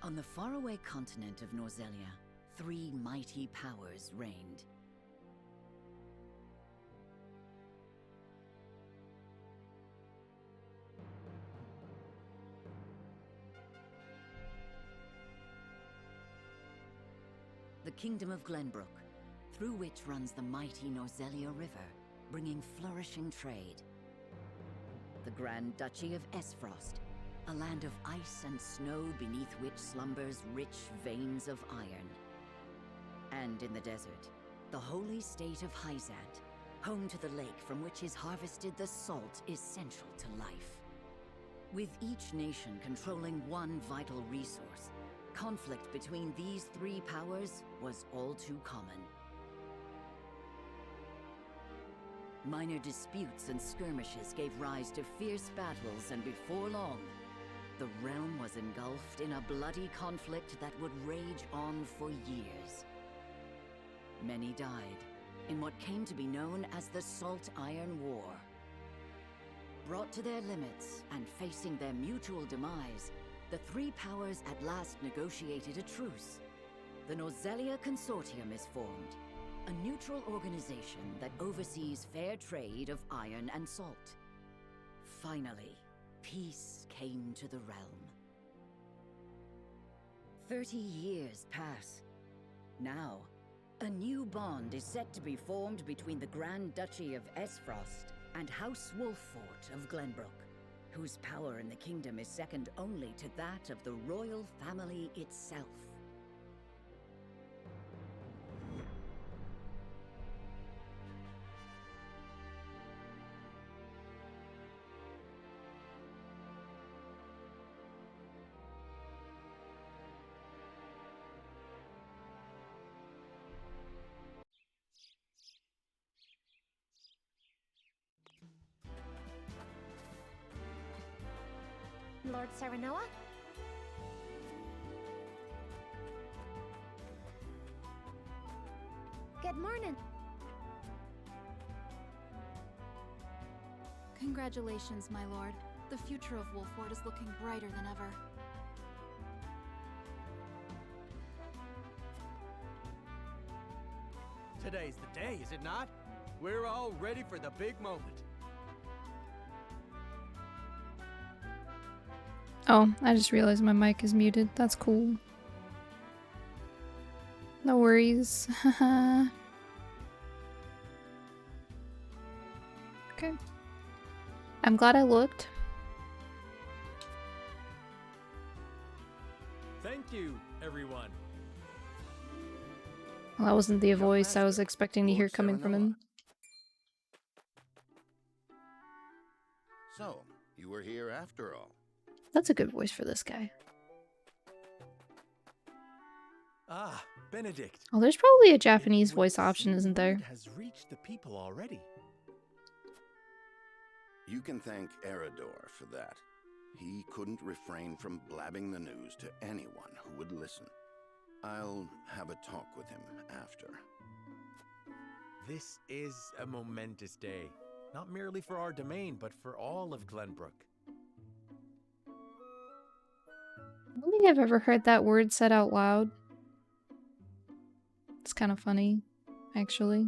On the faraway continent of Norzelia, 3 mighty powers reigned. The Kingdom of Glenbrook, through which runs the mighty Norzelia River, bringing flourishing trade. The Grand Duchy of Esfrost, a land of ice and snow beneath which slumbers rich veins of iron. And in the desert, the holy state of Hyzant, home to the lake from which is harvested the salt essential to life. With each nation controlling one vital resource, conflict between these three powers was all too common. Minor disputes and skirmishes gave rise to fierce battles, and before long, the realm was engulfed in a bloody conflict that would rage on for years. Many died in what came to be known as the Salt Iron War. Brought to their limits and facing their mutual demise, the three powers at last negotiated a truce. The Norzelia Consortium is formed, a neutral organization that oversees fair trade of iron and salt. Finally, peace came to the realm. 30 years pass. Now, a new bond is set to be formed between the Grand Duchy of Esfrost and House Wolffort of Glenbrook, whose power in the kingdom is second only to that of the royal family itself. Lord Serenoa? Good morning. Congratulations, my lord. The future of Wolffort is looking brighter than ever. Today's the day, is it not? We're all ready for the big moment. Oh, I just realized my mic is muted. That's cool. No worries. Okay. I'm glad I looked. Thank you, everyone. Well, that wasn't the voice I was expecting to hear coming from him. So, you were here after all. That's a good voice for this guy. Ah, Benedict. Oh, there's probably a Japanese voice option, isn't there? Word has reached the people already. You can thank Eridor for that. He couldn't refrain from blabbing the news to anyone who would listen. I'll have a talk with him after. This is a momentous day, not merely for our domain, but for all of Glenbrook. I don't think I've ever heard that word said out loud. It's kind of funny, actually.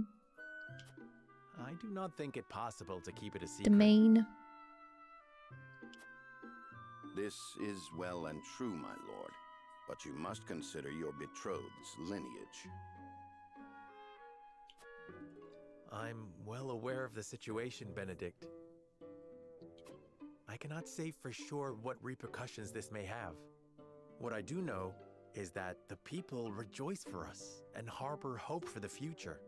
I do not think it possible to keep it a secret. Domain. This is well and true, my lord, but you must consider your betrothed's lineage. I'm well aware of the situation, Benedict. I cannot say for sure what repercussions this may have. What I do know is that the people rejoice for us and harbor hope for the future.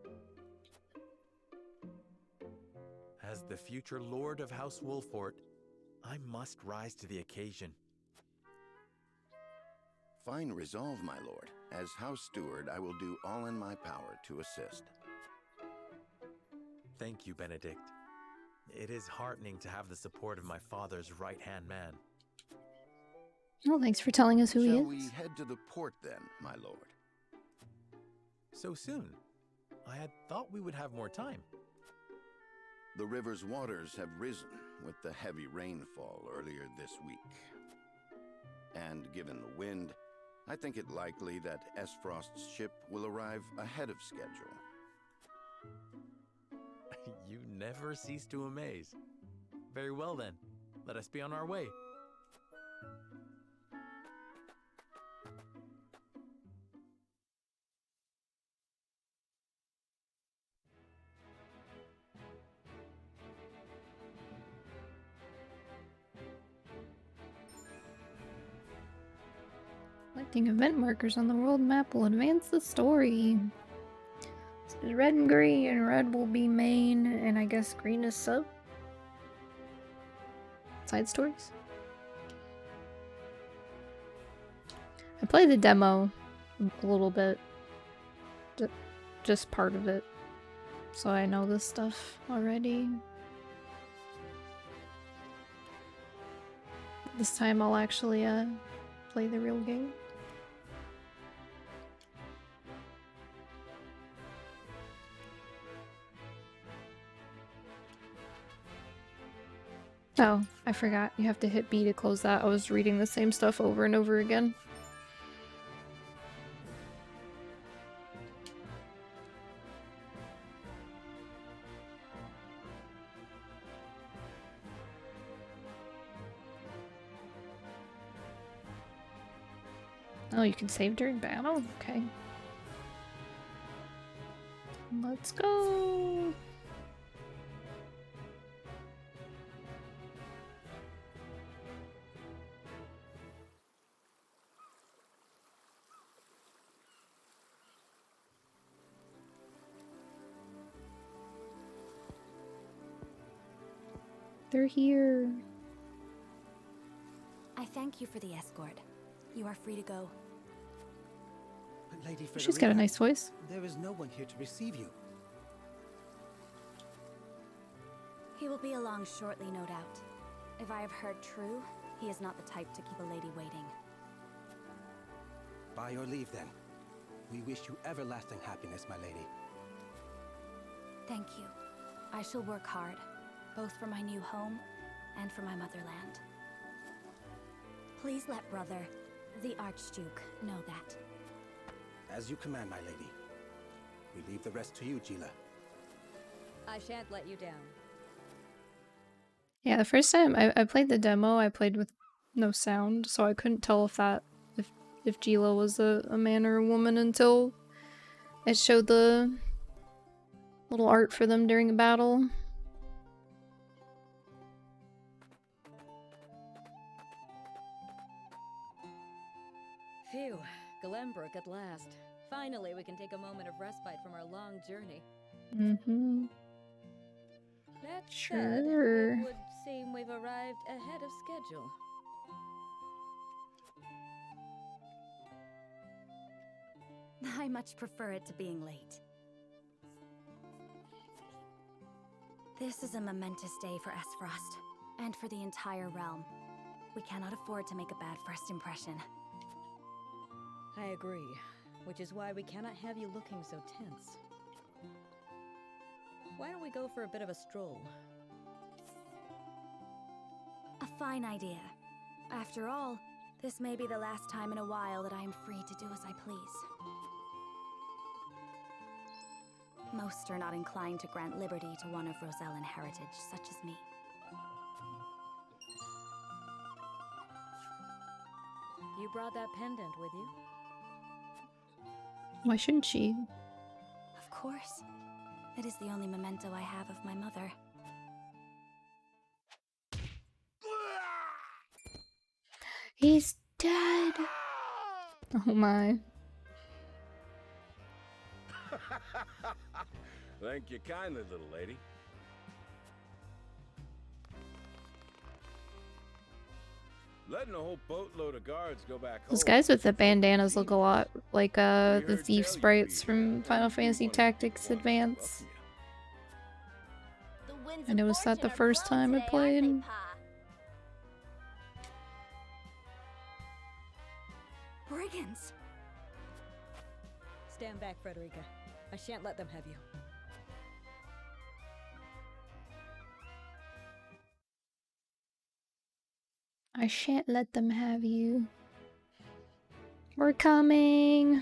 As the future Lord of House Wolffort, I must rise to the occasion. Fine resolve, my lord. As House Steward, I will do all in my power to assist. Thank you, Benedict. It is heartening to have the support of my father's right-hand man. Well, thanks for telling us who he is. Shall we head to the port then, my lord? So soon? I had thought we would have more time. The river's waters have risen with the heavy rainfall earlier this week. And given the wind, I think it likely that Esfrost's ship will arrive ahead of schedule. You never cease to amaze. Very well then, let us be on our way. Collecting event markers on the world map will advance the story. So there's red and green. Red will be main, and I guess green is sub. Side stories. I played the demo a little bit. Just part of it. So I know this stuff already. This time I'll actually play the real game. Oh, I forgot. You have to hit B to close that. I was reading the same stuff over and over again. Oh, you can save during battle? Okay. Let's go! They're here. I thank you for the escort. You are free to go. But Lady Frederica, She's got a nice voice. there is no one here to receive you. He will be along shortly, no doubt. If I have heard true, he is not the type to keep a lady waiting. By your leave, then. We wish you everlasting happiness, my lady. Thank you. I shall work hard, both for my new home and for my motherland. Please let brother, the Archduke, know that. As you command, my lady. We leave the rest to you, Gila. I shan't let you down. Yeah, the first time I played the demo, I played with no sound, so I couldn't tell if Gila was a man or a woman until it showed the little art for them during a battle. Phew, Glenbrook at last. Finally, we can take a moment of respite from our long journey. Mm-hmm. That Sure. said, it would seem we've arrived ahead of schedule. I much prefer it to being late. This is a momentous day for Esfrost, and for the entire realm. We cannot afford to make a bad first impression. I agree, which is why we cannot have you looking so tense. Why don't we go for a bit of a stroll? A fine idea. After all, this may be the last time in a while that I am free to do as I please. Most are not inclined to grant liberty to one of Rosellan heritage, such as me. You brought that pendant with you? Why shouldn't she? Of course. It is the only memento I have of my mother. He's dead! Oh my. Thank you kindly, little lady. Letting a whole boatload of guards go back home. Those guys with the bandanas look a lot like the thief sprites from Final Fantasy Tactics Advance. I noticed that the first time I played. Brigands! Stand back, Frederica. I shan't let them have you. I shan't let them have you. We're coming!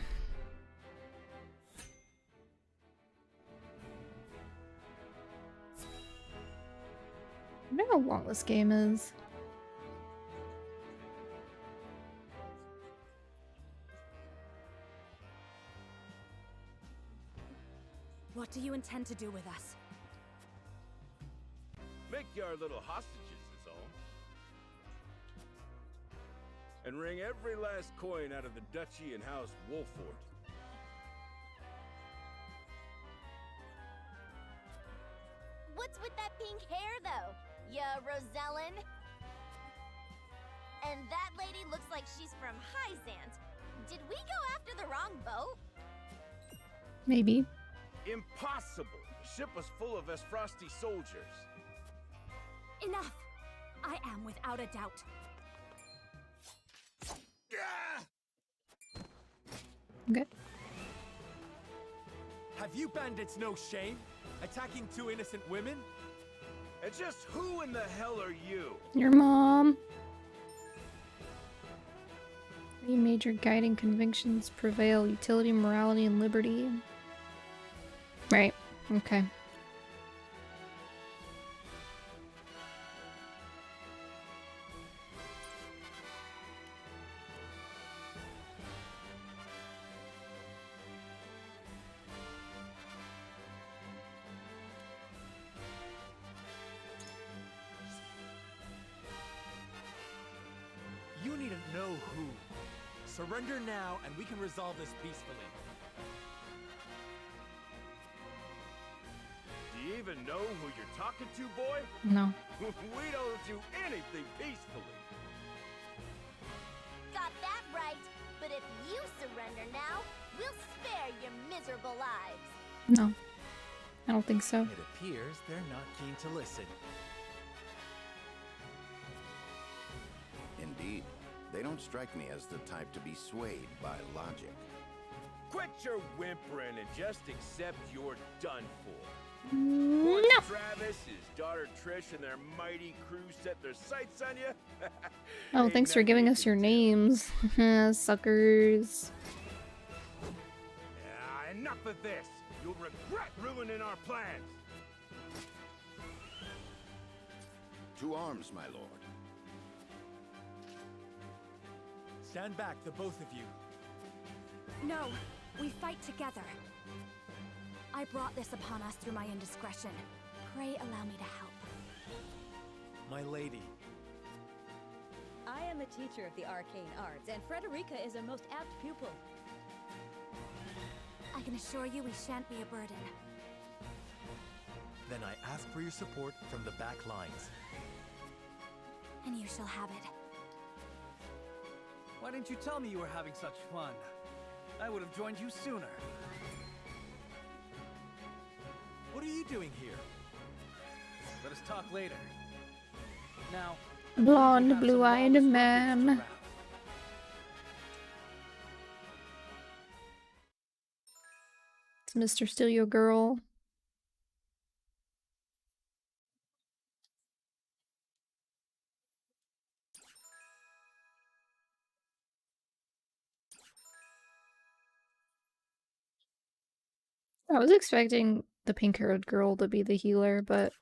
I wonder how long this game is. What do you intend to do with us? Make you our little hostages is all. and wring every last coin out of the duchy and House Wolford. What's with that pink hair, though? Ya Rosellen? And that lady looks like she's from Hyzant. Did we go after the wrong boat? Maybe. Impossible! The ship was full of Frosty soldiers. Enough! I am without a doubt. Okay. Have you bandits no shame? Attacking two innocent women? And just who in the hell are you? Your mom. Three major guiding convictions prevail: utility, morality, and liberty. Right. Okay. You need to know who. Surrender now, and we can resolve this peacefully. Do you even know who you're talking to, boy? No. We don't do anything peacefully. Got that right. But if you surrender now, we'll spare your miserable lives. No. I don't think so. It appears they're not keen to listen. Indeed, they don't strike me as the type to be swayed by logic. Quit your whimpering and just accept you're done for. No. Travis, his daughter Trish, and their mighty crew set their sights on you. Oh, Ain't thanks for nothing giving you us can your do. names. Suckers. Enough of this. You'll regret ruining our plans. To arms, my lord. Stand back, the both of you. No, we fight together. I brought this upon us through my indiscretion. Pray allow me to help. My lady. I am a teacher of the arcane arts, and Frederica is a most apt pupil. I can assure you we shan't be a burden. Then I ask for your support from the back lines. And you shall have it. Why didn't you tell me you were having such fun? I would have joined you sooner. What are you doing here? Let us talk later. Now, Blonde, we have some blue-eyed lawless man. ruffians to wrap. It's Mr. Steal Your Girl. I was expecting the pink-haired girl to be the healer, but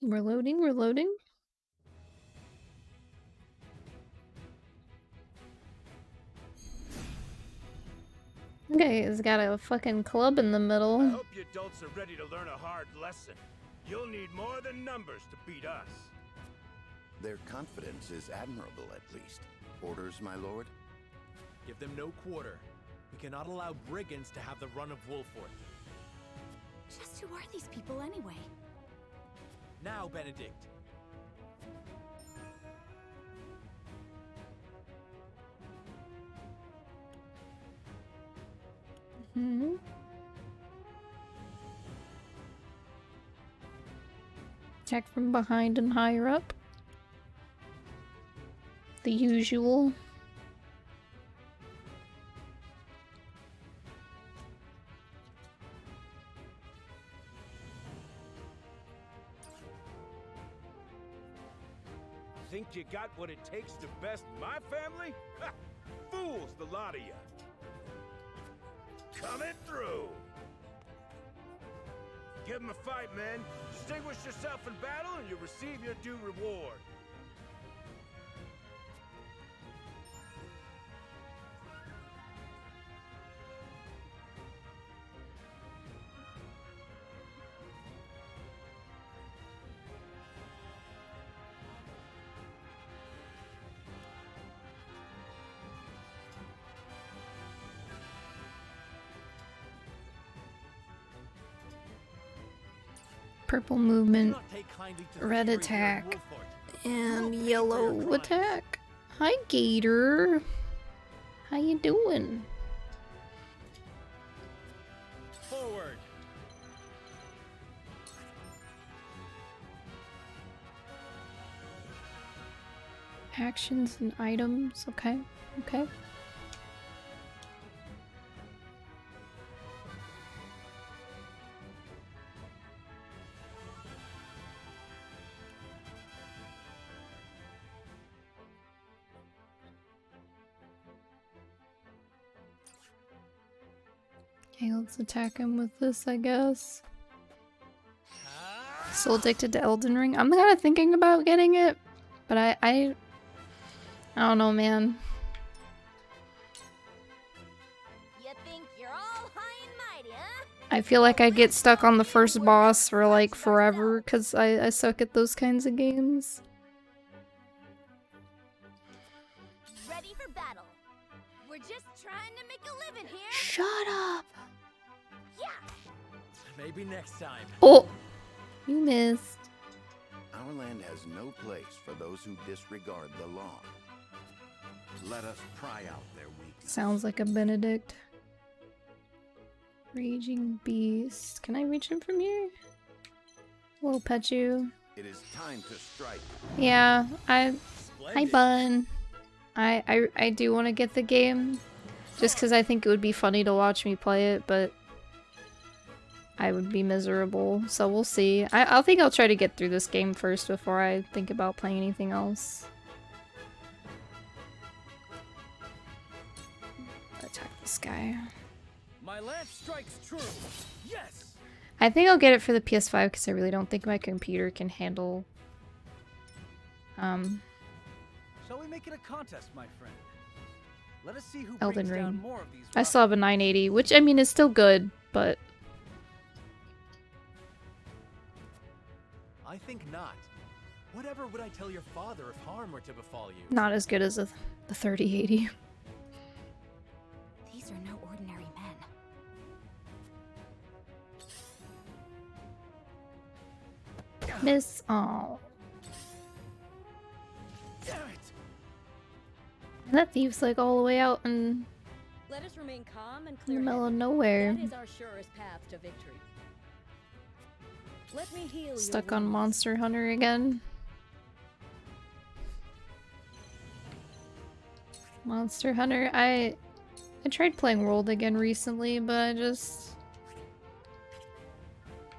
we're loading, we're loading. Okay, it's got a fucking club in the I middle. hope you adults are ready to learn a hard lesson. You'll need more than numbers to beat us. Their confidence is admirable, at least. Orders, my lord? Give them no quarter. We cannot allow brigands to have the run of Wolford. Just who are these people anyway? Now, Benedict. Hmm. Attack from behind and higher up. The usual. Think you got what it takes to best my family? Ha! Fools, the lot of you. Coming through. Give 'em a fight, men. Distinguish yourself in battle and you'll receive your due reward. Purple movement, Do not take kindly to red thievery here in attack, Wolford. and You will pay for yellow your crimes. attack. Hi, Gator. How you doing? Forward. Actions and items. Okay. Okay. Okay, let's attack him with this, I guess. Still addicted to Elden Ring. I'm kind of thinking about getting it, but I don't know, man. You think you're all high and mighty, huh? I feel like I'd get stuck on the first boss for like forever because I suck at those kinds of games. Ready for battle. We're just trying to make a living here. Shut up! Yeah. Maybe next time. Oh! You missed. Our land has no place for those who disregard the law. Let us pry out their weakness. Sounds like a Benedict. Raging Beast. Can I reach him from here? We'll pet you. It is time to strike. Yeah, Hi Splendid. Bun. I do want to get the game. Just because I think it would be funny to watch me play it, but I would be miserable, so we'll see. I think I'll try to get through this game first before I think about playing anything else. Attack this guy. My lance strikes true. Yes. I think I'll get it for the PS5 because I really don't think my computer can handle Shall we make it a contest, my friend? Let us see who Elden brings down Ring. more of these I still have a 980, which I mean is still good, but I think not. Whatever would I tell your father if harm were to befall you? not as good as the 3080. These are no ordinary men. Miss. Oh. Damn it. That thief's like all the way out in Let us remain calm and the clear. middle of nowhere. That is our surest path to victory. Let me heal your Stuck on wounds. Monster Hunter again. Monster Hunter, I tried playing World again recently, but it's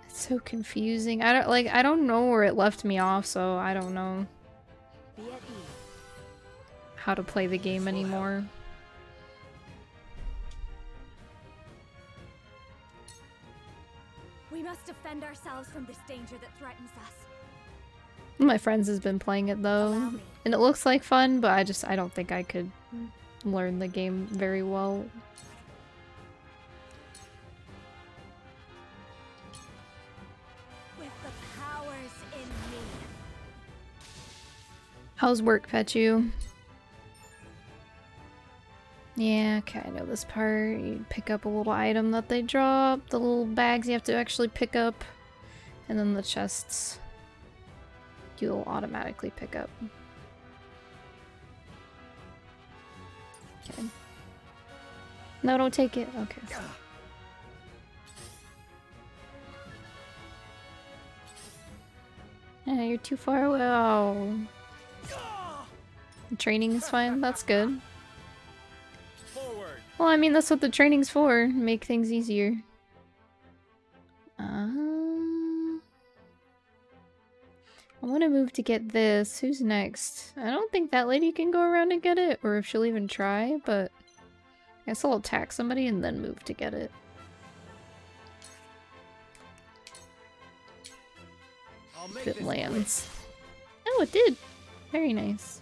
so confusing. I don't know where it left me off, so I don't know Be at ease. how to play the game anymore. We must defend ourselves from this danger that threatens us. One of my friends has been playing it though, Allow me. and it looks like fun, but I don't think I could learn the game very well. With the powers in me. How's work, Pechu? Yeah, okay, I know this part. You pick up a little item that they drop, the little bags you have to actually pick up, and then the chests you'll automatically pick up. Okay. No, don't take it. Okay. Yeah, you're too far away. Oh. The training is fine. That's good. Forward. Well, I mean, that's what the training's for. Make things easier. I want to move to get this. Who's next? I don't think that lady can go around and get it, or if she'll even try, but I guess I'll attack somebody and then move to get it. I'll If make it this lands. Oh, it did. Very nice.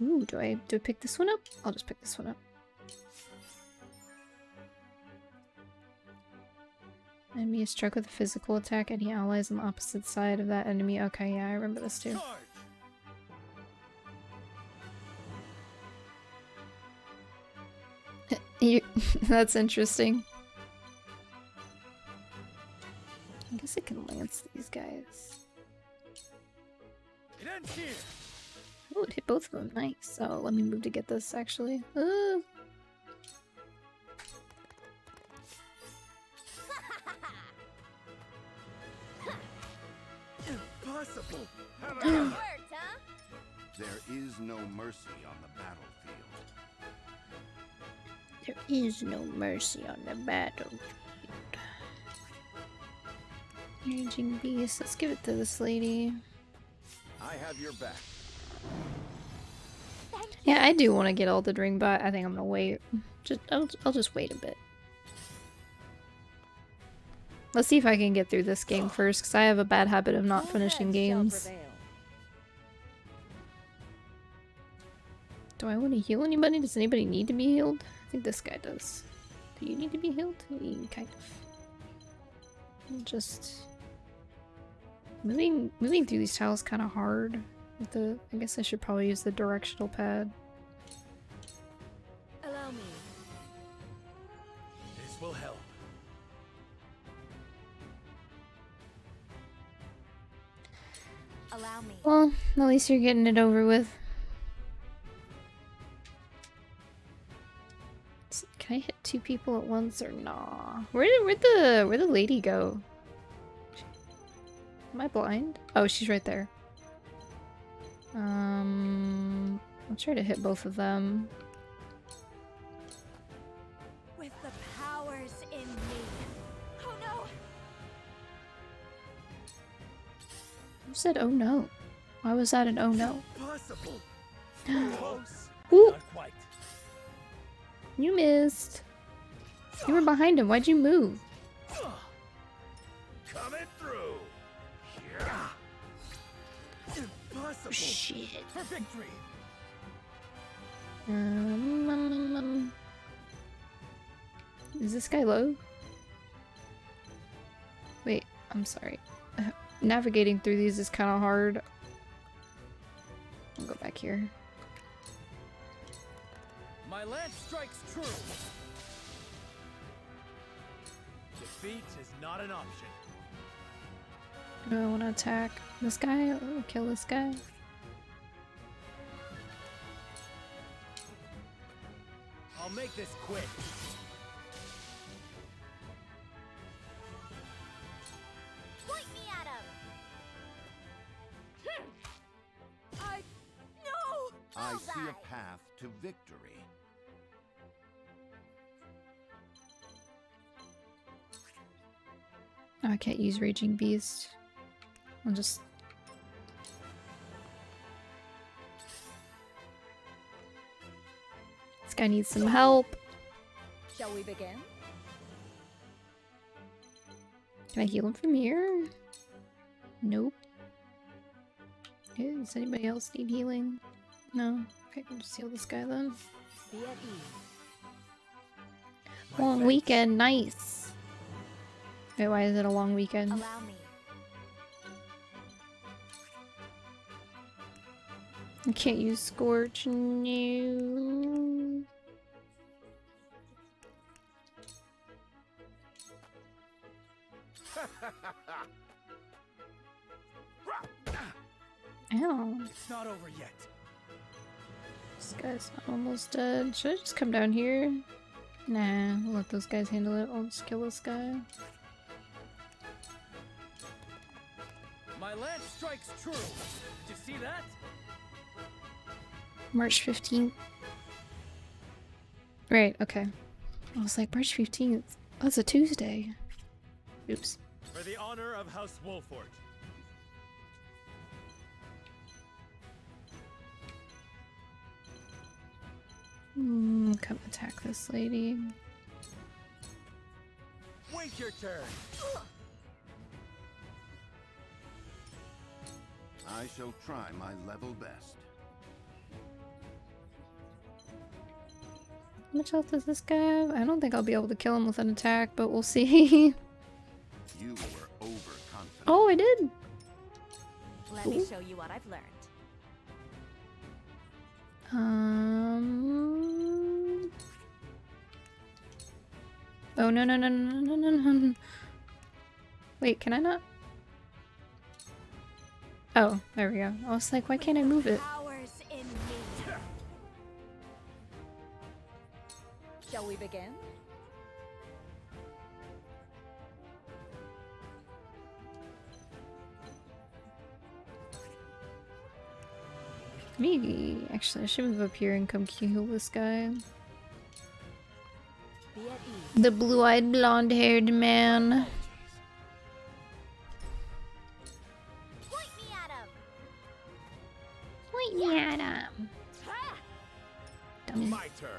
Ooh, do I pick this one up? I'll just pick this one up. Enemy is struck with a physical attack. Any allies on the opposite side of that enemy. Okay, yeah, I remember this too. That's interesting. I guess guess I can lance these guys. It ends here. Oh, it hit both of them. Nice. Oh, let me move to get this, actually. Impossible. Worked, huh? There is no mercy on the battlefield. There is no mercy on the battlefield. Raging Beast. Let's give it to this lady. I have your back. Yeah, I do want to get Elden Ring, but I think I'm gonna wait. I'll just wait a bit. Let's see if I can get through this game first, because I have a bad habit of not finishing games. Do I want to heal anybody? Does anybody need to be healed? I think this guy does. Do you need to be healed? Kind of. Just moving through these tiles kind of hard. With the, I guess I should probably use the directional pad. Allow me. This will help. Allow me. Well, at least you're getting it over with. Can I hit two people at once or nah? Where'd the lady go? Am I blind? Oh, she's right there. I'll try to hit both of them. With the powers in me. Oh no! Who said oh no? Why was that an oh no? Possible. Close. Ooh! Not quite. You missed. You were behind him. Why'd you move? Coming through. Impossible. Shit. For victory. Is this guy low? Wait, I'm sorry. Navigating through these is kind of hard. I'll go back here. My lance strikes true. Defeat is not an option. Do I want to attack this guy or kill this guy? I'll make this quick. Point me at him. No! I see Bullseye. a path to victory. Oh, I can't use Raging Beast. I'll just... This guy needs some help. Shall we begin? Can I heal him from here? Nope. Okay, does anybody else need healing? No? Okay, I'll just heal this guy then. Be at ease. Long weekend, nice! Wait, why is it a long weekend? Allow me. I can't use Scorch. No. Ow. It's not over yet. This guy's almost dead. Should I just come down here? Nah, we'll let those guys handle it. I'll just kill this guy. My lance strikes true. Did you see that? March 15th. Right, okay. I was like, March 15th? That's a Tuesday. Oops. For the honor of House Wolfort. Come attack this lady. Wait your turn. I shall try my level best. How much health does this guy have? I don't think I'll be able to kill him with an attack, but we'll see. You were overconfident. Oh, I did! Let me show you what I've learned. Oh, no, no, no, no, no, no, no. Wait, can I not? Oh, there we go. I was like, why can't I move it? Powers in me. Shall we begin? Maybe. Actually, I should move up here and come heal this guy. Be at ease. The blue-eyed, blonde-haired man. Point me at him. Point me at him. Dummy. My turn.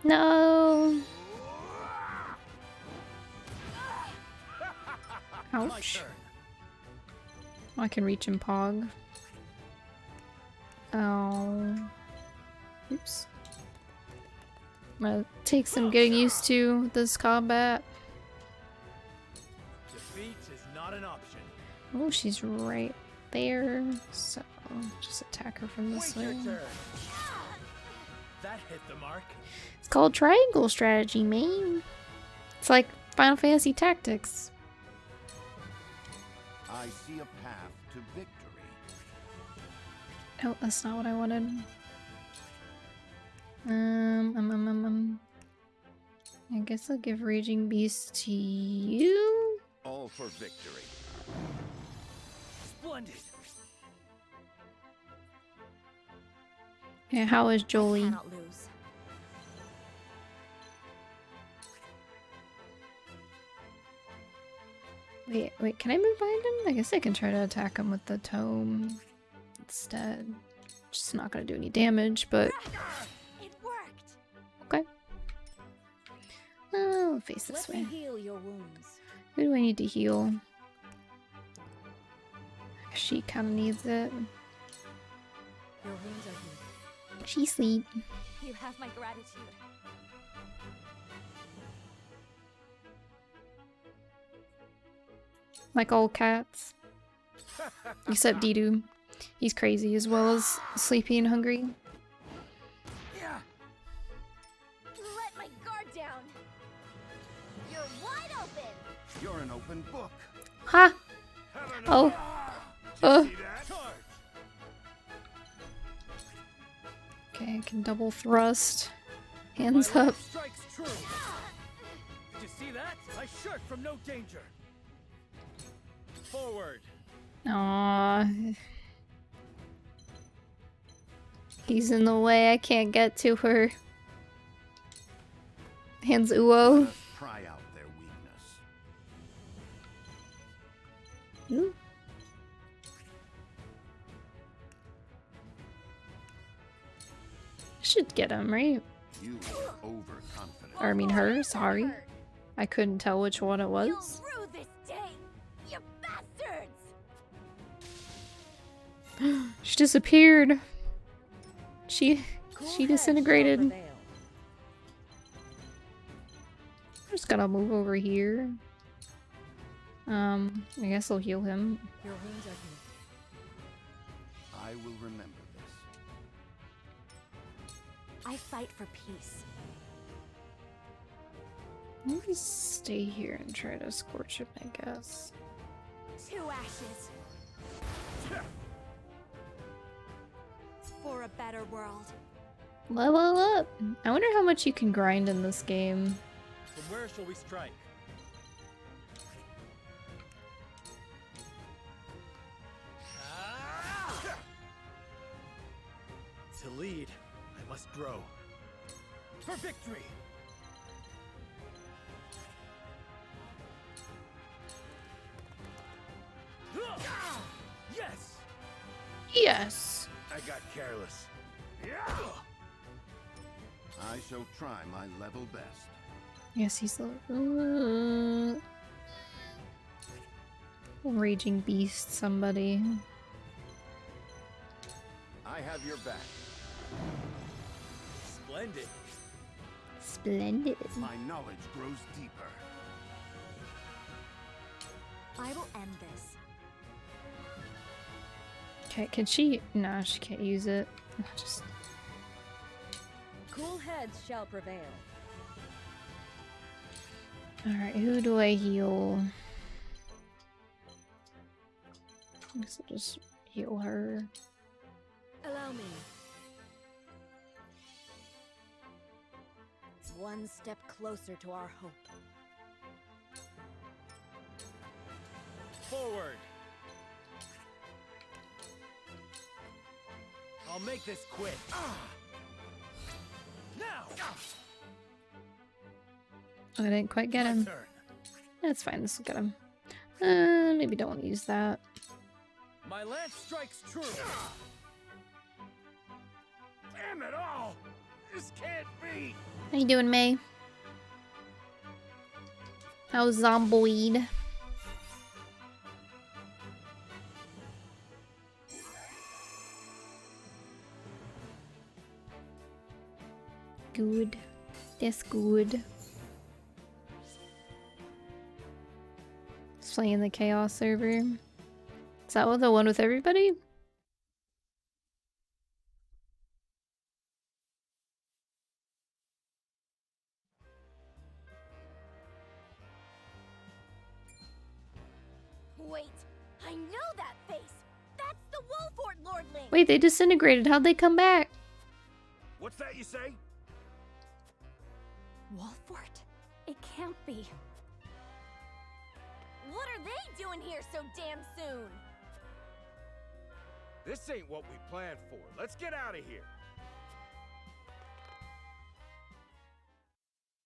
No. My Ouch. turn. I can reach him, Pog. Oh. Oops. I'm gonna take some getting used to with this combat. Defeat is not an option. Oh, she's right there. So, just attack her from this Wait your way. turn. That hit the mark. It's called triangle strategy, man. It's like Final Fantasy Tactics. I see a path to victory. Oh, that's not what I wanted. I guess I'll give Raging Beast to you. All for victory. Splendid. Yeah, how is Jolie? Cannot lose. Wait, can I move behind him? I guess I can try to attack him with the tome instead. Just not gonna do any damage, but It worked. okay. Oh, face this Let me way. heal your wounds. Who do I need to heal? She kind of needs it. Your wounds are healed. She's sweet. You have my gratitude. Like all cats. Except Didu. He's crazy as well as sleepy and hungry. Yeah. Let my guard down. You're wide open. You're an open book. Ha! Oh. See that? Charge. Okay, I can double thrust. Hands My up. left strike's true. Did you see that? I shirk from no danger. Forward. Aww. He's in the way, I can't get to her. Hands Let uo. us pry out their weakness. Ooh. Should get him, right? You are overconfident. Or I mean her, sorry. I couldn't tell which one it was. You'll rue this day, you bastards. She disappeared. She Cool she heads shall disintegrated. I'm prevail. just gonna move over here. I guess I'll heal him. Your wounds are healed. I will remember this. I fight for peace. Let me stay here and try to scorch him, I guess. 2 ashes. For a better world. Level up! I wonder how much you can grind in this game. From where shall we strike? To lead, I must grow. For victory! Yes! Yes! I got careless. I shall try my level best. Yes, he's the Raging Beast somebody. I have your back. Splendid. Splendid. My knowledge grows deeper. I will end this. Okay, can she? No, she can't use it. Just Cool heads shall prevail. Alright, who do I heal? I guess I'll just heal her. Allow me. One step closer to our hope. Forward! I'll make this quick. Now! I didn't quite get My him. turn. That's fine, this will get him. Maybe don't want to use that. My lance strikes true. Damn it all! This can't be! How you doing, May? How's Zomboid? Good. That's good. Just playing the Chaos server. Is that the one with everybody? Wait, I know that face! That's the Wolfort Lordling! Wait, they disintegrated. How'd they come back? What's that you say? Wolfort? It can't be. What are they doing here so damn soon? This ain't what we planned for. Let's get out of here.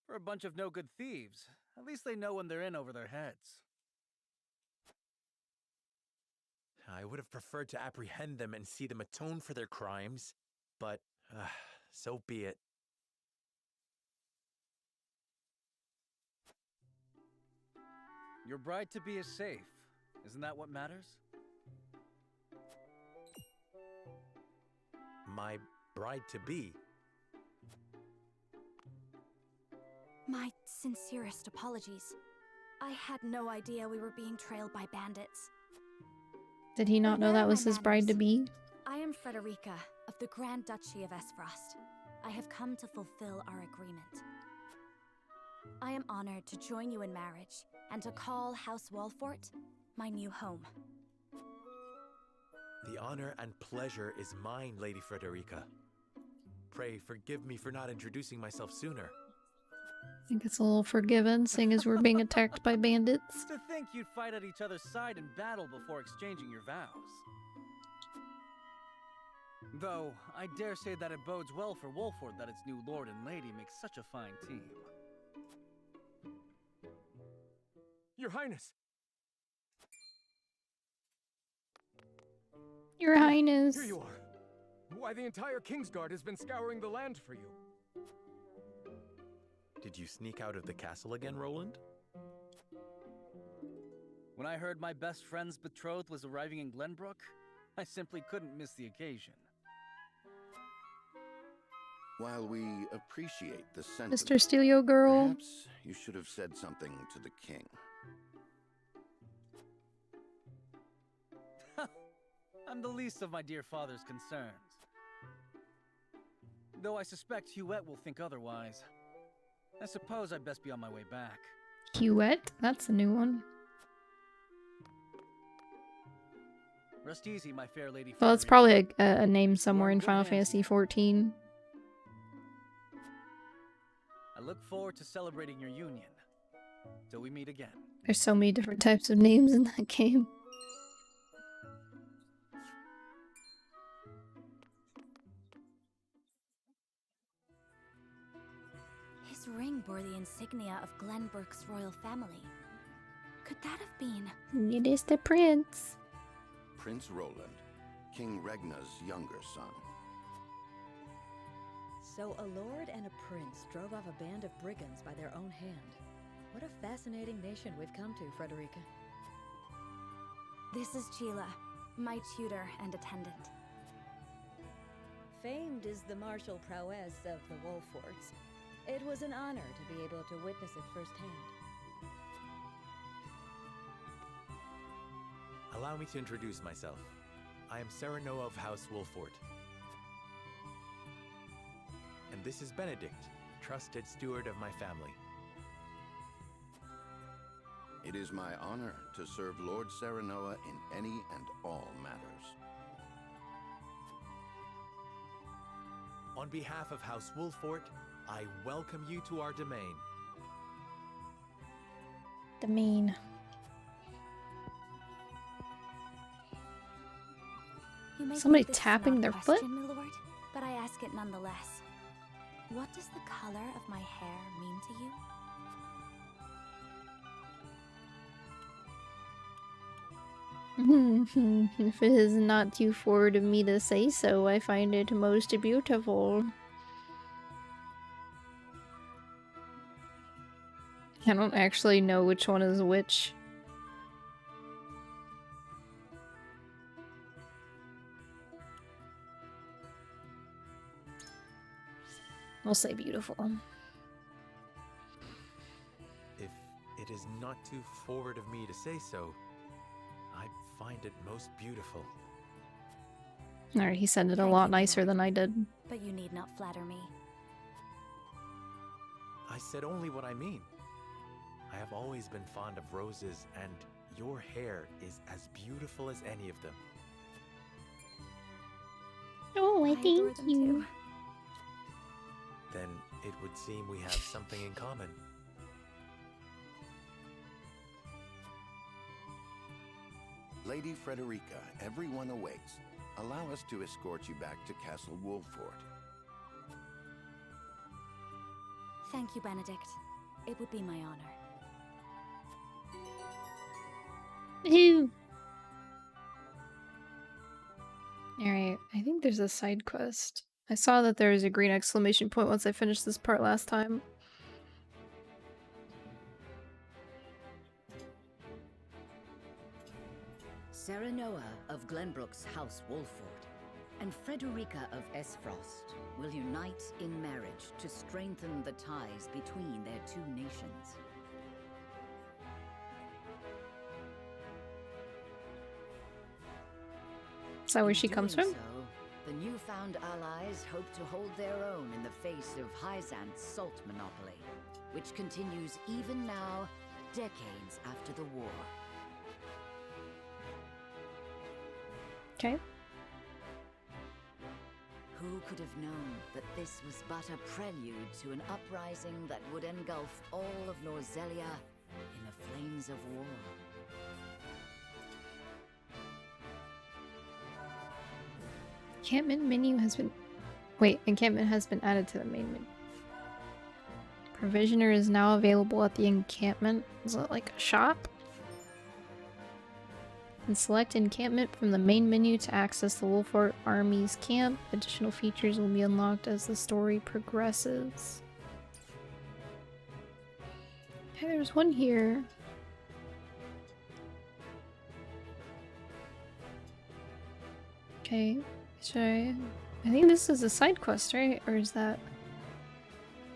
For a bunch of no-good thieves. At least they know when they're in over their heads. I would have preferred to apprehend them and see them atone for their crimes, but so be it. Your bride-to-be is safe. Isn't that what matters? My bride-to-be. My sincerest apologies. I had no idea we were being trailed by bandits. Did he not know that was his bride-to-be? I am Frederica of the Grand Duchy of Esfrost. I have come to fulfill our agreement. I am honored to join you in marriage and to call House Wolfort my new home. The honor and pleasure is mine, Lady Frederica. Pray forgive me for not introducing myself sooner. I think it's a little forgiven, seeing as we're being attacked by bandits. To think you'd fight at each other's side in battle before exchanging your vows. Though, I dare say that it bodes well for Wolford that its new lord and lady make such a fine team. Your Highness! Your Highness. Here you are. Why, the entire Kingsguard has been scouring the land for you. Did you sneak out of the castle again, Roland? When I heard my best friend's betrothed was arriving in Glenbrook, I simply couldn't miss the occasion. While we appreciate the sentiment, Mr. Steelio Girl. perhaps you should have said something to the king. I'm the least of my dear father's concerns. Though I suspect Huette will think otherwise. I suppose I'd best be on my way back. Huette? That's a new one. Rest easy, my fair lady. Well, it's probably a name somewhere in Final Fantasy XIV. I look forward to celebrating your union. Till we meet again. There's so many different types of names in that game. His ring bore the insignia of Glenbrook's royal family. Could that have been? It is the prince. Prince Roland, King Regna's younger son. So a lord and a prince drove off a band of brigands by their own hand. What a fascinating nation we've come to, Frederica. This is Sheila, my tutor and attendant. Famed is the martial prowess of the Wolforts. It was an honor to be able to witness it firsthand. Allow me to introduce myself. I am Sereno of House Wolfort. And this is Benedict, trusted steward of my family. It is my honor to serve Lord Serenoa in any and all matters. On behalf of House Wolfort, I welcome you to our domain. Domain. You may Somebody think this is tapping an their odd foot? question, my lord, but I ask it nonetheless. What does the color of my hair mean to you? If it is not too forward of me to say so, I find it most beautiful. I don't actually know which one is which. We'll say beautiful. If it is not too forward of me to say so, I find it most beautiful. Alright, he said it a Thank lot you, my nicer lord. than I did. But you need not flatter me. I said only what I mean. I have always been fond of roses, and your hair is as beautiful as any of them. Oh, I adore thank them you. too. Then it would seem we have something in common. Lady Frederica, everyone awaits. Allow us to escort you back to Castle Wolfort. Thank you, Benedict. It would be my honor. Ew. Alright, I think there's a side quest. I saw that there was a green exclamation point once I finished this part last time. Serenoa of Glenbrook's House Wolfort and Frederica of Esfrost will unite in marriage to strengthen the ties between their two nations. Is that where In she comes doing from? So, the newfound allies hope to hold their own in the face of Hyzant's salt monopoly, which continues even now, decades after the war. Okay. Who could have known that this was but a prelude to an uprising that would engulf all of Norzelia in the flames of war? Encampment menu has been... Wait, encampment has been added to the main menu. Provisioner is now available at the encampment. Is it like a shop? And select encampment from the main menu to access the Wolfort Army's camp. Additional features will be unlocked as the story progresses. Okay, there's one here. Okay, should I think this is a side quest, right? Or is that...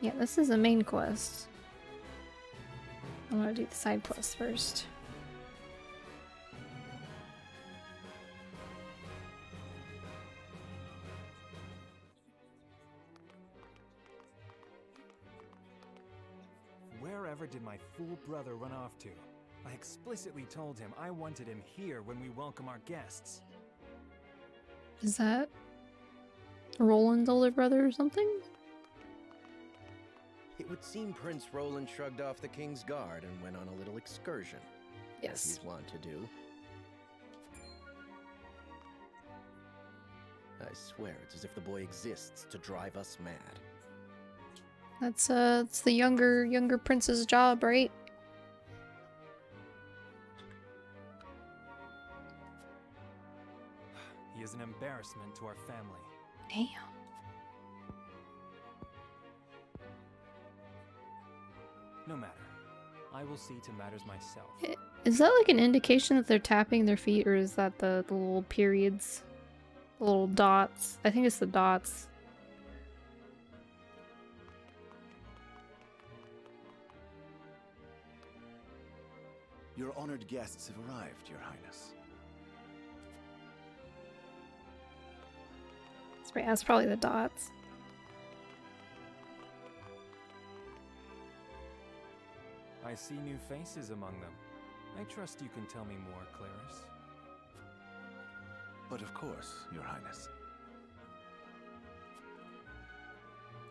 Yeah, this is a main quest. I want to do the side quest first. Wherever did my fool brother run off to? I explicitly told him I wanted him here when we welcome our guests. Is that Roland's older brother or something? It would seem Prince Roland shrugged off the King's Guard and went on a little excursion. Yes. As he's wont to do. I swear it's as if the boy exists to drive us mad. That's it's the younger prince's job, right? He is an embarrassment to our family. Damn. No matter. I will see to matters myself. Is that like an indication that they're tapping their feet, or is that the little periods? The little dots? I think it's the dots. Your honored guests have arrived, Your Highness. That's probably the dots. I see new faces among them. I trust you can tell me more, Claris. But of course, Your Highness.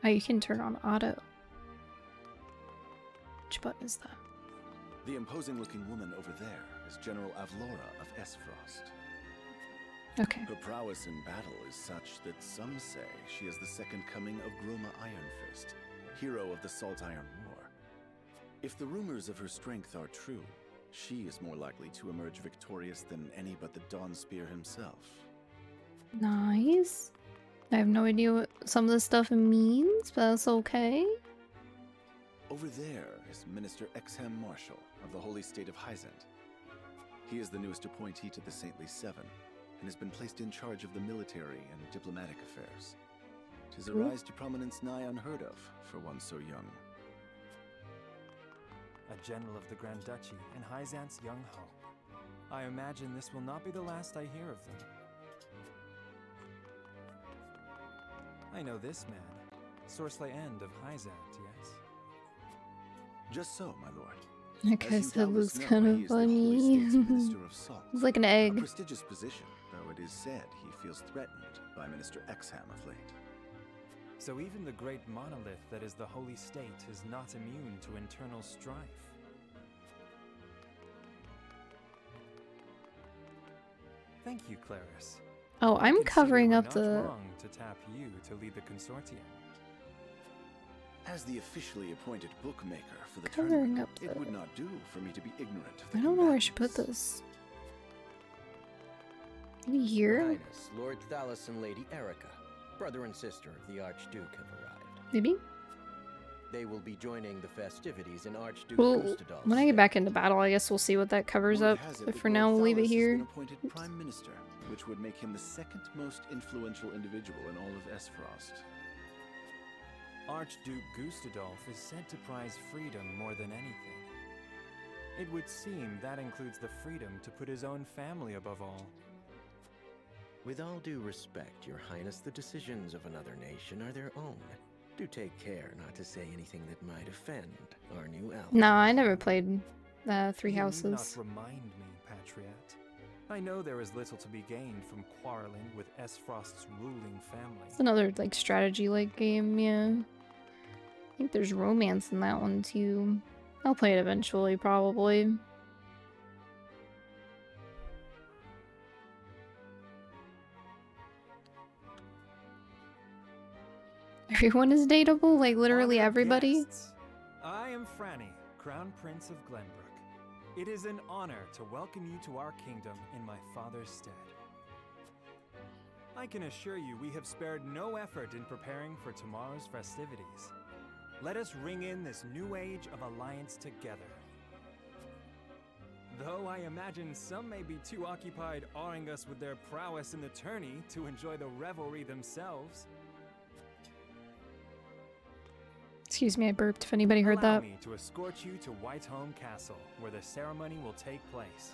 Oh, you can turn on auto. Which button is that? The imposing-looking woman over there is General Avlora of Esfrost. Okay. Her prowess in battle is such that some say she is the second coming of Groma Ironfist, hero of the Salt Iron War. If the rumors of her strength are true, she is more likely to emerge victorious than any but the Dawnspear himself. Nice. I have no idea what some of this stuff means, but that's okay. Over there is Minister Exham Marshal of the Holy State of Hyzant. He is the newest appointee to the Saintly Seven, and has been placed in charge of the military and diplomatic affairs. 'Tis a rise to prominence nigh unheard of for one so young. A general of the Grand Duchy and Hyzant's young hope. I imagine this will not be the last I hear of them. I know this man, Sorsley End of Hyzant, yes? Just so, my lord. That guy's head looks kind of funny. It's like an A egg. prestigious position, though it is said he feels threatened by Minister Exham of late. So even the great monolith that is the Holy State is not immune to internal strife. Thank you, Claris. Oh, I I'm consider covering we're up not the... wrong to tap you to lead the consortium. As the officially appointed bookmaker for the Covering tournament, up it the- would not do for me to be ignorant of the I don't know where I should put this. Maybe Your here? Highness, Lord Thalos and Lady Erica, brother and sister of the Archduke, have arrived. Maybe? They will be joining the festivities in Archduke Well, Gustadolf's when I get back into battle, I guess we'll see what that covers Word up. has it But that for Lord now, we'll leave it Thalos has here. been appointed Prime Minister, which would make him the second most influential individual in all of Esfrost. Archduke Gustadolf is said to prize freedom more than anything. It would seem that includes the freedom to put his own family above all. With all due respect, Your Highness, the decisions of another nation are their own. Do take care not to say anything that might offend our new ally. No, I never played Three You need Houses. not remind me, Patriot. I know there is little to be gained from quarreling with Esfrost's ruling family. It's another like strategy like game, yeah. I think there's romance in that one too. I'll play it eventually, probably. Everyone is dateable, like literally Honored everybody. guests, I am Franny, Crown Prince of Glenbrook. It is an honor to welcome you to our kingdom in my father's stead. I can assure you we have spared no effort in preparing for tomorrow's festivities. Let us ring in this new age of alliance together. Though I imagine some may be too occupied awing us with their prowess in the tourney to enjoy the revelry themselves. Excuse me, I burped if anybody heard Allow that. me to escort you to Whitehome Castle, where the ceremony will take place,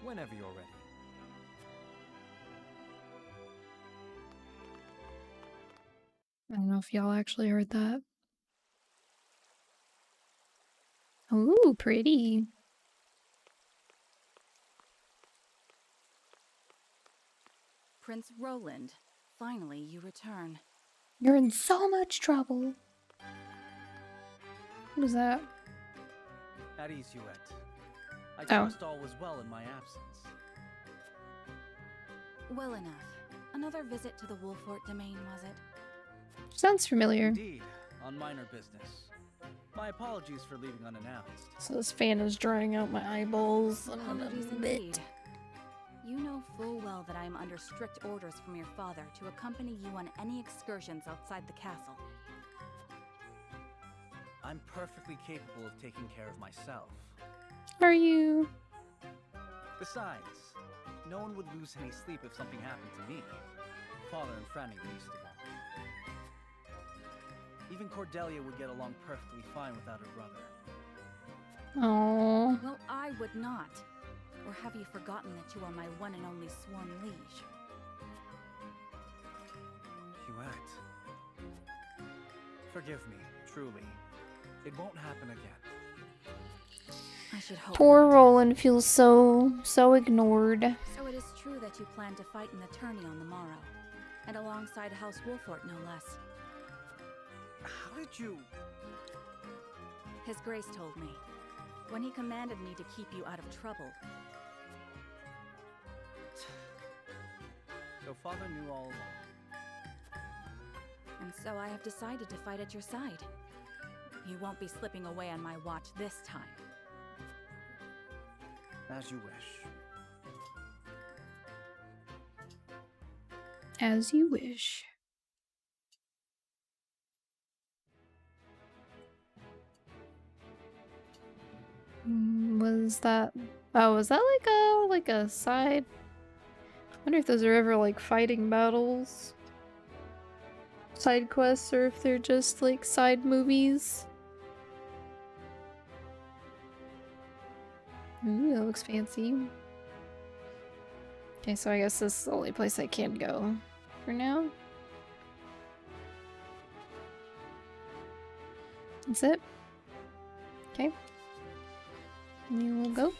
whenever you're ready. I don't know if y'all actually heard that. Ooh, pretty. Prince Roland, finally you return. You're in so much trouble. What is that? At ease, Yuet. I Oh. trust all was well in my absence. Well enough. Another visit to the Wolfort domain, was it? Sounds familiar. Indeed, on minor business. My apologies for leaving unannounced. So this fan is drying out my eyeballs. I'm gonna Apologies bit. indeed. You know full well that I am under strict orders from your father to accompany you on any excursions outside the castle. I'm perfectly capable of taking care of myself. Are you? Besides, no one would lose any sleep if something happened to me. Father and Franny least of all. Even Cordelia would get along perfectly fine without her brother. Oh. Well, I would not. Or have you forgotten that you are my one and only sworn liege? Huette. Forgive me, truly. It won't happen again. I I should hope Poor not. Roland feels so ignored. So it is true that you plan to fight in the tourney on the morrow, and alongside House Wolfort, no less. How did you... His Grace told me, when he commanded me to keep you out of trouble. So Father knew all along. And so I have decided to fight at your side. You won't be slipping away on my watch this time. As you wish. As you wish. Was that... Oh, was that like a side... I wonder if those are ever like fighting battles. Side quests, or if they're just like side movies. Ooh, that looks fancy. Okay, so I guess this is the only place I can go for now. That's it. Okay. We will go.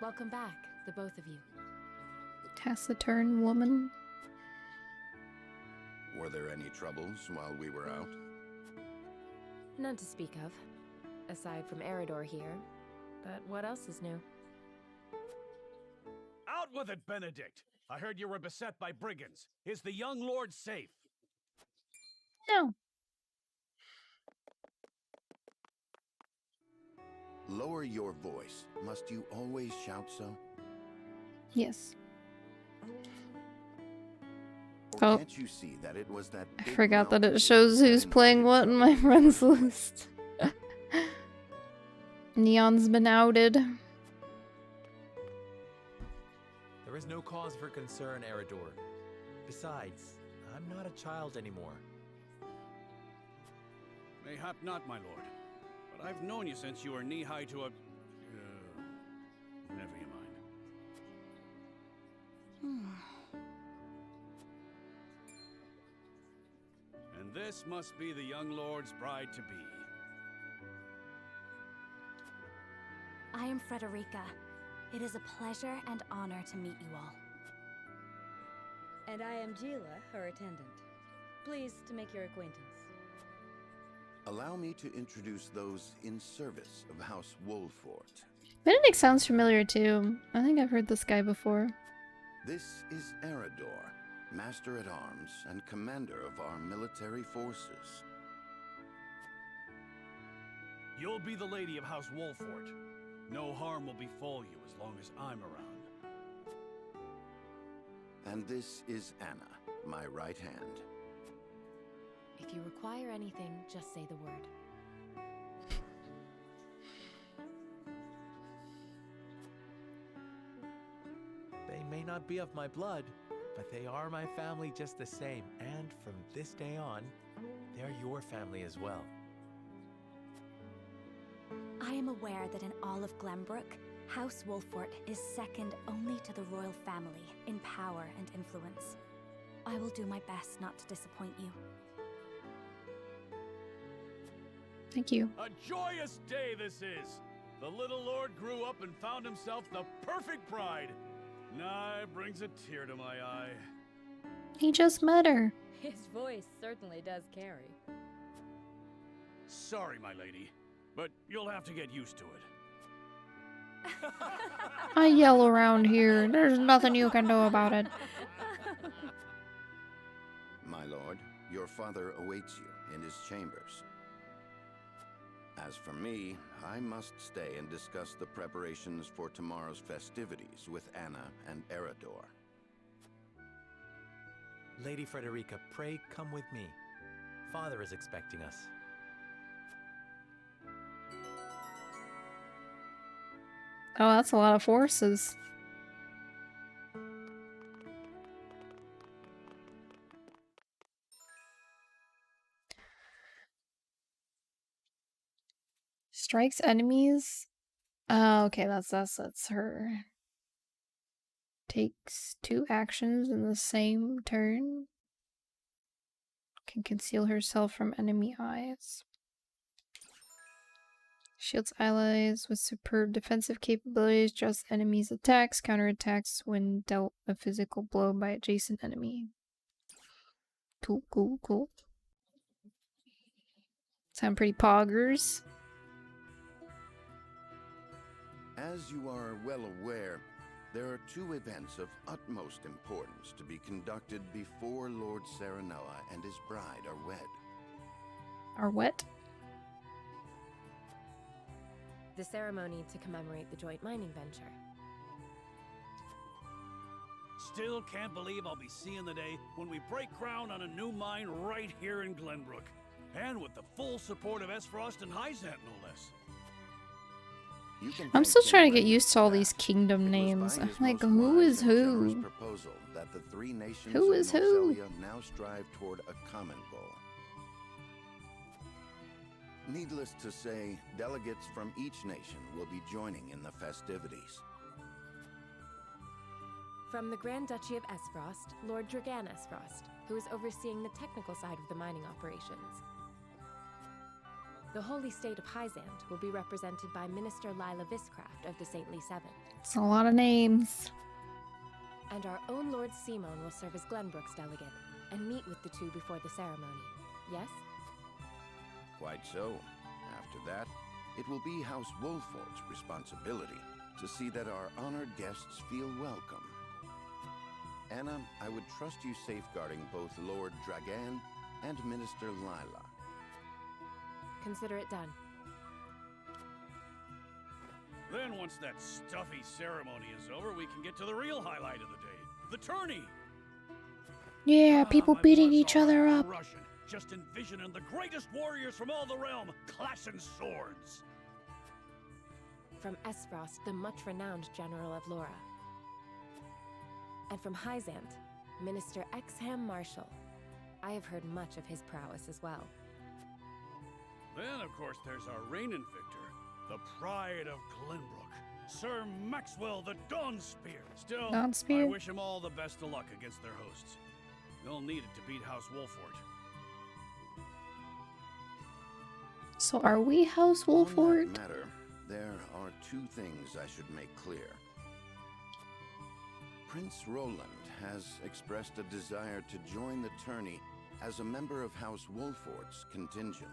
Welcome back, the both of you. Taciturn woman. Were there any troubles while we were out? None to speak of, aside from Eridor here. But what else is new? Out with it, Benedict! I heard you were beset by brigands. Is the young lord safe? No. Lower your voice. Must you always shout so? Yes. Or Oh. can't you see that it was that I big forgot that mouth it shows who's playing what in my friends list. Neon's been outed. There is no cause for concern, Eridor. Besides, I'm not a child anymore. Mayhap not, my lord. But I've known you since you were knee-high to a... never you mind. And this must be the young lord's bride-to-be. I am Frederica. It is a pleasure and honor to meet you all. And I am Gila, her attendant. Pleased to make your acquaintance. Allow me to introduce those in service of House Wolfort. Benedict sounds familiar too. I think I've heard this guy before. This is Eridor, Master at Arms and Commander of our military forces. You'll be the lady of House Wolfort. No harm will befall you as long as I'm around. And this is Anna, my right hand. If you require anything, just say the word. They may not be of my blood, but they are my family just the same. And from this day on, they're your family as well. I am aware that in all of Glenbrook, House Wolfort is second only to the royal family in power and influence. I will do my best not to disappoint you. Thank you. A joyous day this is! The little lord grew up and found himself the perfect bride. Nigh brings a tear to my eye. He just met her. His voice certainly does carry. Sorry, my lady, but you'll have to get used to it. I yell around here. There's nothing you can do about it. My lord, your father awaits you in his chambers. As for me, I must stay and discuss the preparations for tomorrow's festivities with Anna and Eridor. Lady Frederica, pray come with me. Father is expecting us. Oh, that's a lot of forces. Strikes enemies. Oh, okay, that's her. Takes 2 actions in the same turn. Can conceal herself from enemy eyes. Shields allies with superb defensive capabilities, just enemies' attacks, counterattacks when dealt a physical blow by adjacent enemy. Cool, cool, cool. Sound pretty poggers. As you are well aware, there are 2 events of utmost importance to be conducted before Lord Serenoa and his bride are wed. Are what? The ceremony to commemorate the joint mining venture. Still can't believe I'll be seeing the day when we break ground on a new mine right here in Glenbrook. And with the full support of Esfrost and Hyzant, no less. I'm still trying to get used to all these kingdom names. I'm like, who is who? That the 3 nations Who of is who? Norzelia now strive toward a common goal. Needless to say, delegates from each nation will be joining in the festivities. From the Grand Duchy of Esfrost, Lord Dragan Esfrost, who is overseeing the technical side of the mining operations. The Holy State of Hyzant will be represented by Minister Lila Viscraft of the Saintly Seven. It's a lot of names. And our own Lord Simon will serve as Glenbrook's delegate and meet with the 2 before the ceremony. Yes? Quite so. After that, it will be House Wolfort's responsibility to see that our honored guests feel welcome. Anna, I would trust you safeguarding both Lord Dragan and Minister Lila. Consider it done. Then once that stuffy ceremony is over, we can get to the real highlight of the day. The tourney! Yeah, people beating each other up. Russian. Just envisioning the greatest warriors from all the realm clashing swords. From Esfrost, the much-renowned General of Laura. And from Hyzant, Minister Exham Marshal. I have heard much of his prowess as well. Then, of course, there's our reigning victor, the pride of Glenbrook, Sir Maxwell the Dawnspear. Still, I wish him all the best of luck against their hosts. They'll need it to beat House Wolfort. So are we House Wolfort? On that matter, there are 2 things I should make clear. Prince Roland has expressed a desire to join the tourney as a member of House Wolfort's contingent.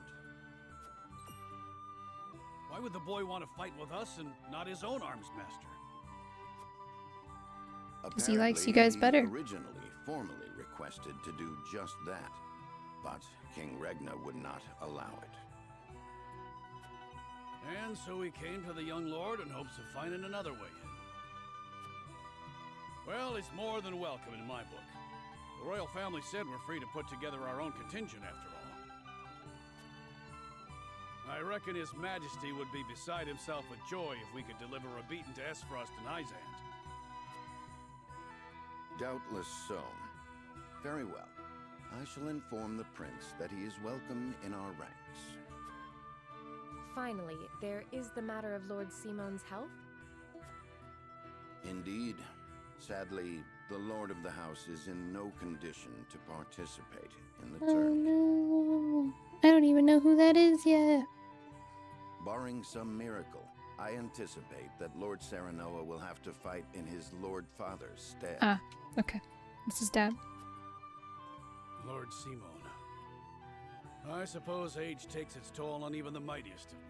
Why would the boy want to fight with us and not his own arms master? Because he likes you guys better. Originally formally requested to do just that, but King Regna would not allow it. And so he came to the young lord in hopes of finding another way in. Well, he's more than welcome in my book. The royal family said we're free to put together our own contingent after all. I reckon His Majesty would be beside himself with joy if we could deliver a beating to Esfrost and Hyzant. Doubtless so. Very well. I shall inform the prince that he is welcome in our ranks. Finally, there is the matter of Lord Simon's health. Indeed. Sadly, the Lord of the House is in no condition to participate in the tourney. No. I don't even know who that is yet. Barring some miracle, I anticipate that Lord Serenoa will have to fight in his Lord Father's stead. Ah, okay. This is Dad. Lord Simon. I suppose age takes its toll on even the mightiest of men.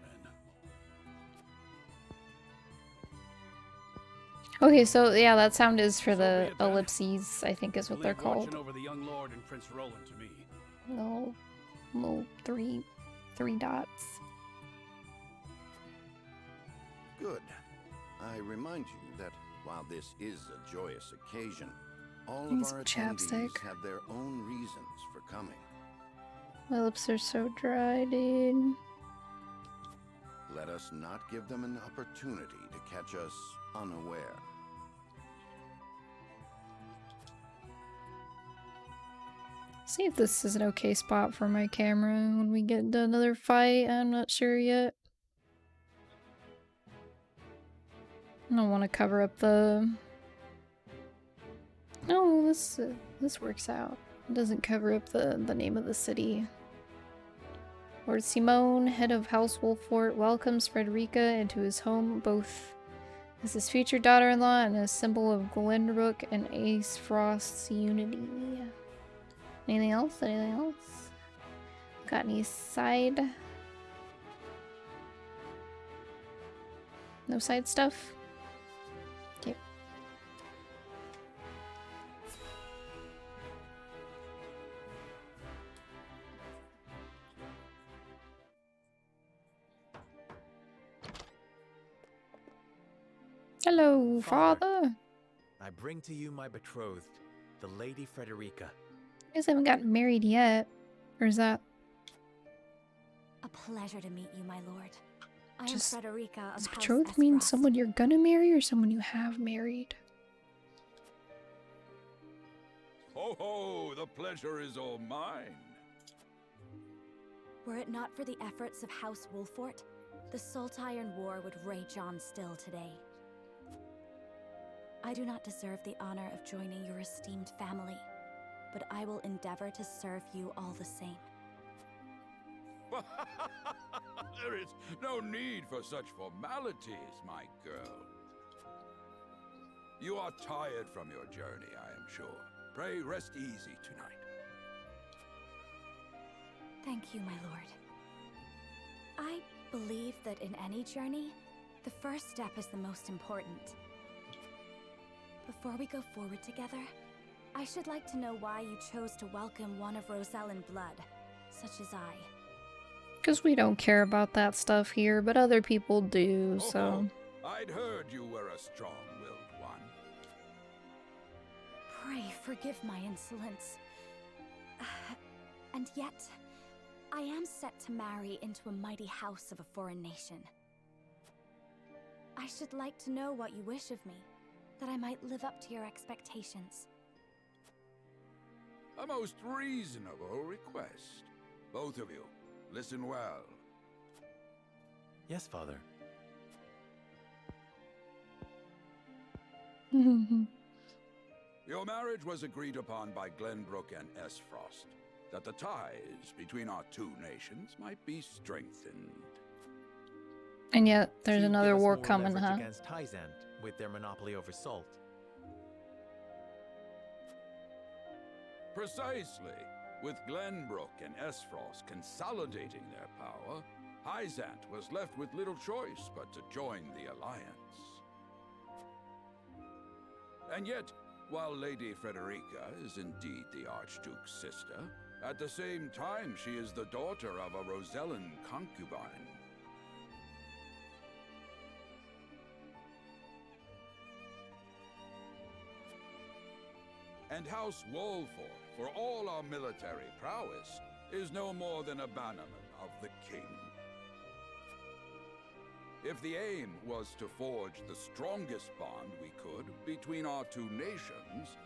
Okay, so yeah, that sound is for the ellipses, I think is what they're called. Watching over the young lord and Prince Roland to me. Little three dots. Good. I remind you that while this is a joyous occasion, all of our attendees have their own reasons for coming. My lips are so dry, dude. Let us not give them an opportunity to catch us unaware. See if this is an okay spot for my camera when we get into another fight. I'm not sure yet. I don't want to cover up the No, this works out. It doesn't cover up the name of the city. Lord Simone, head of House Wolfort, welcomes Frederica into his home, both as his future daughter-in-law and a symbol of Glenbrook and Ace Frost's unity. Anything else? Anything else? Got any side? No side stuff? Okay. Hello, Father. I bring to you my betrothed, the Lady Frederica. You guys haven't gotten married yet. Or is that? A pleasure to meet you, my lord. I am Just- Frederica of Does House betrothed mean Esfrost. someone you're gonna marry or someone you have married? Ho ho, the pleasure is all mine. Were it not for the efforts of House Wolfort, the Saltiron War would rage on still today. I do not deserve the honor of joining your esteemed family, but I will endeavor to serve you all the same. There is no need for such formalities, my girl. You are tired from your journey, I am sure. Pray rest easy tonight. Thank you, my lord. I believe that in any journey, the first step is the most important. Before we go forward together, I should like to know why you chose to welcome one of Rosellan blood, such as I. Because we don't care about that stuff here, but other people do, so... I'd heard you were a strong-willed one. Pray forgive my insolence. And yet, I am set to marry into a mighty house of a foreign nation. I should like to know what you wish of me, that I might live up to your expectations. A most reasonable request. Both of you, listen well. Yes, Father. Your marriage was agreed upon by Glenbrook and Esfrost, that the ties between our two nations might be strengthened. And yet, there's To another give us war more coming, leverage huh? against Hyzant with their monopoly over salt. Precisely. With Glenbrook and Esfrost consolidating their power, Hyzant was left with little choice but to join the alliance. And yet, while Lady Frederica is indeed the Archduke's sister, at the same time she is the daughter of a Rosellan concubine. And House Wolfort, for all our military prowess, is no more than a bannerman of the king. If the aim was to forge the strongest bond we could between our two nations...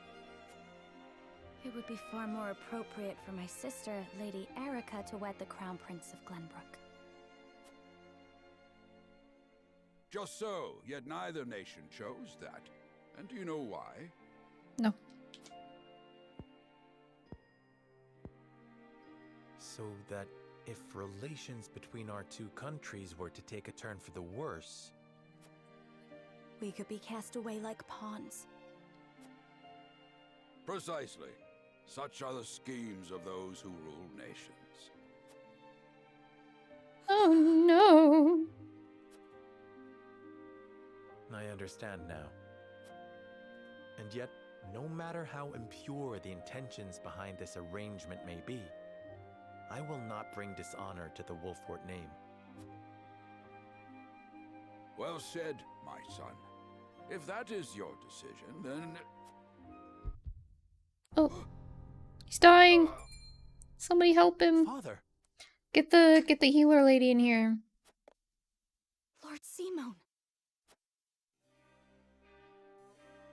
It would be far more appropriate for my sister, Lady Erica, to wed the Crown Prince of Glenbrook. Just so, yet neither nation chose that. And do you know why? No. So that if relations between our two countries were to take a turn for the worse... We could be cast away like pawns. Precisely. Such are the schemes of those who rule nations. Oh no! I understand now. And yet, no matter how impure the intentions behind this arrangement may be, I will not bring dishonor to the Wolfort name. Well said, my son. If that is your decision, then... Oh. He's dying! Somebody help him! Father! Get the healer lady in here. Lord Simone!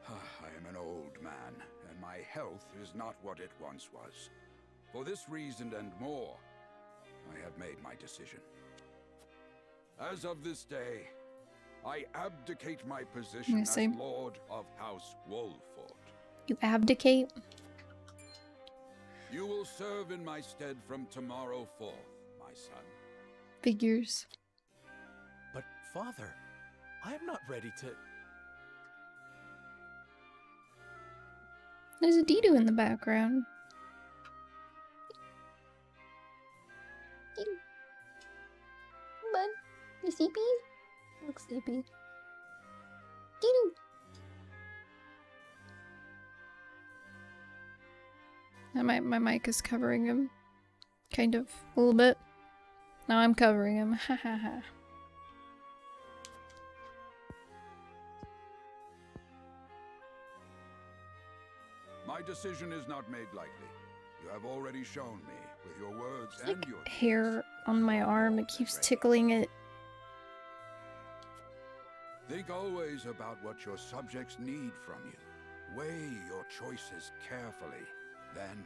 I am an old man, and my health is not what it once was. For this reason and more, I have made my decision. As of this day, I abdicate my position as Same. Lord of House Wolfort. You abdicate? You will serve in my stead from tomorrow forth, my son. Figures. But, Father, I am not ready to... There's a Dido in the background. Bud, you sleepy? Look sleepy. Dido! My mic is covering him. Kind of. A little bit. Now I'm covering him. Ha ha ha. My decision is not made lightly. You have already shown me, with your words Like and your hair on my arm, it keeps tickling it. Think always about what your subjects need from you. Weigh your choices carefully. Then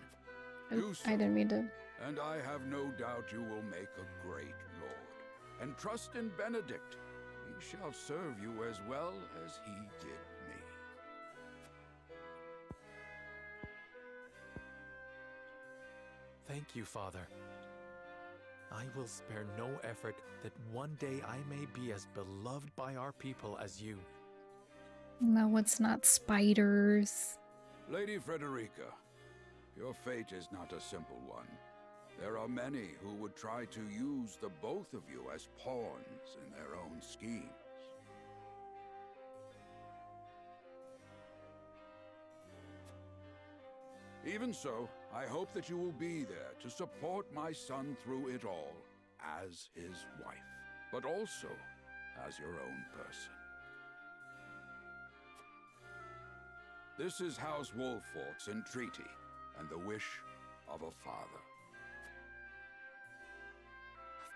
do so. I didn't mean to. And I have no doubt you will make a great lord. And trust in Benedict. He shall serve you as well as he did me. Thank you, Father. I will spare no effort that one day I may be as beloved by our people as you. No, it's not spiders. Lady Frederica, your fate is not a simple one. There are many who would try to use the both of you as pawns in their own schemes. Even so, I hope that you will be there to support my son through it all, as his wife, but also as your own person. This is House Wolfort's entreaty, and the wish of a father.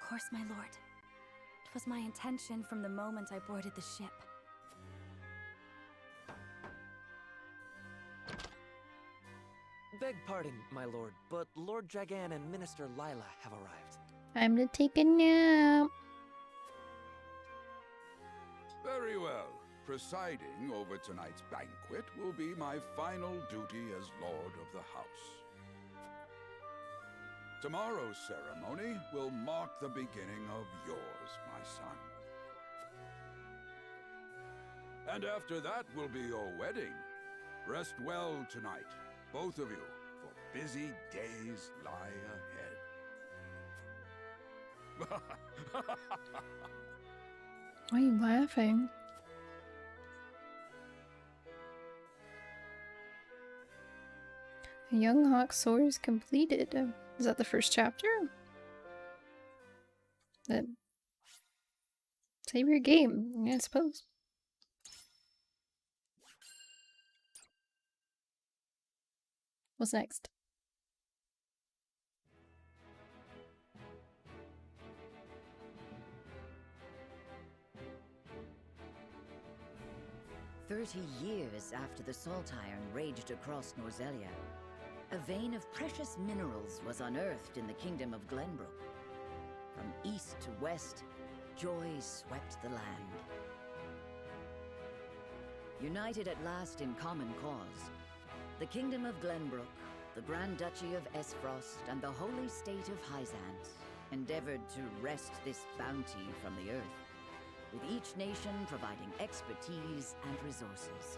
Of course, my lord. It was my intention from the moment I boarded the ship. Beg pardon, my lord, but Lord Dragan and Minister Lila have arrived. Time to take a nap. Very well. Presiding over tonight's banquet will be my final duty as Lord of the House. Tomorrow's ceremony will mark the beginning of yours, my son. And after that will be your wedding. Rest well tonight, both of you, for busy days lie ahead. Why are you laughing? A young hawk soars completed. Is that the first chapter? Then save your game, I suppose. What's next? "30 years after the Salt Iron raged across Norzelia, a vein of precious minerals was unearthed in the kingdom of Glenbrook. From east to west, joy swept the land. United at last in common cause, the kingdom of Glenbrook, the Grand Duchy of Esfrost, and the holy state of Hyzant endeavored to wrest this bounty from the earth, with each nation providing expertise and resources.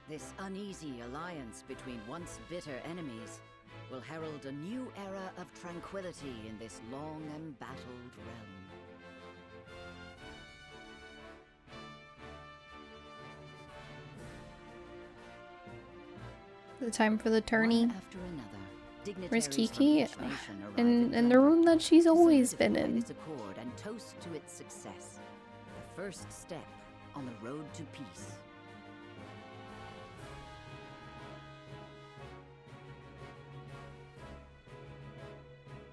This uneasy alliance between once bitter enemies will herald a new era of tranquility in this long embattled realm. The time for the tourney. One after another, Where's dignitaries from Kiki? each nation arrive In the room that she's always been celebrate in. this accord and toast to its success. The first step on the road to peace.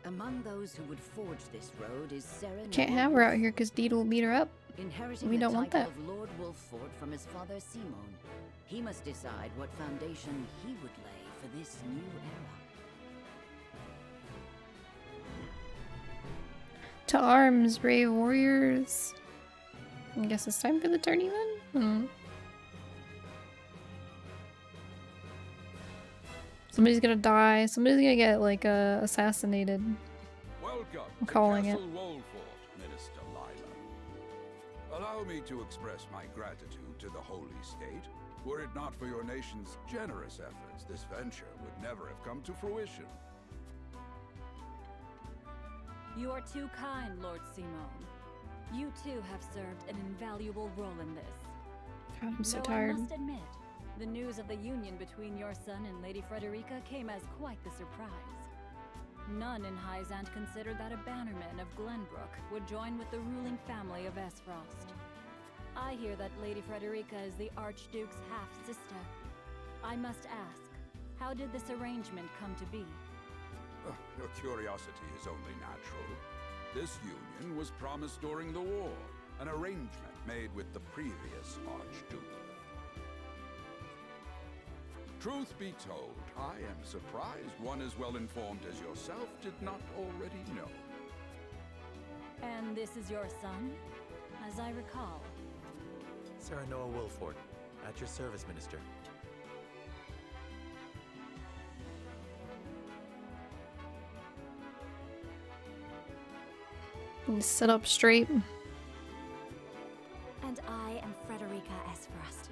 Among those who would forge this road is Sarah. Can't have her out here because Deedle will beat her up. Inheriting We the don't want title that. of Lord Wolffort from his father Simon, he must decide what foundation he would lay for this new era. To arms, brave warriors. I guess it's time for the tourney then? Somebody's gonna die. Somebody's gonna get, like, assassinated. Welcome I'm calling to it. Castle Wolfort, Minister Lila. Allow me to express my gratitude to the Holy State. Were it not for your nation's generous efforts, this venture would never have come to fruition. You are too kind, Lord Simone. You too have served an invaluable role in this. God, I'm so Though tired. I must admit, the news of the union between your son and Lady Frederica came as quite the surprise. None in Hyzant considered that a bannerman of Glenbrook would join with the ruling family of Esfrost. I hear that Lady Frederica is the Archduke's half-sister. I must ask, how did this arrangement come to be? Your curiosity is only natural. This union was promised during the war, an arrangement made with the previous Archduke. Truth be told, I am surprised one as well informed as yourself did not already know. And this is your son, as I recall. Serenoa Wolfort, at your service, Minister. And sit up straight. And I am Frederica Esfrost.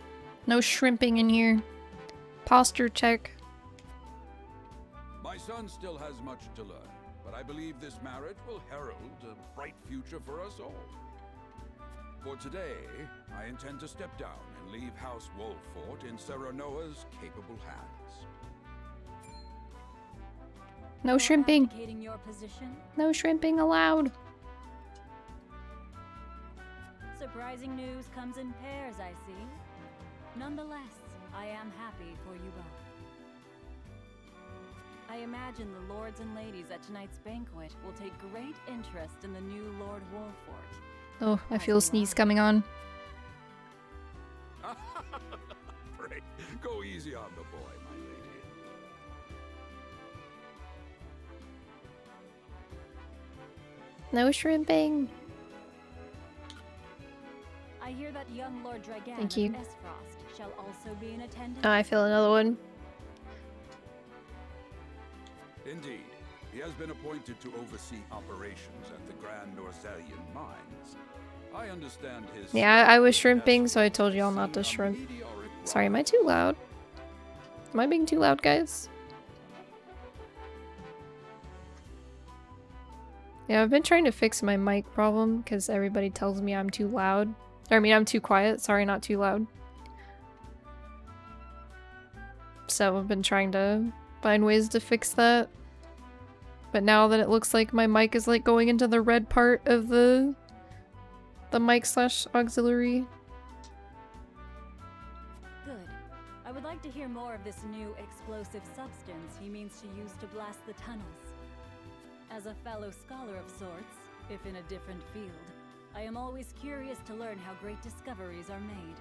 No shrimping in here. Posture check. My son still has much to learn, but I believe this marriage will herald a bright future for us all. For today, I intend to step down and leave House Wolfort in Serenoa's capable hands. No shrimping. Abdicating your position? No shrimping allowed. Surprising news comes in pairs, I see. Nonetheless, I am happy for you both. I imagine the lords and ladies at tonight's banquet will take great interest in the new Lord Wolfort. Oh, I feel a sneeze coming on. Pray, go easy on the boy, my lady. No shrimping. I hear that young Lord Dragan Thank you. of Esfrost shall also be in attendance. Oh, I feel another one. Indeed, he has been appointed to oversee operations at the Grand Norzelian mines. I understand his... Yeah, I was shrimping, so I told y'all not to shrimp. Sorry, am I too loud? Am I being too loud, guys? Yeah, I've been trying to fix my mic problem because everybody tells me I'm too loud. Or, I mean, I'm too quiet. Sorry, not too loud. So I've been trying to find ways to fix that. But now that it looks like my mic is like going into the red part of the mic / auxiliary. Good. I would like to hear more of this new explosive substance he means to use to blast the tunnels. As a fellow scholar of sorts, if in a different field, I am always curious to learn how great discoveries are made.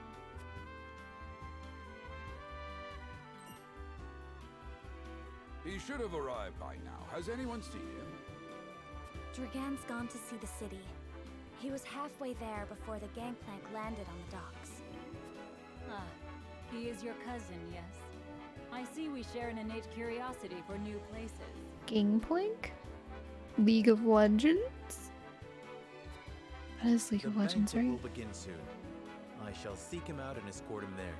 He should have arrived by now. Has anyone seen him? Dragan's gone to see the city. He was halfway there before the gangplank landed on the docks. Ah, he is your cousin, yes? I see we share an innate curiosity for new places. Gangplank? League of Legends? That is League of Legends, The right? banquet will begin soon. I shall seek him out and escort him there.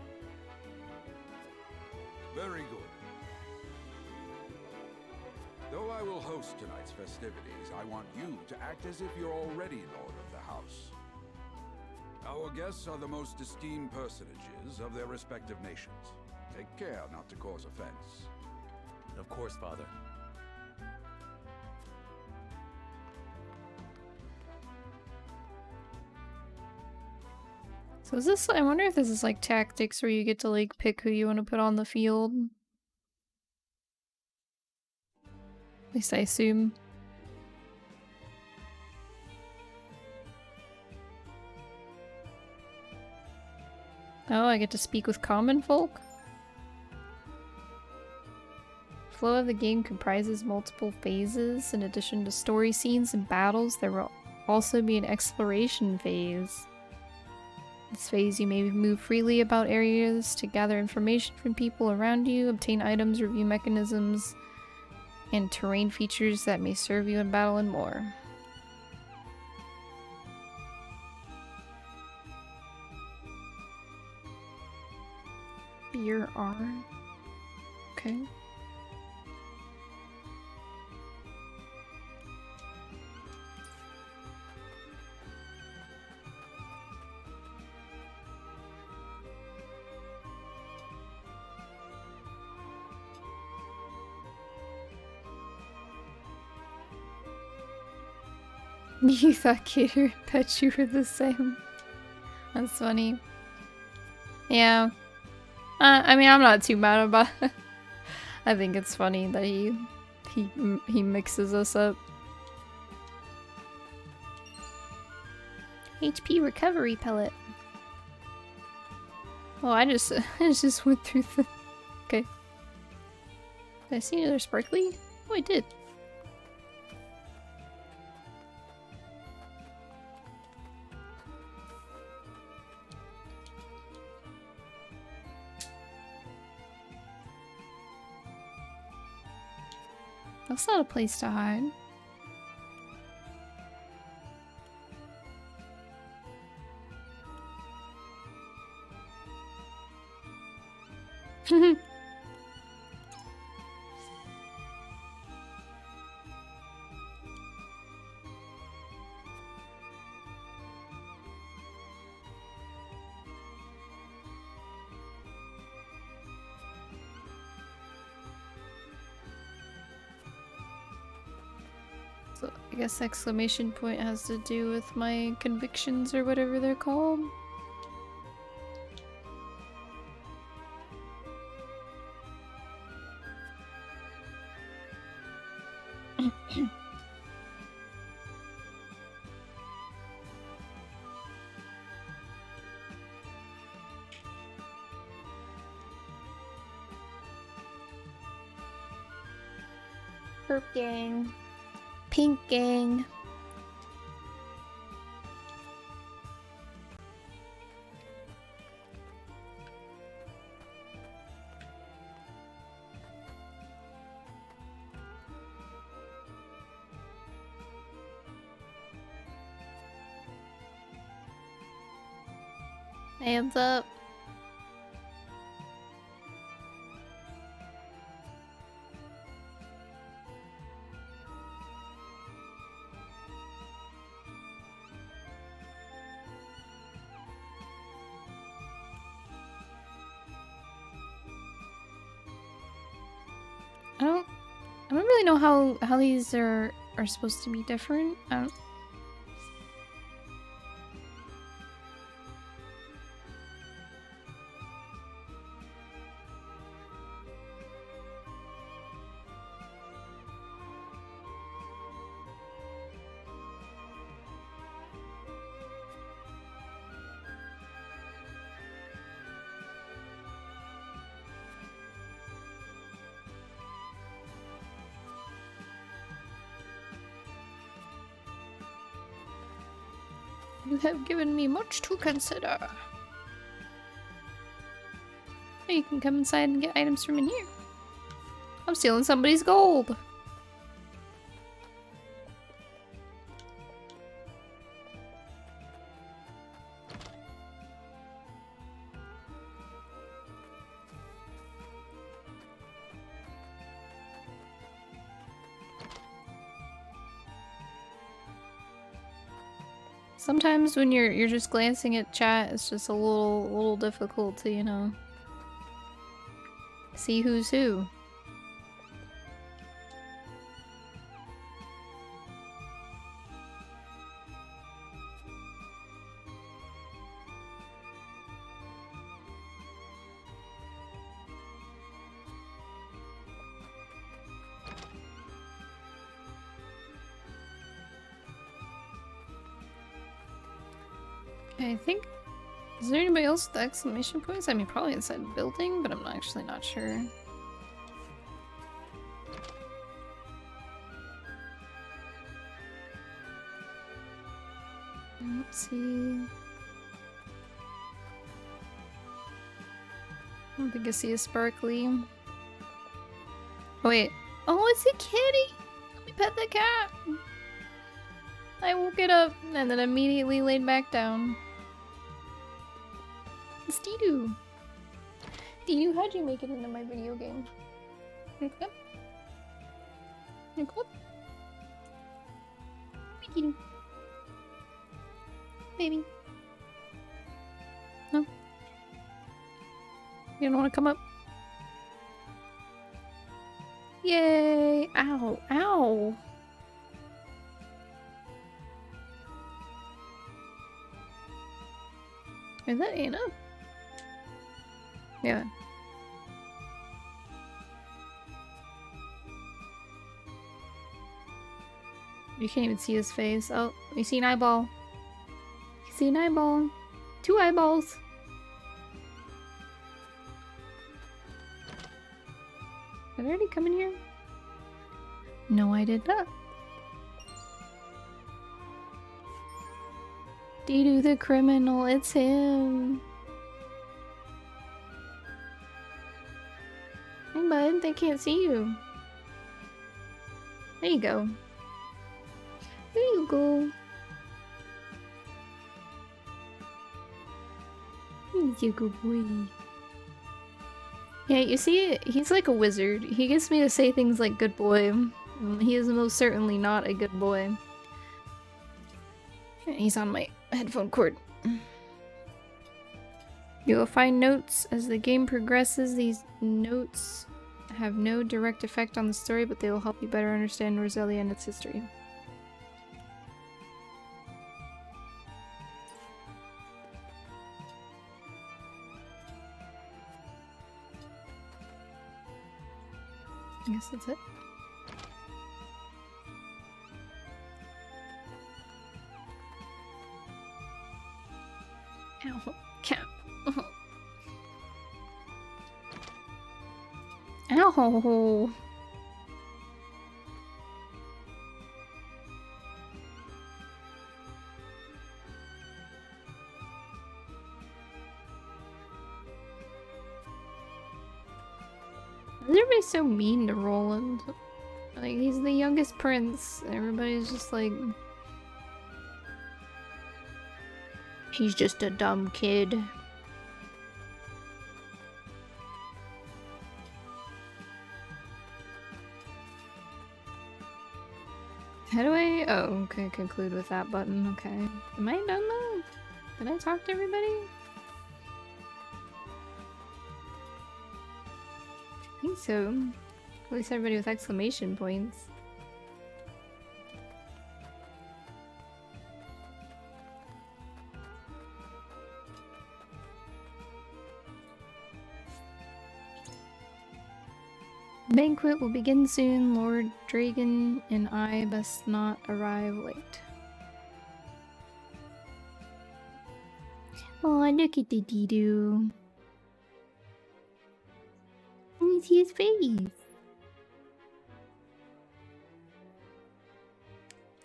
Very good. Though I will host tonight's festivities, I want you to act as if you're already Lord of the House. Our guests are the most esteemed personages of their respective nations. Take care not to cause offense. Of course, Father. So is this, I wonder if this is like tactics where you get to like pick who you want to put on the field. At least I assume. Oh, I get to speak with common folk? Flow of the game comprises multiple phases. In addition to story scenes and battles, there will also be an exploration phase. This phase, you may move freely about areas to gather information from people around you, obtain items, review mechanisms, and terrain features that may serve you in battle, and more. Beer R. Okay. You thought Gator bet you were the same. That's funny. Yeah. I mean, I'm not too mad about it. I think it's funny that he mixes us up. HP recovery pellet. Oh, I just went through the. Okay. Did I see another sparkly? Oh, I did. That's not a place to hide. So I guess exclamation point has to do with my convictions or whatever they're called. Herp gang. Pink gang. Hands up. I don't really know how these are supposed to be different. I don't. You have given me much to consider. You can come inside and get items from in here. I'm stealing somebody's gold. Sometimes when you're just glancing at chat, it's just a little difficult to, you know, see who's who. I think, is there anybody else with exclamation points? I mean, probably inside the building, but I'm actually not sure. Let's see. I don't think I see a sparkly. Oh wait. Oh, it's a kitty! Let me pet the cat! I woke it up and then immediately laid back down. It's Didu. Didu, how'd you make it into my video game? You good? You good? Hi, Didu. Baby. No? You don't want to come up? Yay! Ow! Ow! Is that Anna? Yeah. You can't even see his face. Oh, you see an eyeball. You see an eyeball. 2 eyeballs. Did I already come in here? No, I did not. Didu the criminal, it's him. Hey bud, they can't see you. There you go. There you go. He's a good boy. Yeah, you see, he's like a wizard. He gets me to say things like good boy. He is most certainly not a good boy. He's on my headphone cord. You will find notes as the game progresses. These notes have no direct effect on the story, but they will help you better understand Roselia and its history. I guess that's it. Ow, cat. Ow. Everybody's so mean to Roland. Like, he's the youngest prince. Everybody's just like... He's just a dumb kid. How do I... Oh, okay, conclude with that button. Okay. Am I done though? Did I talk to everybody? I think so. At least everybody with exclamation points. Banquet will begin soon. Lord Dragon and I best not arrive late. Oh, look at the Didu. Let me see his face.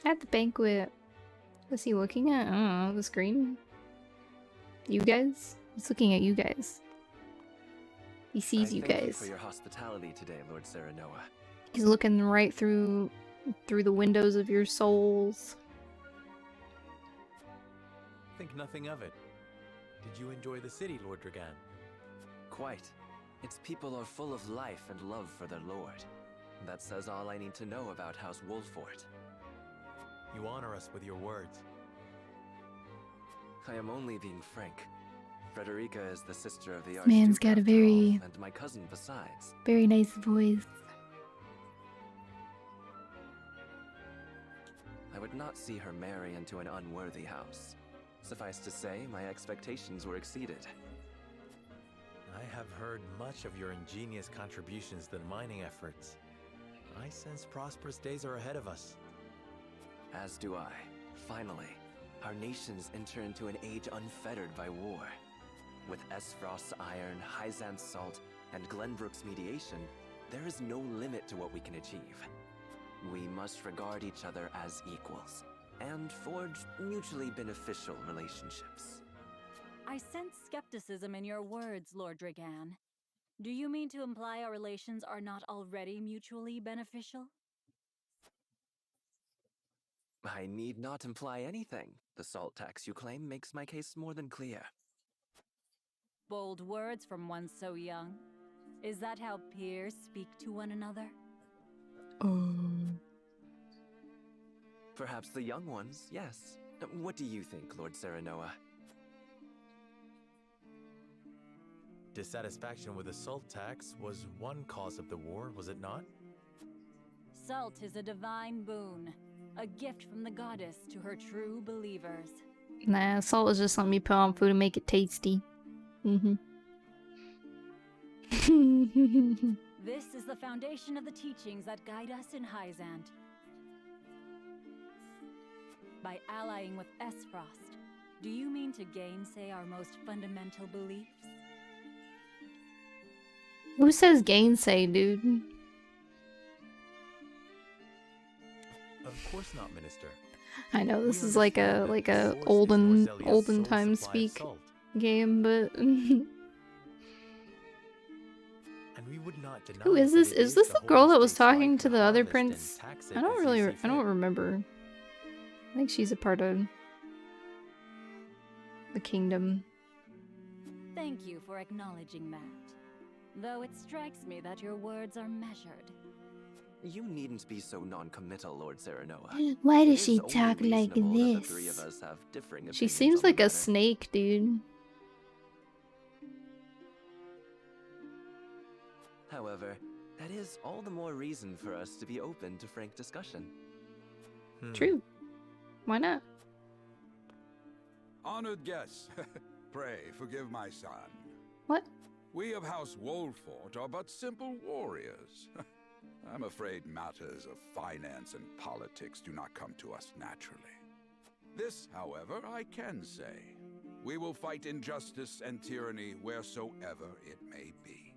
At the banquet. What's he looking at? I don't know, the screen? You guys? He's looking at you guys. He sees you guys. Thank you for your hospitality today, Lord Serenoa. He's looking right through the windows of your souls. Think nothing of it. Did you enjoy the city, Lord Dragan? Quite. Its people are full of life and love for their lord. That says all I need to know about House Wolfort. You honor us with your words. I am only being frank. Frederica is the sister of the Archduke. Man's got a very... and my cousin besides. Very nice voice. I would not see her marry into an unworthy house. Suffice to say, my expectations were exceeded. I have heard much of your ingenious contributions to the mining efforts. I sense prosperous days are ahead of us. As do I. Finally, our nations enter into an age unfettered by war. With Esfrost's iron, Hyzan's salt, and Glenbrook's mediation, there is no limit to what we can achieve. We must regard each other as equals, and forge mutually beneficial relationships. I sense skepticism in your words, Lord Dragan. Do you mean to imply our relations are not already mutually beneficial? I need not imply anything. The salt tax you claim makes my case more than clear. Bold words from one so young. Is that how peers speak to one another? Perhaps the young ones, yes. What do you think, Lord Serenoa? Dissatisfaction with the salt tax was one cause of the war, was it not? Salt is a divine boon, a gift from the goddess to her true believers. Nah, salt is just something you put on food to make it tasty. This is the foundation of the teachings that guide us in Hyzant. By allying with Esfrost, do you mean to gainsay our most fundamental beliefs? Who says gainsay, dude? Of course not, Minister. I know this is like a olden time speak game, but and we would not deny. Who is this? Is this the girl that was talking to the other prince? I don't remember. I think she's a part of the kingdom. Thank you for acknowledging that. Though it strikes me that your words are measured. You needn't be so non-committal, Lord Serenoa. Why does she talk like The this? three of us have differing She opinions seems on the like a matter. snake, dude. However, that is all the more reason for us to be open to frank discussion. True. Why not? Honored guests, pray forgive my son. What? We of House Wolfort are but simple warriors. I'm afraid matters of finance and politics do not come to us naturally. This, however, I can say. We will fight injustice and tyranny wheresoever it may be.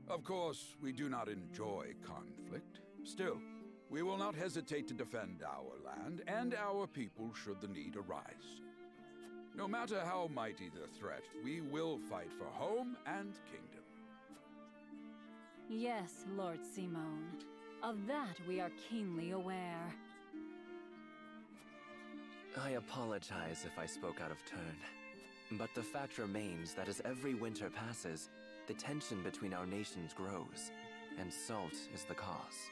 Of course, we do not enjoy conflict. Still, we will not hesitate to defend our land and our people should the need arise. No matter how mighty the threat, we will fight for home and kingdom. Yes, Lord Simone. Of that we are keenly aware. I apologize if I spoke out of turn. But the fact remains that as every winter passes, the tension between our nations grows, and salt is the cause.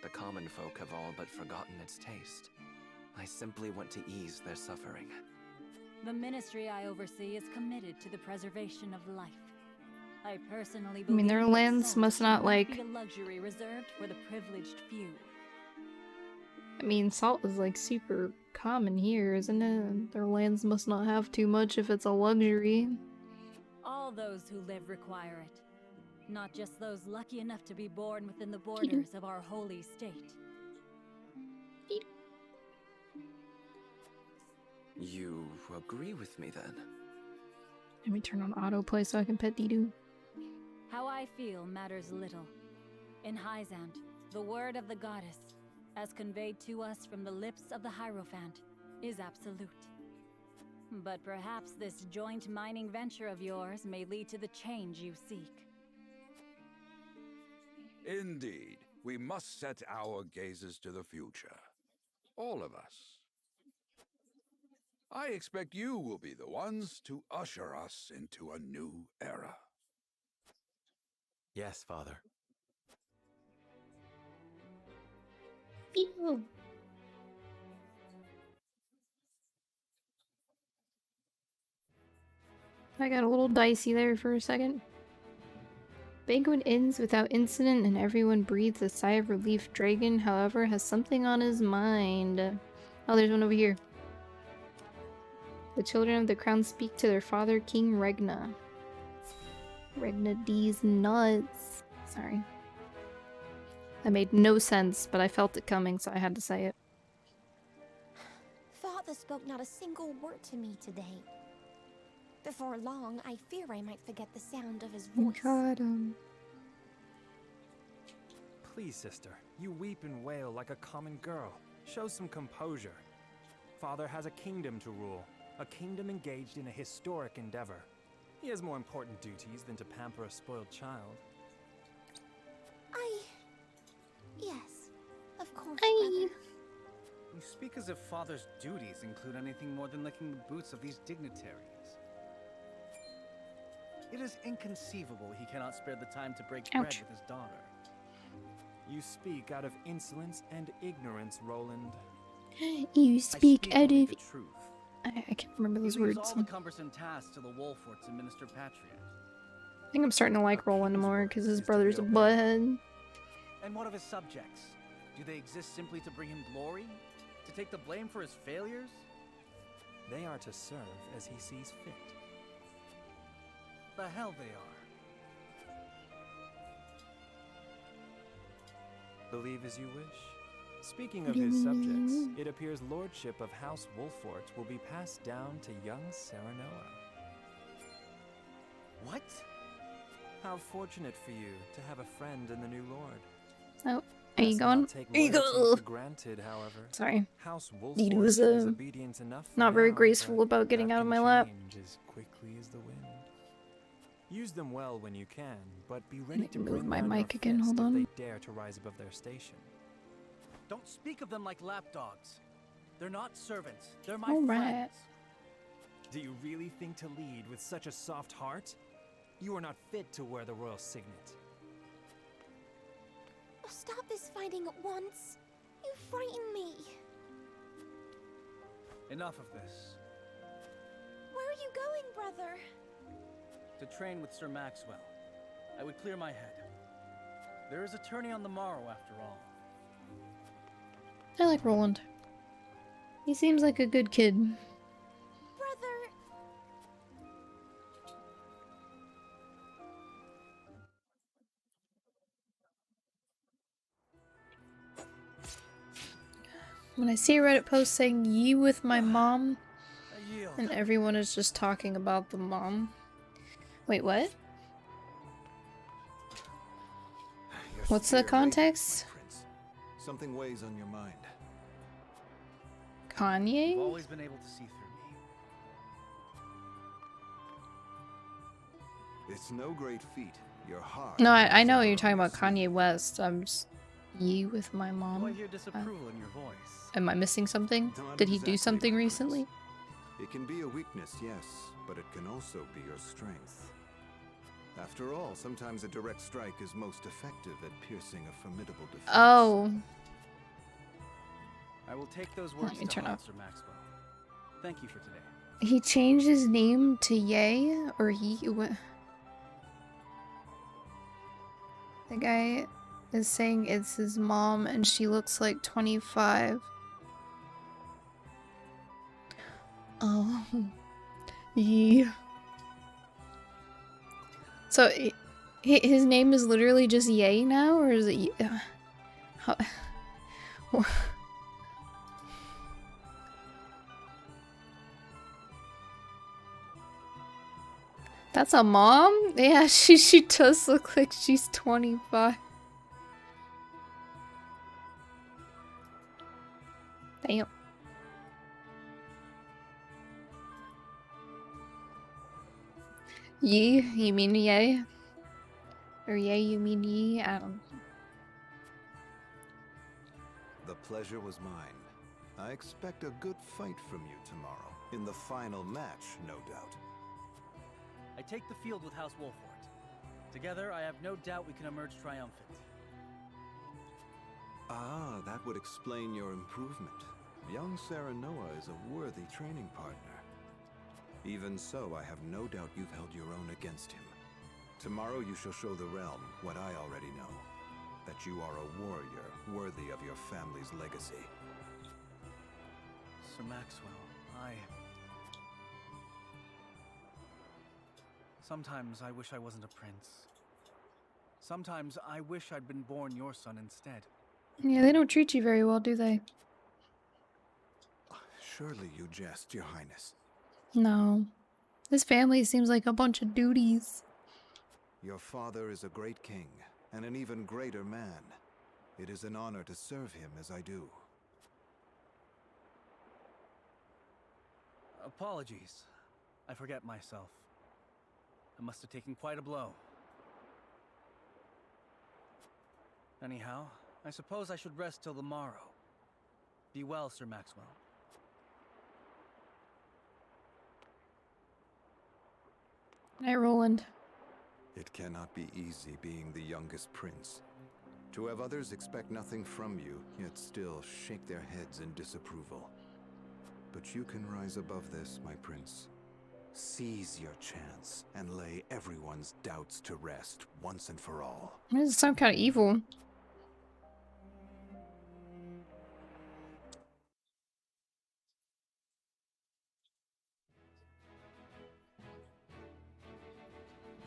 The common folk have all but forgotten its taste. I simply want to ease their suffering. The ministry I oversee is committed to the preservation of life. I personally I mean, believe their that lands salt must should not, be like... a luxury reserved for the privileged few. I mean, salt is like super common here, isn't it? Their lands must not have too much if it's a luxury. All those who live require it. Not just those lucky enough to be born within the borders of our holy state. You agree with me then? Let me turn on autoplay so I can pet Dido. How I feel matters little. In Hyzant, the word of the goddess, as conveyed to us from the lips of the Hierophant, is absolute. But perhaps this joint mining venture of yours may lead to the change you seek. Indeed, we must set our gazes to the future. All of us. I expect you will be the ones to usher us into a new era. Yes, Father. Ew. I got a little dicey there for a second. Banquet ends without incident and everyone breathes a sigh of relief. Dragon, however, has something on his mind. Oh, there's one over here. The children of the crown speak to their father, King Regna. Regna D's nuts. Sorry. That made no sense, but I felt it coming, so I had to say it. Father spoke not a single word to me today. Before long, I fear I might forget the sound of his voice. God, Please, sister, you weep and wail like a common girl. Show some composure. Father has a kingdom to rule, a kingdom engaged in a historic endeavor. He has more important duties than to pamper a spoiled child. Yes, of course, You speak as if father's duties include anything more than licking the boots of these dignitaries. It is inconceivable he cannot spare the time to break bread with his daughter. You speak out of insolence and ignorance, Roland. You speak out of... the truth. I can't remember those He leaves words. all the cumbersome tasks to the Wolforts and Minister Patriot. I think I'm starting to like Roland more because his brother's a butthead. And what of his subjects? Do they exist simply to bring him glory? To take the blame for his failures? They are to serve as he sees fit. The hell they are. Believe as you wish. Speaking of his subjects, it appears lordship of House Wolfort will be passed down to young Serenoa. What? How fortunate for you to have a friend in the new lord. Oh, are you going? For granted, however. Sorry. House He Wolfort was is obedient enough for not very now, graceful but about getting that out of can my lap. change as quickly as the wind. Use them well when you can, but be ready to Move bring my down mic your again, fist hold if on. they dare to rise above their station. Don't speak of them like lapdogs. They're not servants. They're my All right. friends. Do you really think to lead with such a soft heart? You are not fit to wear the royal signet. Stop this fighting at once. You frighten me. Enough of this. Where are you going, brother? To train with Sir Maxwell. I would clear my head. There is a tourney on the morrow, after all. I like Roland. He seems like a good kid. Brother. When I see a Reddit post saying "you with my mom," and everyone is just talking about the mom. Wait, what? What's the context? Something weighs on your mind. Kanye? You've always been able to see through me. It's no great feat. Your heart. No, I know you're talking about Kanye West. I'm just you with my mom. Do I hear disapproval in your voice? Am I missing something? Not Did he do exactly, something my recently? It can be a weakness, yes, but it can also be your strength. After all, sometimes a direct strike is most effective at piercing a formidable defense. Oh. I will take those words Let me to turn heart, off. Sir Maxwell. Thank you for today. He changed his name to Ye, or he. The guy is saying it's his mom, and she looks like 25. Oh, yeah. So, his name is literally just Ye now, or is it? How? That's a mom? Yeah, she does look like she's 25. Damn. Ye? You mean yay? Or yay, you mean ye? I don't know. The pleasure was mine. I expect a good fight from you tomorrow. In the final match, no doubt. I take the field with House Wolfort. Together, I have no doubt we can emerge triumphant. Ah, that would explain your improvement. Young Serenoa is a worthy training partner. Even so, I have no doubt you've held your own against him. Tomorrow you shall show the realm what I already know. That you are a warrior worthy of your family's legacy. Sir Maxwell, Sometimes I wish I wasn't a prince. Sometimes I wish I'd been born your son instead. Yeah, they don't treat you very well, do they? Surely you jest, Your Highness. No. This family seems like a bunch of duties. Your father is a great king, and an even greater man. It is an honor to serve him as I do. Apologies. I forget myself. I must have taken quite a blow. Anyhow, I suppose I should rest till the morrow. Be well, Sir Maxwell. Hey, Roland. It cannot be easy being the youngest prince. To have others expect nothing from you, yet still shake their heads in disapproval. But you can rise above this, my prince. Seize your chance and lay everyone's doubts to rest once and for all. Why does it sound kind of evil?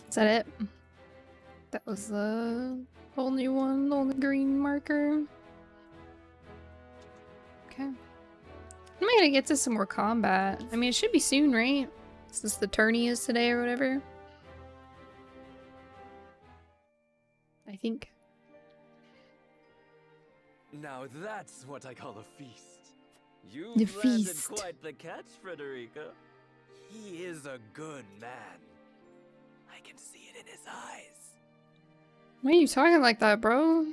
Is that it? That was the only one, the only green marker. Okay. I'm gonna get to some more combat. I mean, it should be soon, right? Since the tourney is today or whatever. I think. Now that's what I call a feast. You've The landed feast. quite the catch, Frederica. He is a good man. I can see it in his eyes. Why are you talking like that, bro?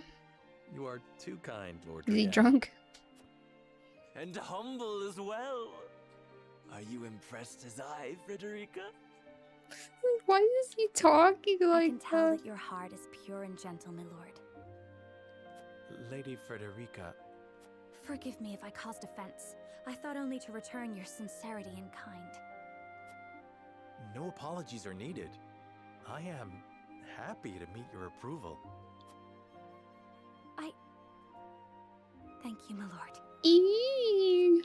You are too kind, Lord. Is he Rian. drunk? And humble as well. Are you impressed as I, Frederica? Why is he talking like I can tell that your heart is pure and gentle, my lord. Lady Frederica. Forgive me if I caused offense. I thought only to return your sincerity and kind. No apologies are needed. I am happy to meet your approval. Thank you, my lord. Eee.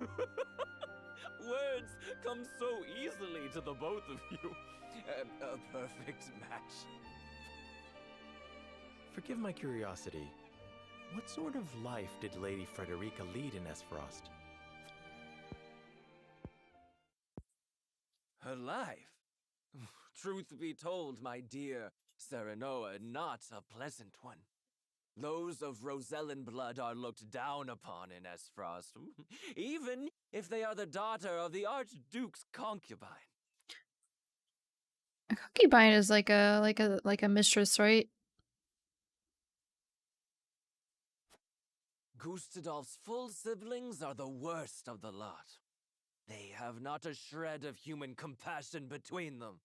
Words come so easily to the both of you. A perfect match. Forgive my curiosity. What sort of life did Lady Frederica lead in Esfrost? Her life? Truth be told, my dear Serenoa, not a pleasant one. Those of Rosellan blood are looked down upon in Esfrost, even if they are the daughter of the Archduke's concubine. A concubine is like a mistress, right? Gustadolf's full siblings are the worst of the lot. They have not a shred of human compassion between them.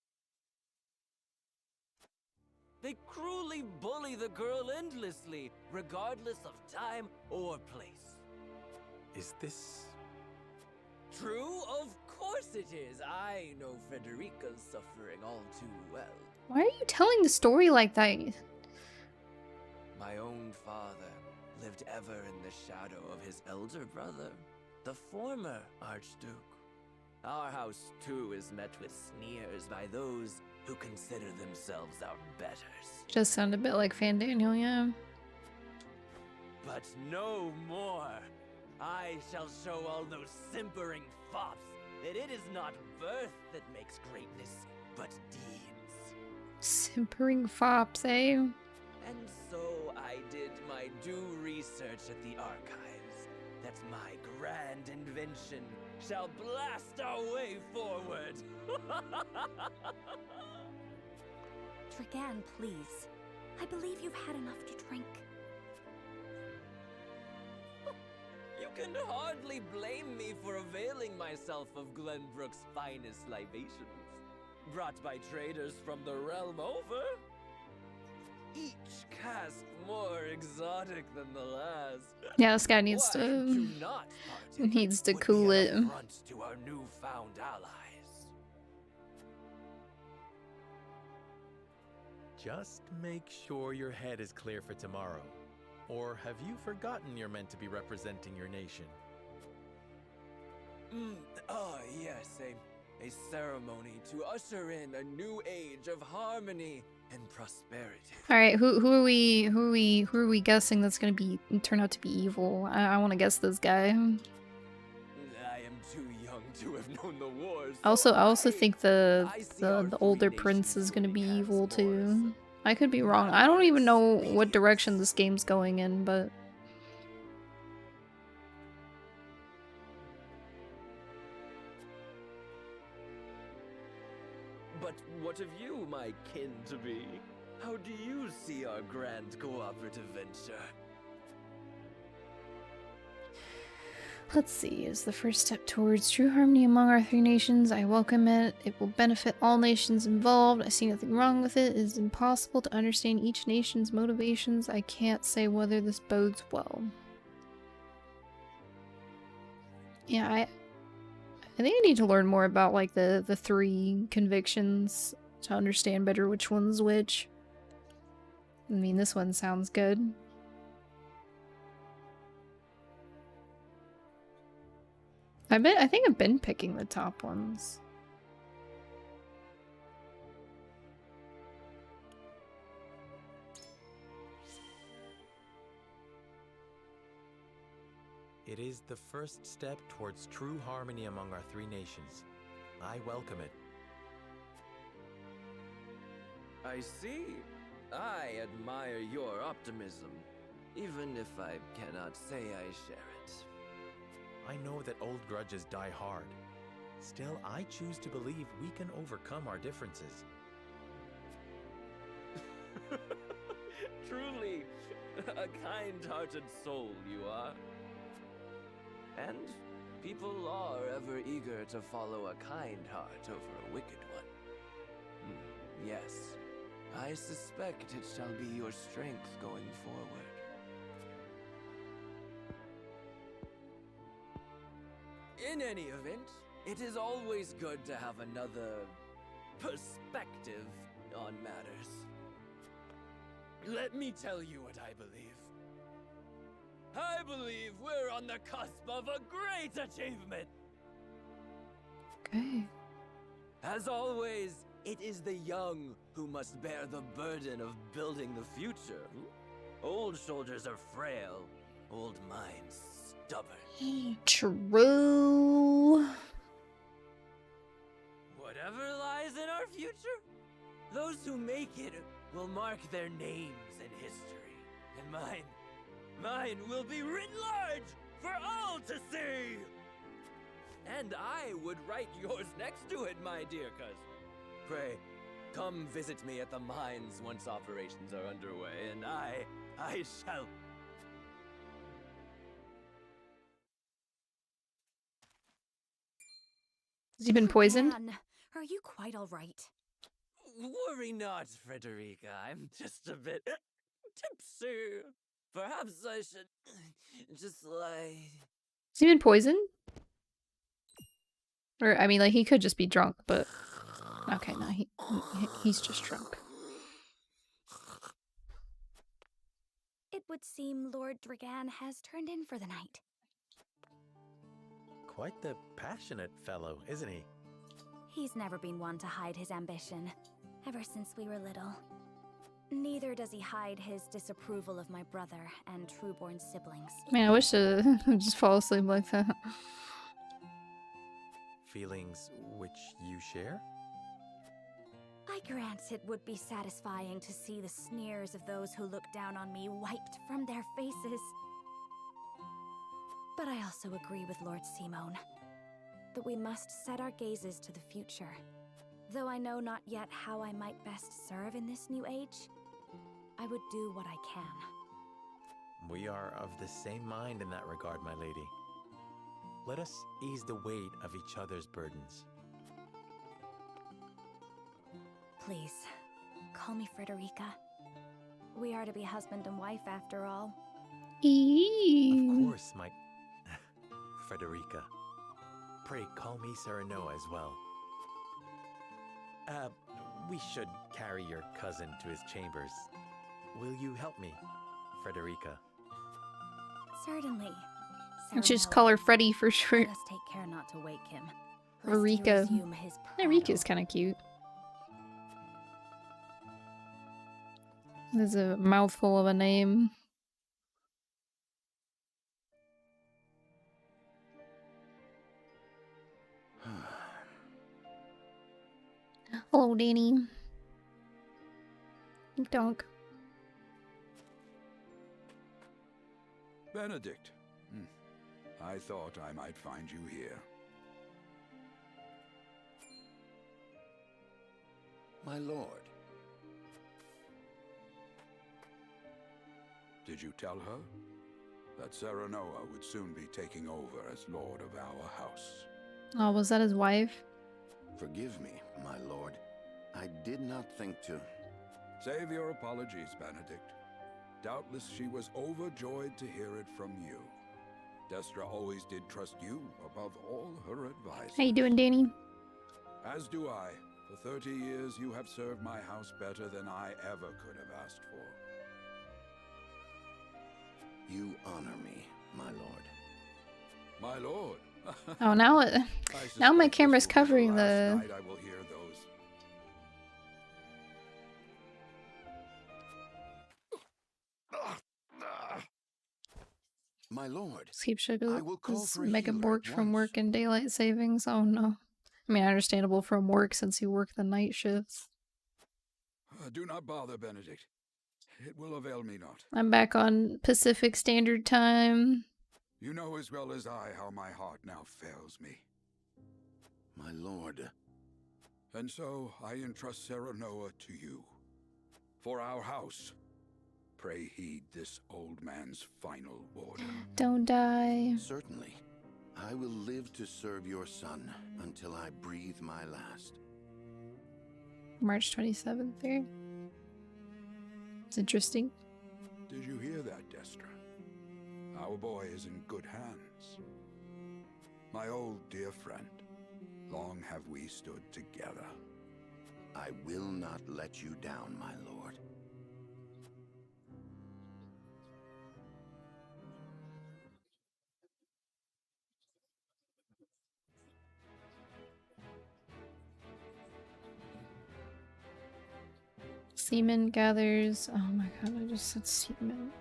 They cruelly bully the girl endlessly, regardless of time or place. Is this... True? Of course it is. I know Frederica's suffering all too well. Why are you telling the story like that? My own father lived ever in the shadow of his elder brother, the former Archduke. Our house, too, is met with sneers by those who consider themselves our betters. Just sound a bit like Fan Daniel, yeah. But no more. I shall show all those simpering fops that it is not birth that makes greatness, but deeds. Simpering fops, eh? And so I did my due research at the archives, that my grand invention shall blast our way forward. Dragan, please. I believe you've had enough to drink. You can hardly blame me for availing myself of Glenbrook's finest libations, brought by traders from the realm over. Each cask more exotic than the last. Yeah, this guy needs to cool it. To our newfound allies. Just make sure your head is clear for tomorrow. Or have you forgotten you're meant to be representing your nation? Yes, a ceremony to usher in a new age of harmony and prosperity. All right, who are we guessing that's gonna turn out to be evil? I want to guess this guy. I am too young to have known the wars. I also think the older prince is gonna be evil too. I could be wrong. I don't even know what direction this game's going in, but But my kin to be. How do you see our grand cooperative venture? Let's see, is the first step towards true harmony among our three nations. I welcome it. It will benefit all nations involved. I see nothing wrong with it. It is impossible to understand each nation's motivations. I can't say whether this bodes well. Yeah, I think I need to learn more about like the three convictions to understand better which one's which. I mean, this one sounds good. I think I've been picking the top ones. It is the first step towards true harmony among our three nations. I welcome it. I see. I admire your optimism, even if I cannot say I share it. I know that old grudges die hard. Still, I choose to believe we can overcome our differences. Truly, a kind-hearted soul you are. And people are ever eager to follow a kind heart over a wicked one. Yes, I suspect it shall be your strength going forward. In any event, it is always good to have another perspective on matters. Let me tell you what I believe. I believe we're on the cusp of a great achievement! Okay. As always, it is the young who must bear the burden of building the future. Old shoulders are frail, old minds stubborn. True. Whatever lies in our future, those who make it will mark their names in history. And mine will be written large for all to see! And I would write yours next to it, my dear cousin. Pray, come visit me at the mines once operations are underway, and I shall... Has he been poisoned? Anne, are you quite all right? Worry not, Frederica. I'm just a bit tipsy. Perhaps I should just lie. Has he been poisoned? Or, I mean, like, he could just be drunk, but... Okay, no, he's just drunk. It would seem Lord Dragan has turned in for the night. Quite the passionate fellow, isn't he? He's never been one to hide his ambition, ever since we were little. Neither does he hide his disapproval of my brother and Trueborn's siblings. Man, I wish to just fall asleep like that. Feelings which you share? I grant it would be satisfying to see the sneers of those who look down on me wiped from their faces. But I also agree with Lord Simone that we must set our gazes to the future. Though I know not yet how I might best serve in this new age, I would do what I can. We are of the same mind in that regard, my lady. Let us ease the weight of each other's burdens. Please, call me Frederica. We are to be husband and wife after all. Of course, my... Frederica. Pray call me Serenoa as well. We should carry your cousin to his chambers. Will you help me, Frederica? Certainly. Just call her Freddy for short. Let us take care not to wake him. Rika. Rika's kind of cute. There's a mouthful of a name. Hello, Danny. Donk. Benedict. I thought I might find you here. My lord, Did you tell her that Serenoa would soon be taking over as Lord of our house? Oh, was that his wife? Forgive me, my lord. I did not think to... Save your apologies, Benedict. Doubtless she was overjoyed to hear it from you. Destra always did trust you above all her advisors. How you doing, Danny? As do I. For 30 years, you have served my house better than I ever could have asked for. You honor me, my lord. My lord? Oh, now my camera's covering the... Night I will hear those. My lord, Sleep schedule I will call is for a make him healer work at from once. work and daylight savings. Oh no. I mean, understandable from work since you work the night shifts. Do not bother, Benedict. It will avail me not. I'm back on Pacific Standard Time. You know as well as I how my heart now fails me. My lord. And so I entrust Serenoa to you. For our house, pray heed this old man's final order. Don't die. Certainly. I will live to serve your son until I breathe my last. March 27th there. It's interesting. Did you hear that, Destra? Our boy is in good hands. My old dear friend, long have we stood together. I will not let you down, my lord. Seaman gathers. Oh my god, I just said seaman.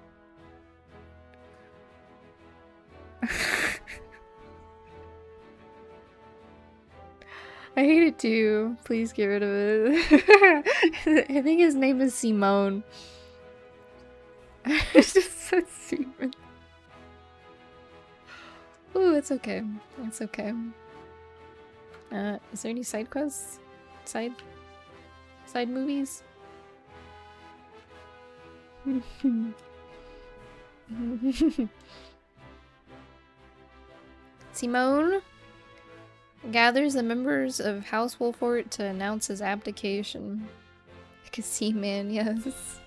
I hate it too. Please get rid of it. I think his name is Simone. I just said seaman. Ooh, it's okay. It's okay. Is there any side quests? Side movies? Simone gathers the members of House Wolfort to announce his abdication. Like a seaman, yes.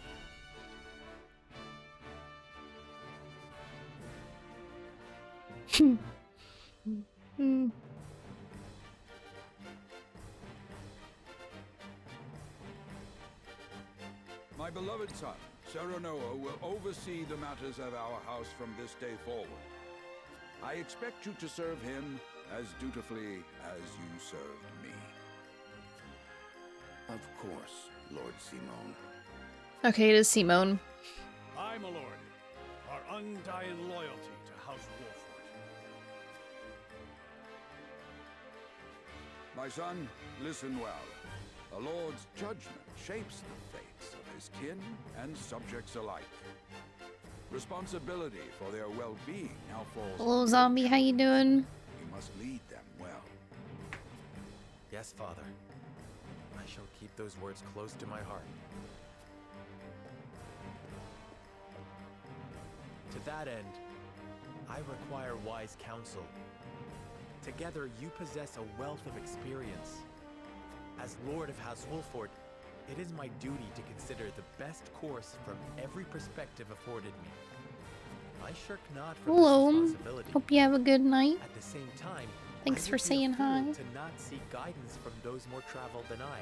My beloved son, Serenoa, will oversee the matters of our house from this day forward. I expect you to serve him as dutifully as you served me. Of course, Lord Simone. Okay, it is Simone. I, my lord, our undying loyalty to House Wolfort. My son, listen well. A lord's judgment shapes the fates of his kin and subjects alike. Responsibility for their well-being now falls. Hello, zombie. How you doing? You must lead them well. Yes, Father. I shall keep those words close to my heart. To that end, I require wise counsel. Together, you possess a wealth of experience. As Lord of House Wolfort, it is my duty to consider the best course from every perspective afforded me. I shirk not from this Hello. responsibility. Hope you have a good night. At the same time, Thanks I for would be a saying fool hi. to not seek guidance from those more traveled than I.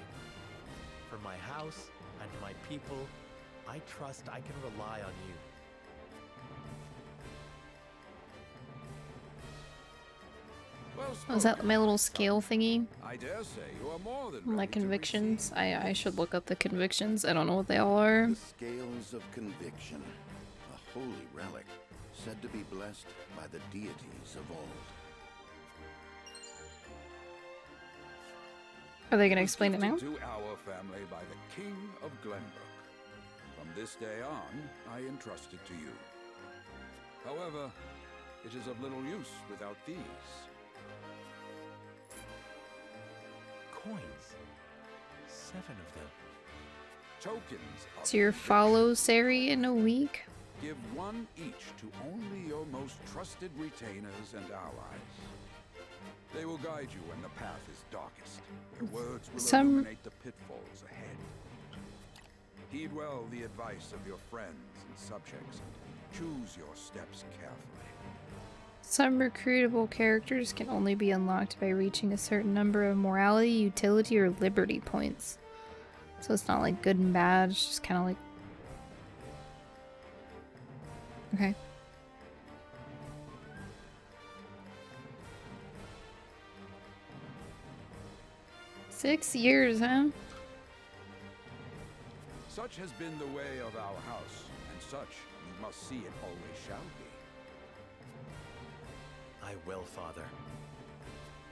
For my house and my people, I trust I can rely on you. Well Oh, is that my little scale thingy? I dare say you are more than My ready to convictions? I should look up the convictions. I don't know what they all are. The scales of conviction, a holy relic, said to be blessed by the deities of old. Are they gonna explain it now? To our family by the King of Glenbrook. From this day on, I entrust it to you. However, it is of little use without these. Coins. 7 of them. Tokens of So your follow Sari in a week? Give one each to only your most trusted retainers and allies. They will guide you when the path is darkest. Their words will illuminate the pitfalls ahead. Heed well the advice of your friends and subjects, and choose your steps carefully. Some recruitable characters can only be unlocked by reaching a certain number of morality, utility, or liberty points. So it's not like good and bad, it's just kind of like... Okay. Six years, huh? Such has been the way of our house, and such you must see it always shall be. I will, Father.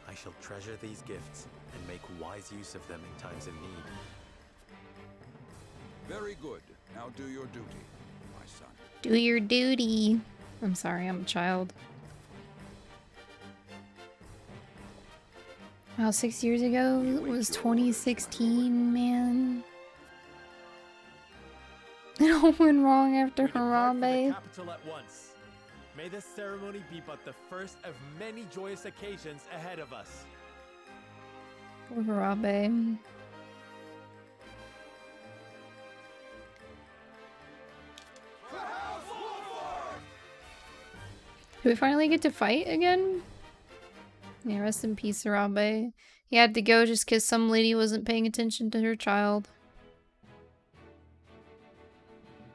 I shall treasure these gifts and make wise use of them in times of need. Very good. Now do your duty, my son. Do your duty. I'm sorry, I'm a child. Wow, 6 years ago? It was 2016, man. It all went wrong after Harambe. Capital at once. May this ceremony be but the first of many joyous occasions ahead of us. Harambe. Do we finally get to fight again? Yeah, rest in peace, Harambe. He had to go just because some lady wasn't paying attention to her child.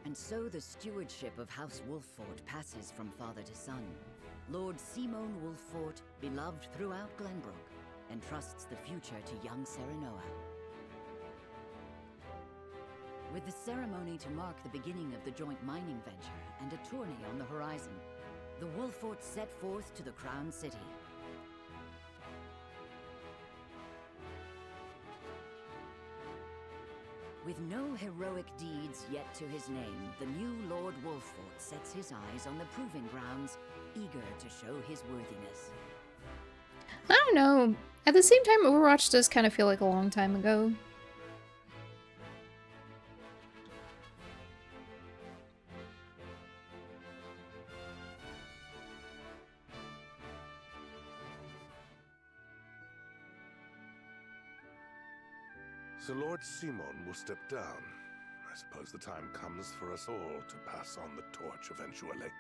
And so the stewardship of House Wolffort passes from father to son. Lord Simon Wolffort, beloved throughout Glenbrook, entrusts the future to young Serenoa. With the ceremony to mark the beginning of the joint mining venture and a tourney on the horizon, the Wolfforts set forth to the Crown City. With no heroic deeds yet to his name, the new Lord Wolffort sets his eyes on the proving grounds, eager to show his worthiness. I don't know. At the same time, Overwatch does kind of feel like a long time ago. So Lord Simon will step down. I suppose the time comes for us all to pass on the torch eventually.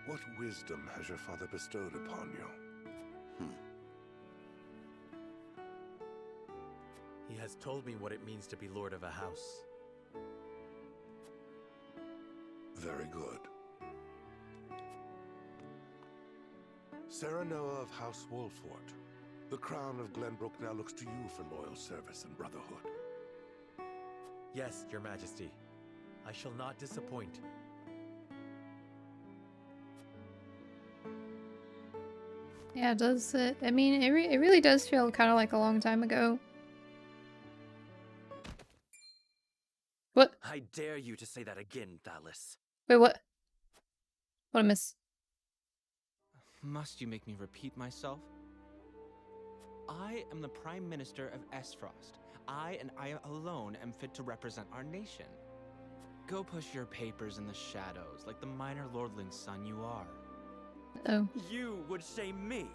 What wisdom has your father bestowed upon you? He has told me what it means to be lord of a house. Very good. Serenoa of House Wolffort. The crown of Glenbrook now looks to you for loyal service and brotherhood. Yes, Your Majesty. I shall not disappoint. Yeah, it does. I mean, it really does feel kind of like a long time ago. What? I dare you to say that again, Thalis. Wait, what? What I miss? Must you make me repeat myself? I am the Prime Minister of Esfrost. I and I alone am fit to represent our nation. Go push your papers in the shadows like the minor lordling's son you are. Oh. You would shame me.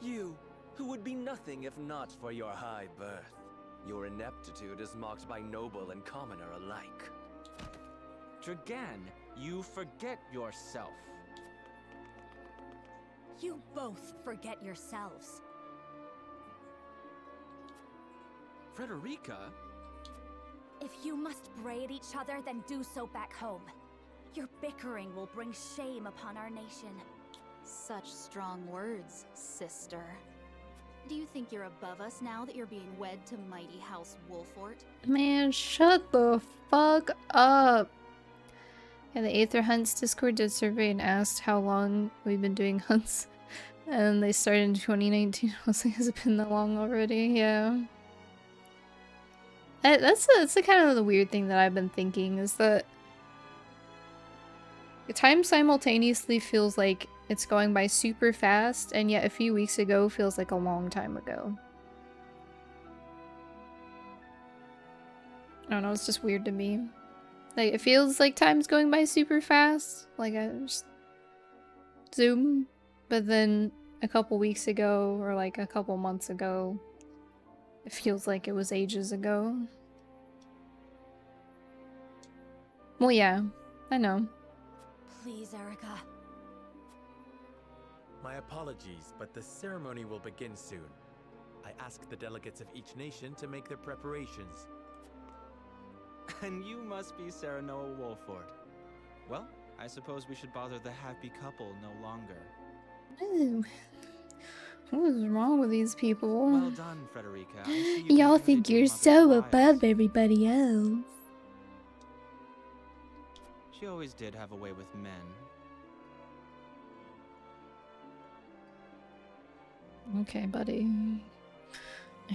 You, who would be nothing if not for your high birth. Your ineptitude is mocked by noble and commoner alike. Dragan, you forget yourself. You both forget yourselves. Frederica? If you must bray at each other, then do so back home. Your bickering will bring shame upon our nation. Such strong words, sister. Do you think you're above us now that you're being wed to mighty House Wolffort? Man, shut the fuck up. Yeah, the Aether Hunts Discord did survey and asked how long we've been doing hunts. And they started in 2019. I was like, has it been that long already? Yeah. That's the kind of the weird thing that I've been thinking, is that the time simultaneously feels like it's going by super fast, and yet a few weeks ago feels like a long time ago. I don't know, it's just weird to me. Like, it feels like time's going by super fast. Like, I just zoom. But then a couple weeks ago, or like a couple months ago, it feels like it was ages ago. Well, yeah, I know. Please, Erica. My apologies, but the ceremony will begin soon. I ask the delegates of each nation to make their preparations. And you must be Serenoa Wolford. Well, I suppose we should bother the happy couple no longer. Ooh. What is wrong with these people? Well done, Frederica. Y'all think you're so above everybody else. She always did have a way with men. Okay, buddy.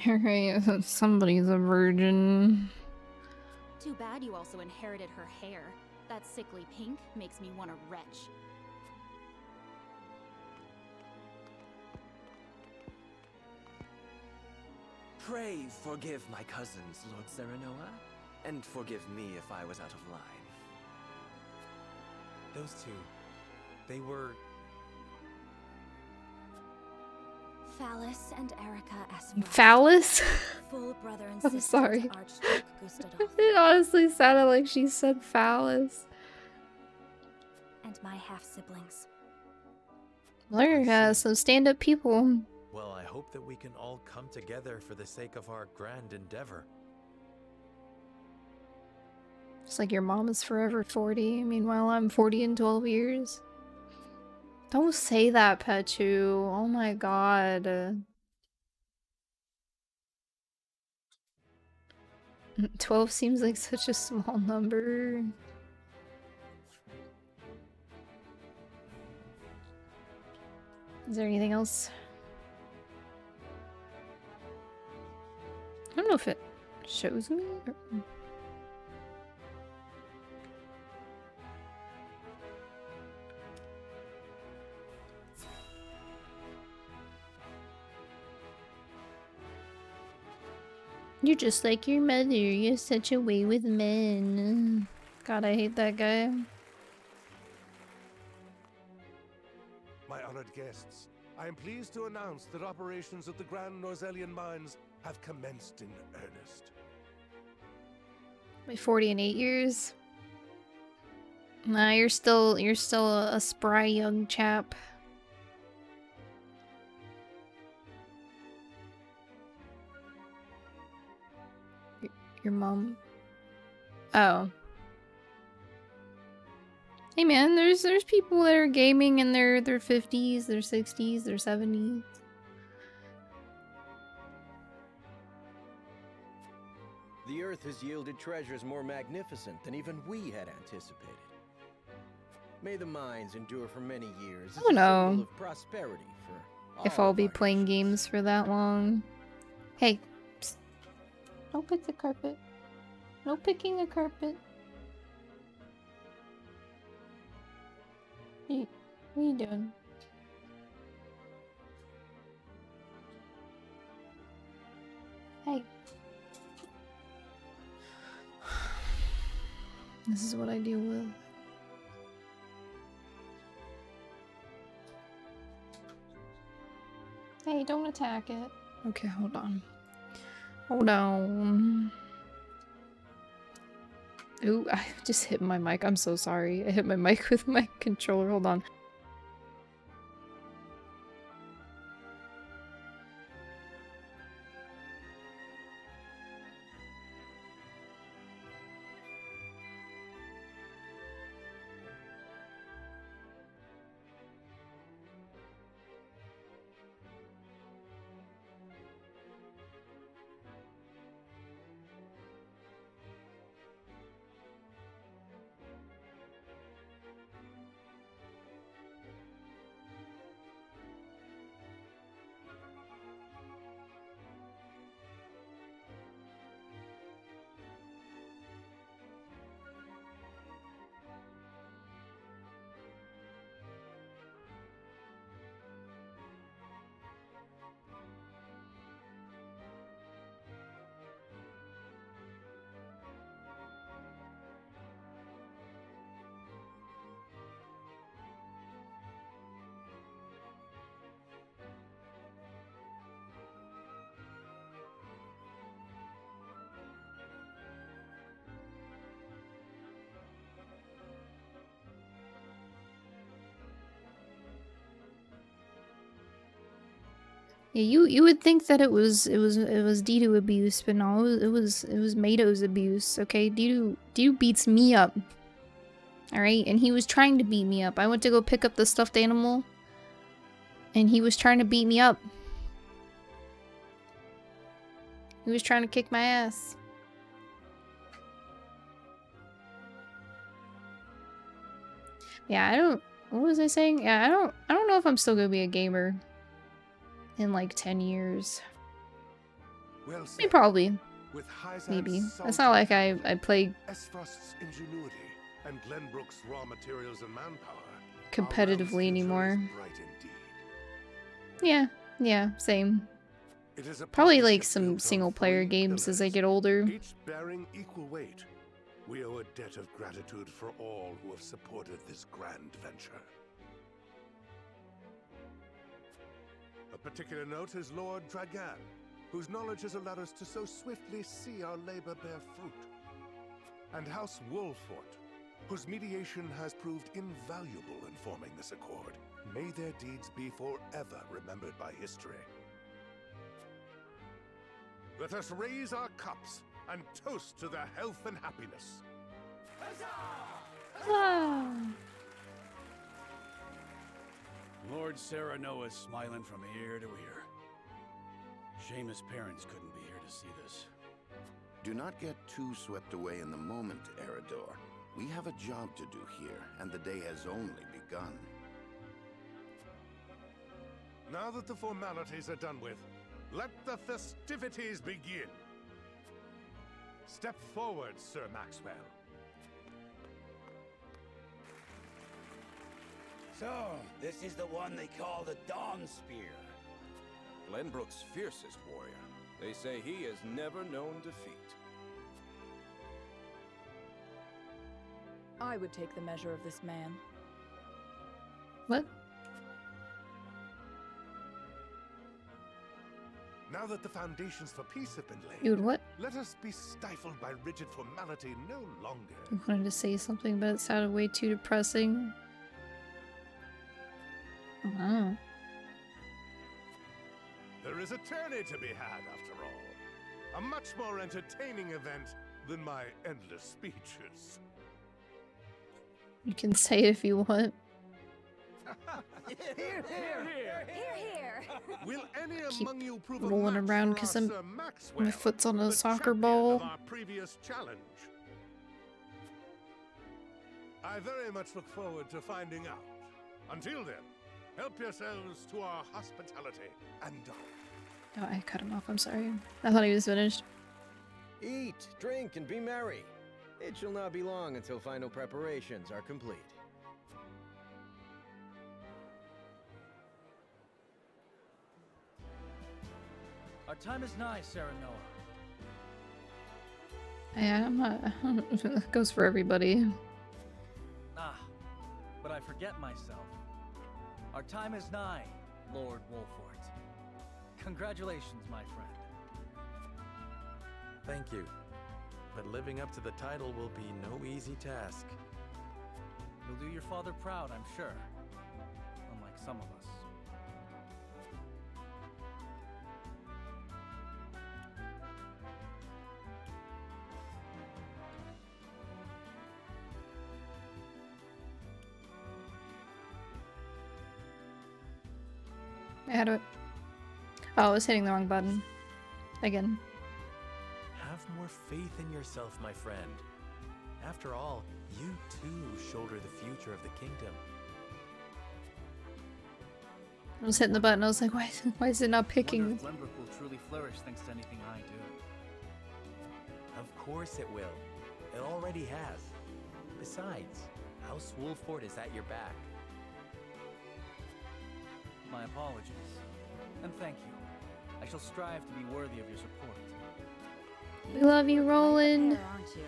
Alright, somebody's a virgin. Too bad you also inherited her hair. That sickly pink makes me want to retch. Pray forgive my cousins, Lord Serenoa, and forgive me if I was out of line. Those two, they were... Phallus and Erica Esfrost. Phallus? Full brother and I'm sister sorry. to Archduke Gustadolf. It honestly sounded like she said phallus. And my half-siblings. There, some stand-up people. Well, I hope that we can all come together for the sake of our grand endeavor. It's like your mom is forever 40. Meanwhile, I'm 40 in 12 years. Don't say that, Petu. Oh my god. 12 seems like such a small number. Is there anything else? I don't know if it shows me or... You're just like your mother. You have such a way with men. God, I hate that guy. My honored guests, I am pleased to announce that operations at the Grand Norzelian Mines have commenced in earnest. My 40 and 8 years. Nah, you're still a spry young chap. Your mom. Oh. Hey man, there's people that are gaming in their 50s, their 60s, their 70s. The Earth has yielded treasures more magnificent than even we had anticipated. May the mines endure for many years. I don't know symbol of prosperity for if all I'll of be our playing games for that long. Hey, psst. Don't pick the carpet. No picking the carpet. Hey, what are you doing? Hey. This is what I deal with. Hey, don't attack it. Okay, hold on. Hold on. Ooh, I just hit my mic. I'm so sorry. I hit my mic with my controller. Hold on. Yeah, you would think that it was Dido abuse, but no, it was Mato's abuse. Okay, Dido beats me up. All right, and he was trying to beat me up. I went to go pick up the stuffed animal, and he was trying to beat me up. He was trying to kick my ass. Yeah, I don't. What was I saying? Yeah, I don't know if I'm still gonna be a gamer in like 10 years. Well I mean, probably. With Maybe. It's not like I play Esfrost's ingenuity and Glenbrook's raw materials and manpower. competitively anymore. Yeah, same. It is a Probably like partnership some built on single player 3 games as I pillars, get older. each bearing equal weight. We owe a debt of gratitude for all who have supported this grand venture. A particular note is Lord Dragan, whose knowledge has allowed us to so swiftly see our labor bear fruit. And House Wolfort, whose mediation has proved invaluable in forming this accord. May their deeds be forever remembered by history. Let us raise our cups and toast to their health and happiness. Lord Serenoa's smiling from ear to ear. Shame his parents couldn't be here to see this. Do not get too swept away in the moment, Eridor. We have a job to do here, and the day has only begun. Now that the formalities are done with, let the festivities begin. Step forward, Sir Maxwell. So, this is the one they call the Dawn Spear. Glenbrook's fiercest warrior. They say he has never known defeat. I would take the measure of this man. What? Now that the foundations for peace have been laid, Dude, what? let us be stifled by rigid formality no longer. I wanted to say something, but it sounded way too depressing. Oh. There is a tourney to be had, after all. A much more entertaining event than my endless speeches. You can say it if you want. Here, here. Will any Keep among you prove rolling a match around for because our I'm Sir Maxwell, my foot's on a the soccer champion ball. of our previous challenge? I very much look forward to finding out. Until then, help yourselves to our hospitality and dine. Oh, I cut him off. I'm sorry. I thought he was finished. Eat, drink, and be merry. It shall not be long until final preparations are complete. Our time is nigh, Serenoa. Yeah, I'm not. It goes for everybody. Ah, but I forget myself. Our time is nigh, Lord Wolfort. Congratulations, my friend. Thank you. But living up to the title will be no easy task. You'll do your father proud, I'm sure. Unlike some of us. How do it? Oh, I was hitting the wrong button. Again. Have more faith in yourself, my friend. After all, you too shoulder the future of the kingdom. I was hitting the button. I was like, why is it not I picking? wonder if Glenbrook will truly flourish thanks to anything I do. Of course it will. It already has. Besides, House Wolfort is at your back. My apologies. And thank you. I shall strive to be worthy of your support. We love you, Roland. There, aren't you?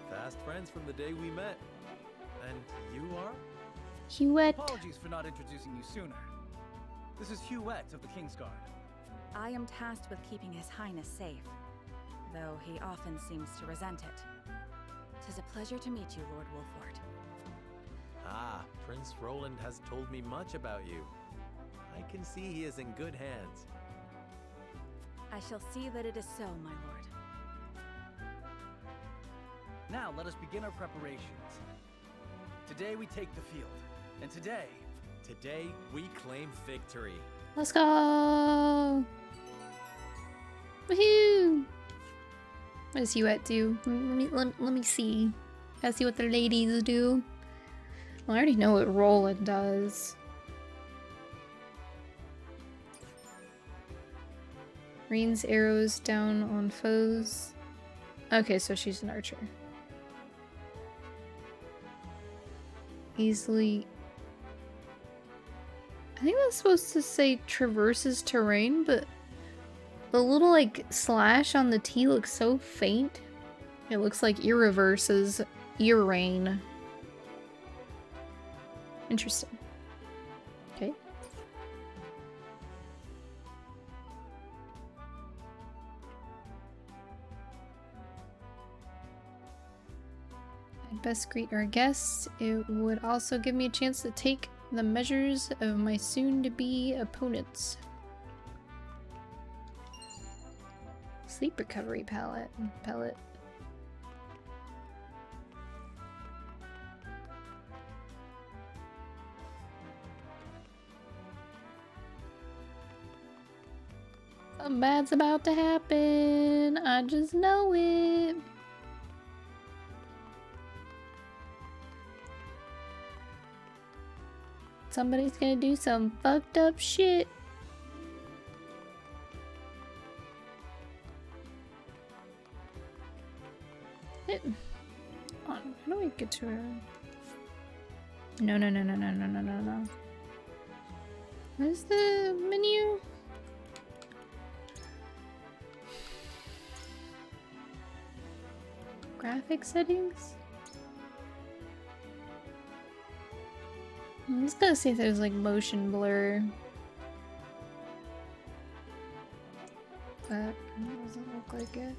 Fast friends from the day we met. And you are? Huette. Apologies for not introducing you sooner. This is Huette of the Kingsguard. I am tasked with keeping His Highness safe, though he often seems to resent it. 'Tis a pleasure to meet you, Lord Wolfort. Ah, Prince Roland has told me much about you. I can see he is in good hands. I shall see that it is so, my lord. Now let us begin our preparations. Today we take the field, and today we claim victory. Let's go! Woohoo! What does Huette do? Let me see. Gotta see what the ladies do. Well, I already know what Roland does. Rains arrows down on foes. Okay, so she's an archer. Easily... I think that's supposed to say traverses terrain, but the little like slash on the T looks so faint. It looks like irreverses ear rain. Interesting. Okay. I'd best greet our guests. It would also give me a chance to take the measures of my soon-to-be opponents. Sleep recovery pellet. Something bad's about to happen. I just know it. Somebody's gonna do some fucked up shit. How do I get to her? No. Where's the menu? Graphic settings? I'm just gonna see if there's like motion blur. That doesn't look like it.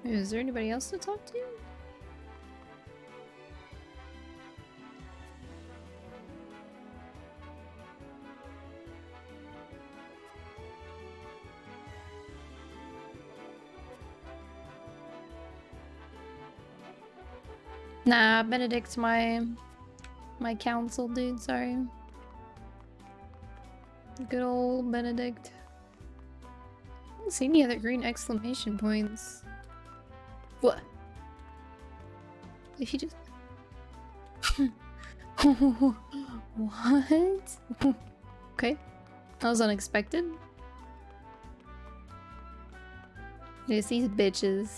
Is there anybody else to talk to? Nah, Benedict's my counsel dude, sorry. Good old Benedict. I don't see any other green exclamation points. What? If you just... What? Okay. That was unexpected. There's these bitches.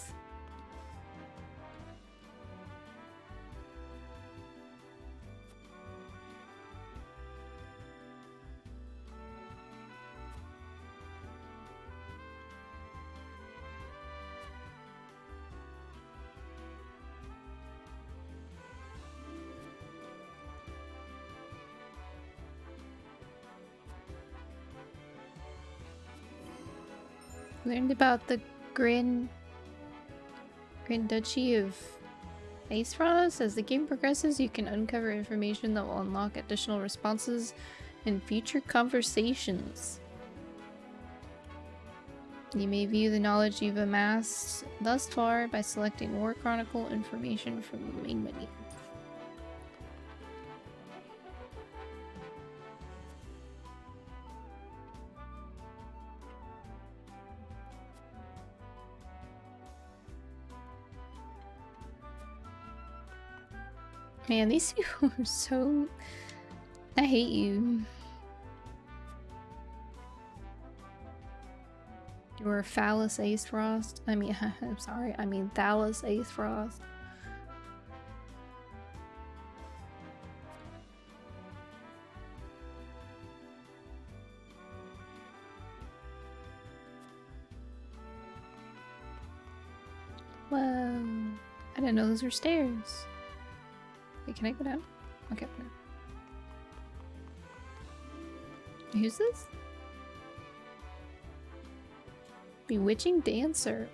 Learned about the Grand Duchy of Aesfrost. As the game progresses, you can uncover information that will unlock additional responses in future conversations. You may view the knowledge you've amassed thus far by selecting War Chronicle information from the main menu. Man, these people are so... I hate you. You are Phallus Ace Frost. I mean, I'm sorry. I mean Thallus Ace Frost. Whoa. I didn't know those were stairs. Wait, can I go down? Okay, no. Who's this? Bewitching Dancer.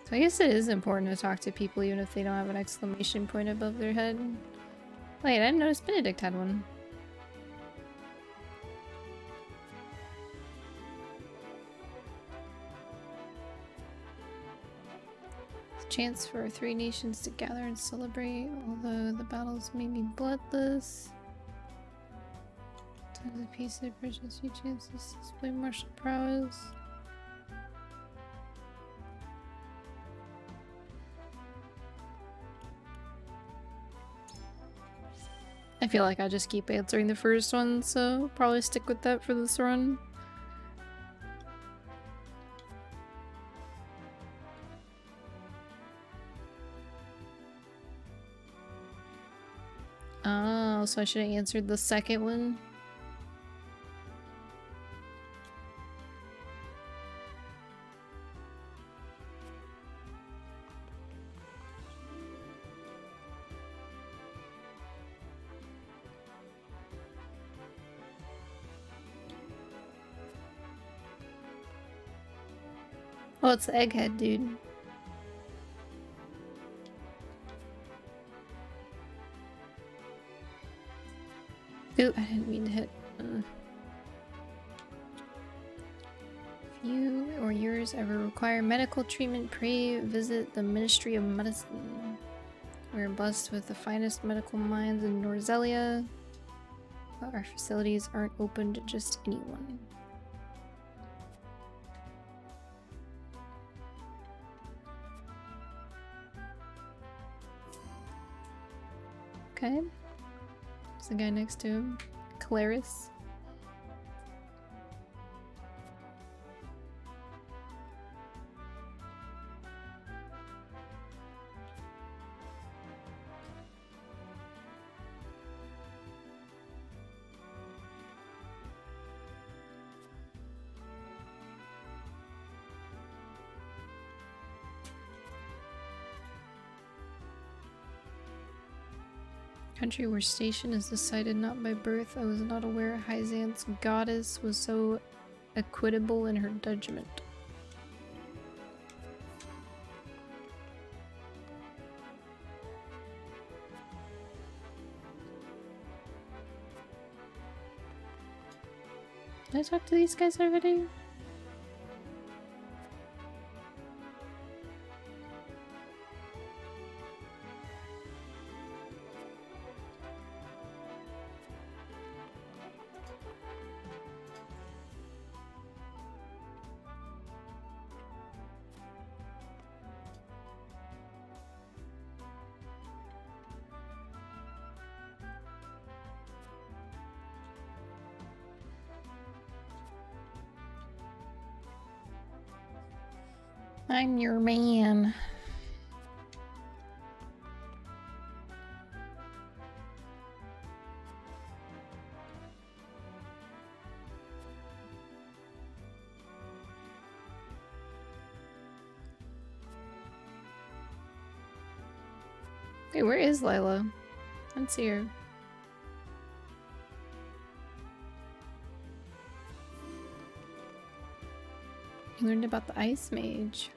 So I guess it is important to talk to people even if they don't have an exclamation point above their head. Wait, I didn't notice Benedict had one. Chance for 3 nations to gather and celebrate, although the battles may be bloodless. Times of peace and precious few chances to display martial prowess. I feel like I just keep answering the first one, so probably stick with that for this run. Oh, so I should have answered the second one. Oh, it's the egghead, dude. Ooh, I didn't mean to hit. If you or yours ever require medical treatment, pray visit the Ministry of Medicine. We're blessed with the finest medical minds in Norzelia, but our facilities aren't open to just anyone. Okay. There's the guy next to him. Clarice. Country where station is decided not by birth. I was not aware Hyzant's goddess was so equitable in her judgment. Did I talk to these guys already? I'm your man. Hey, where is Lila? I don't see her. You learned about the Ice Mage.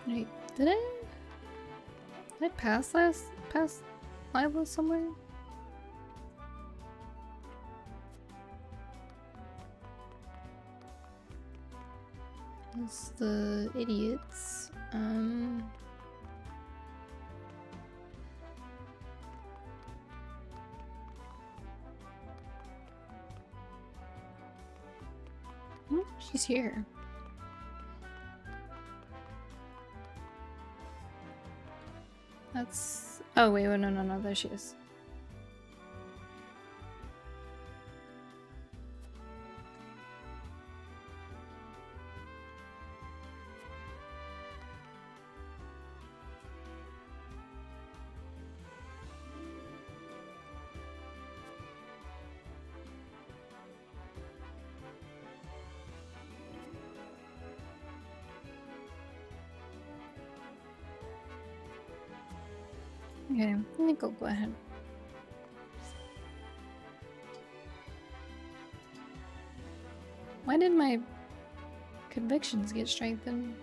Wait, did I pass Lila somewhere? That's the idiots. She's here. That's... Oh, wait, no, there she is. Okay, let me go ahead. Why did my convictions get strengthened?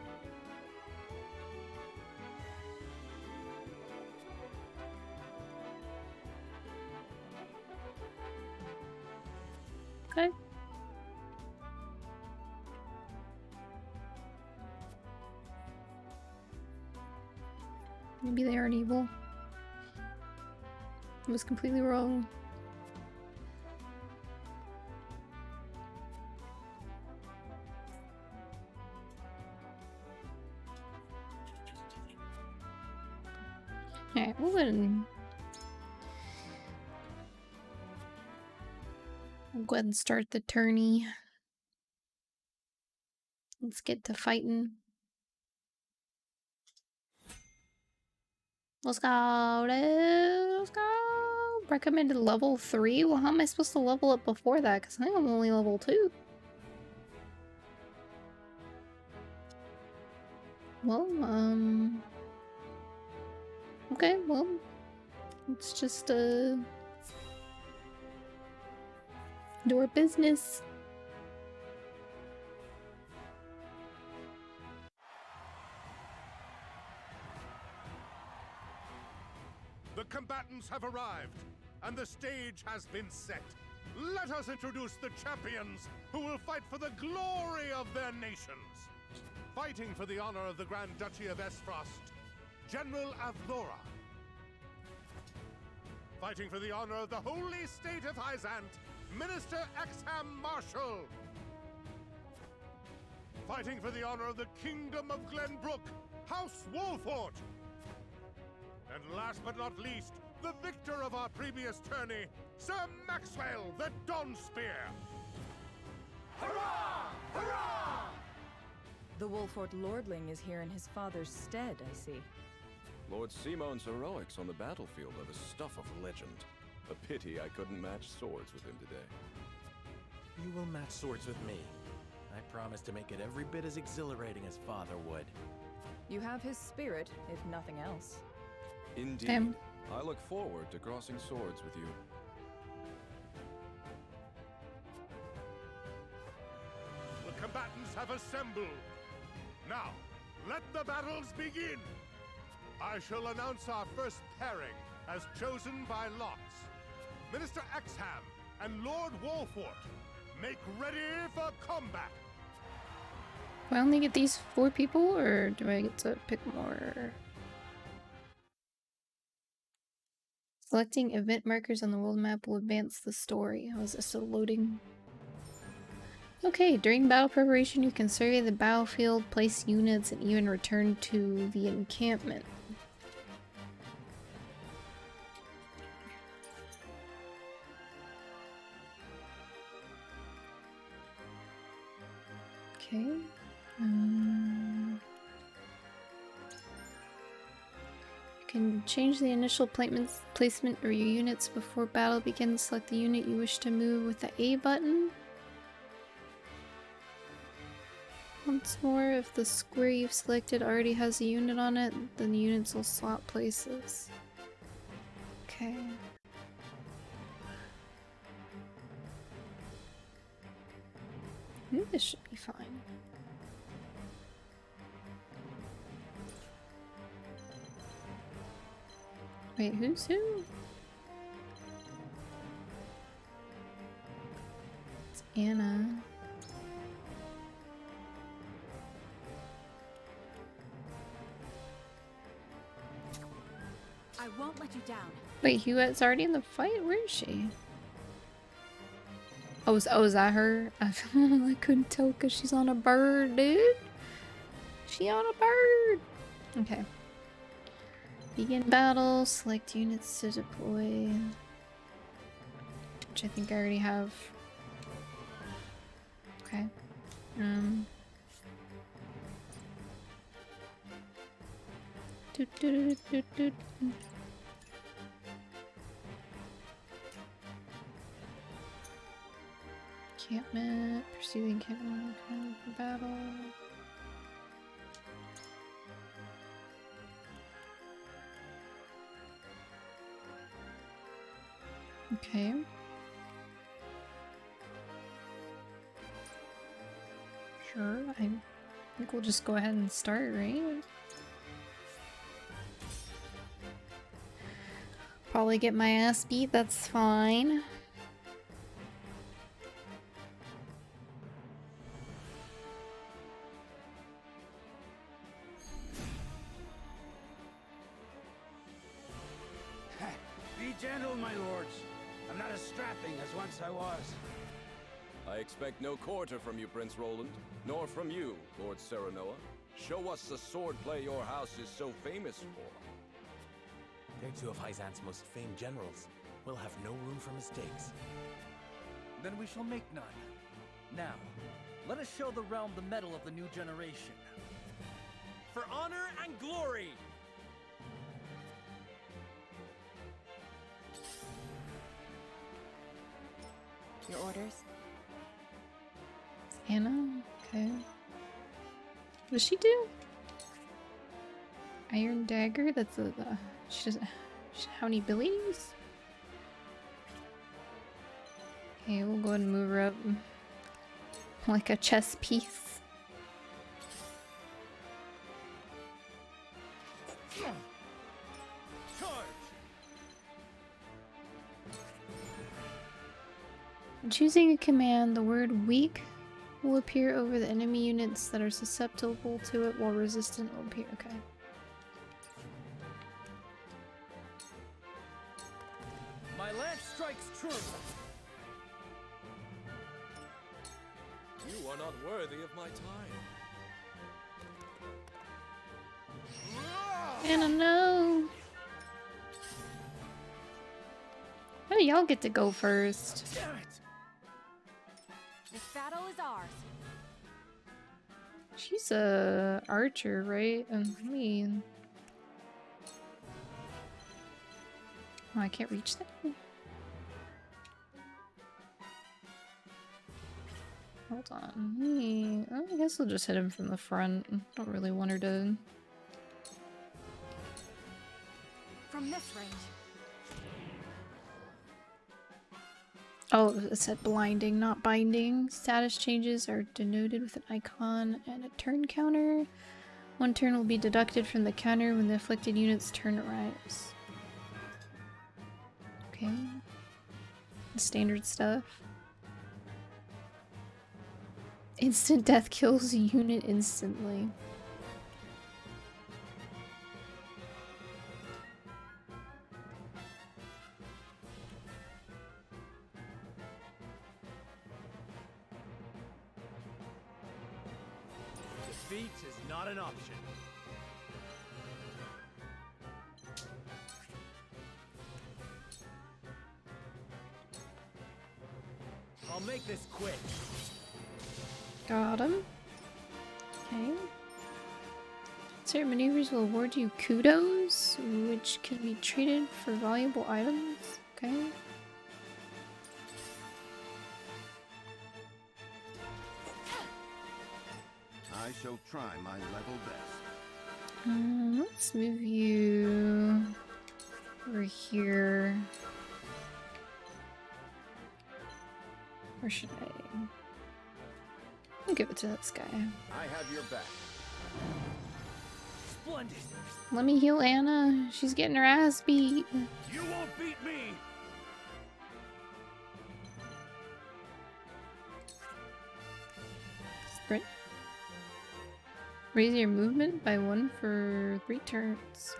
Okay. Maybe they aren't evil. I was completely wrong. Alright, we'll go ahead and start the tourney. Let's get to fighting. Let's go, let's go. Recommended level 3? Well, how am I supposed to level up before that? Because I think I'm only level 2. Well, okay, well, let's just, do our business. The combatants have arrived, and the stage has been set. Let us introduce the champions who will fight for the glory of their nations. Fighting for the honor of the Grand Duchy of Esfrost, General Avlora. Fighting for the honor of the Holy State of Hyzant, Minister Exham Marshal. Fighting for the honor of the Kingdom of Glenbrook, House Wolfort. And last but not least, the victor of our previous tourney, Sir Maxwell the Dawnspear. Hurrah! Hurrah! The Wolfort Lordling is here in his father's stead, I see. Lord Simon's heroics on the battlefield are the stuff of legend. A pity I couldn't match swords with him today. You will match swords with me. I promise to make it every bit as exhilarating as Father would. You have his spirit, if nothing else. Indeed. I look forward to crossing swords with you. The combatants have assembled. Now, let the battles begin. I shall announce our first pairing as chosen by lots. Minister Exham and Lord Wolfort, make ready for combat. Do I only get these 4 people, or do I get to pick more? Selecting event markers on the world map will advance the story. How is this still loading? Okay, during battle preparation you can survey the battlefield, place units, and even return to the encampment. Okay. You can change the initial placement of your units before battle begins. Select the unit you wish to move with the A button. Once more, if the square you've selected already has a unit on it, then the units will swap places. Okay. I think this should be fine. Wait, who's who? It's Anna. I won't let you down. Wait, Huette's already in the fight? Where is she? Oh, is that her? I couldn't tell because she's on a bird, dude. She on a bird. Okay. Begin battle. Select units to deploy. Which I think I already have. Okay. Encampment. Pursue the encampment. Battle. Okay. Sure, I think we'll just go ahead and start, right? Probably get my ass beat, that's fine. Be gentle, my lords. I'm not as strapping as once I was. I expect no quarter from you, Prince Roland, nor from you, Lord Serenoa. Show us the swordplay your house is so famous for. They're two of Hyzant's most famed generals. We'll have no room for mistakes. Then we shall make none. Now, let us show the realm the mettle of the new generation. For honor and glory! Your orders? Anna? Okay. What does she do? Iron dagger? That's a... she doesn't... how many abilities? Okay, we'll go ahead and move her up. Like a chess piece. Choosing a command, the word weak will appear over the enemy units that are susceptible to it, while resistant will appear. Okay. My lance strikes true. You are not worthy of my time. Anna, no! How do y'all get to go first? Damn it! This battle is ours. She's a archer, right? I mean... oh, I can't reach that? Hold on. I guess I'll just hit him from the front. Don't really want her to... From this range. oh, it said blinding, not binding. Status changes are denoted with an icon and a turn counter. One turn will be deducted from the counter when the afflicted unit's turn arrives. Okay. Standard stuff. Instant death kills a unit instantly. Defeat is not an option. I'll make this quick. Got him. Okay. Certain maneuvers will award you kudos, which can be traded for valuable items. Okay. I shall try my level best. Let's move you over here. Or should I? I'll give it to this guy. I have your back. Splendid. Let me heal Anna. She's getting her ass beat. You won't beat me. Sprint. Raise your movement by 1 for 3 turns.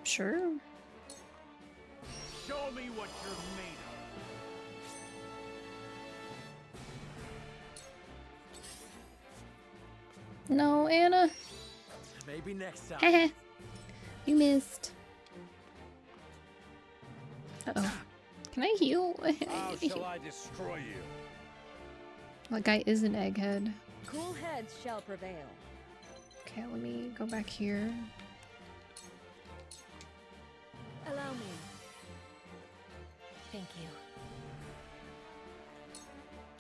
Sure. Show me what you're made of. No, Anna. Maybe next time. Heh. You missed. Uh-oh. Can I heal? How shall I destroy you? That guy is an egghead. Cool heads shall prevail. Okay, let me go back here. Allow me. Thank you.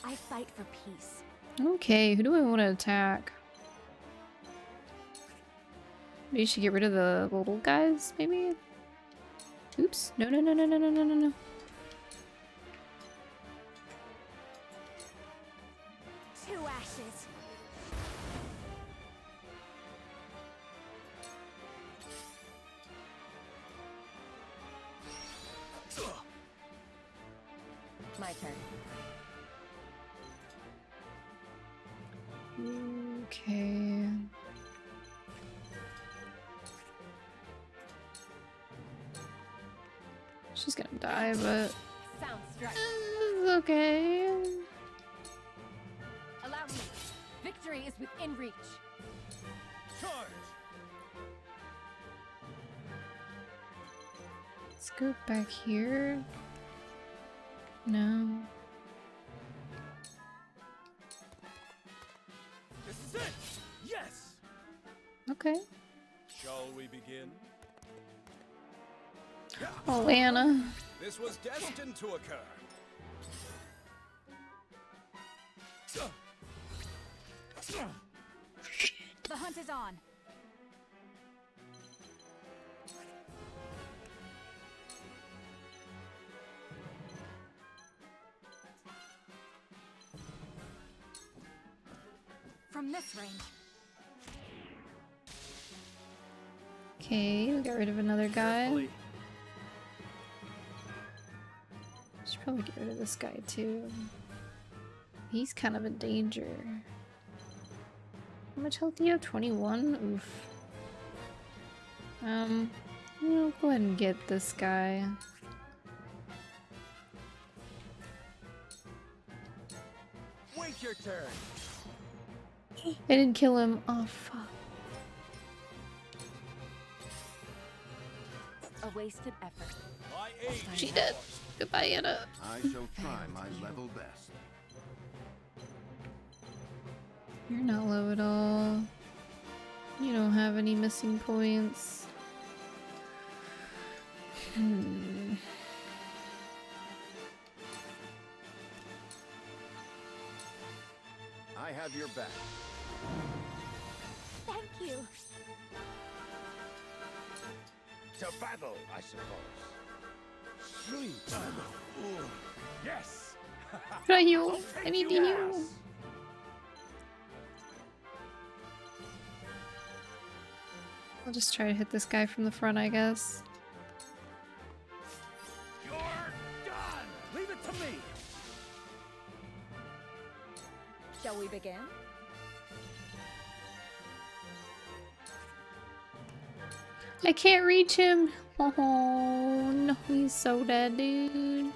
I fight for peace. Okay, who do I want to attack? Maybe you should get rid of the little guys, maybe? Oops. No, no, no, no, no, no, no, no, no. Two ashes. My turn. Okay. She's gonna die, but it's okay. Allow me. Victory is within reach. Charge. Let's go back here. No. This is it. Yes. Okay. Shall we begin? Oh, Anna. This was destined to occur. The hunt is on. From this range. Okay, we got rid of another guy. Should probably get rid of this guy too. He's kind of a danger. How much health do you have? 21? Oof. We'll go ahead and get this guy. Wait your turn. I didn't kill him. Oh, fuck. A wasted effort. She did. Goodbye, Anna. I shall try my level best. You're not low at all. You don't have any missing points. I have your back. Thank you. To battle, I suppose. Sweet. Yes. Can I heal? I need to heal. I'll just try to hit this guy from the front, I guess. You're done. Leave it to me. Shall we begin? I can't reach him. Oh no, he's so dead, dude.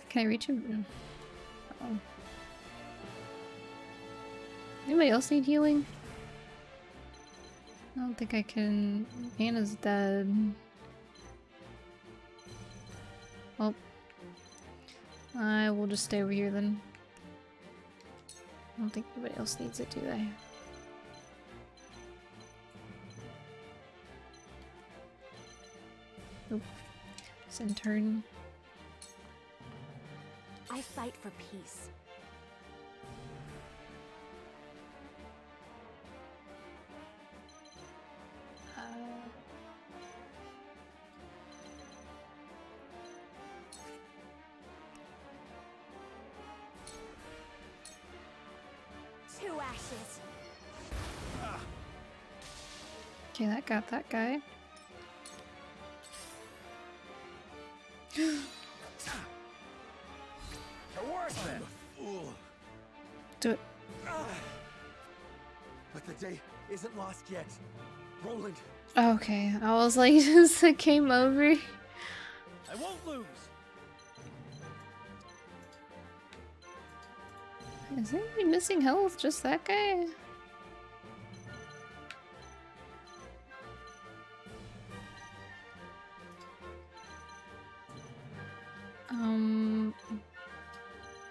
Can I reach him? Uh-oh. Anybody else need healing? I don't think I can. Anna's dead. Well, I will just stay over here then. I don't think anybody else needs it, do they? Nope. It's in turn. I fight for peace. ashes. Okay, that got that guy. Do it. But the day isn't lost yet. Roland. Okay, I was like, just it came over. I won't lose. Is anybody missing health? Just that guy?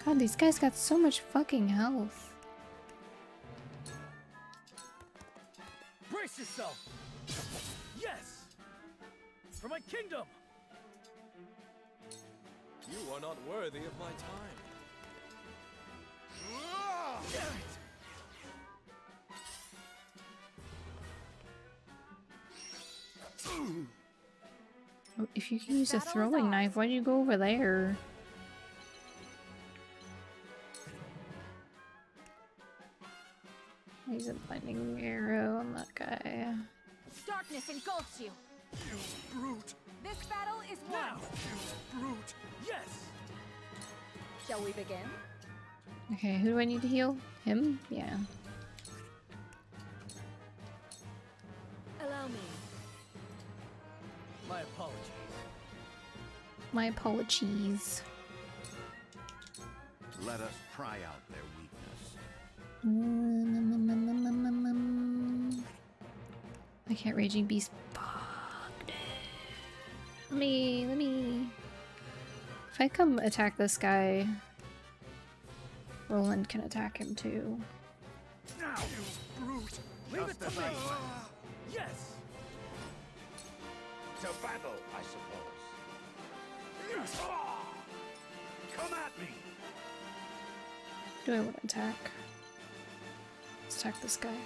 God, these guys got so much fucking health. Brace yourself. Yes. For my kingdom. You are not worthy of my time. Oh, if you can use a throwing knife, why do you go over there? Use a blinding arrow on that guy. Darkness engulfs you. You brute. This battle is won. Now, you brute. Yes. Shall we begin? Okay, who do I need to heal? Him? Yeah. Allow me. My apologies. My apologies. Let us pry out their weakness. I can't Raging Beast. Let me. If I come attack this guy, Roland can attack him too. Now, you brute. Leave it to me. Yes. To battle, I suppose. Come at me. Do I want to attack? Let's attack this guy.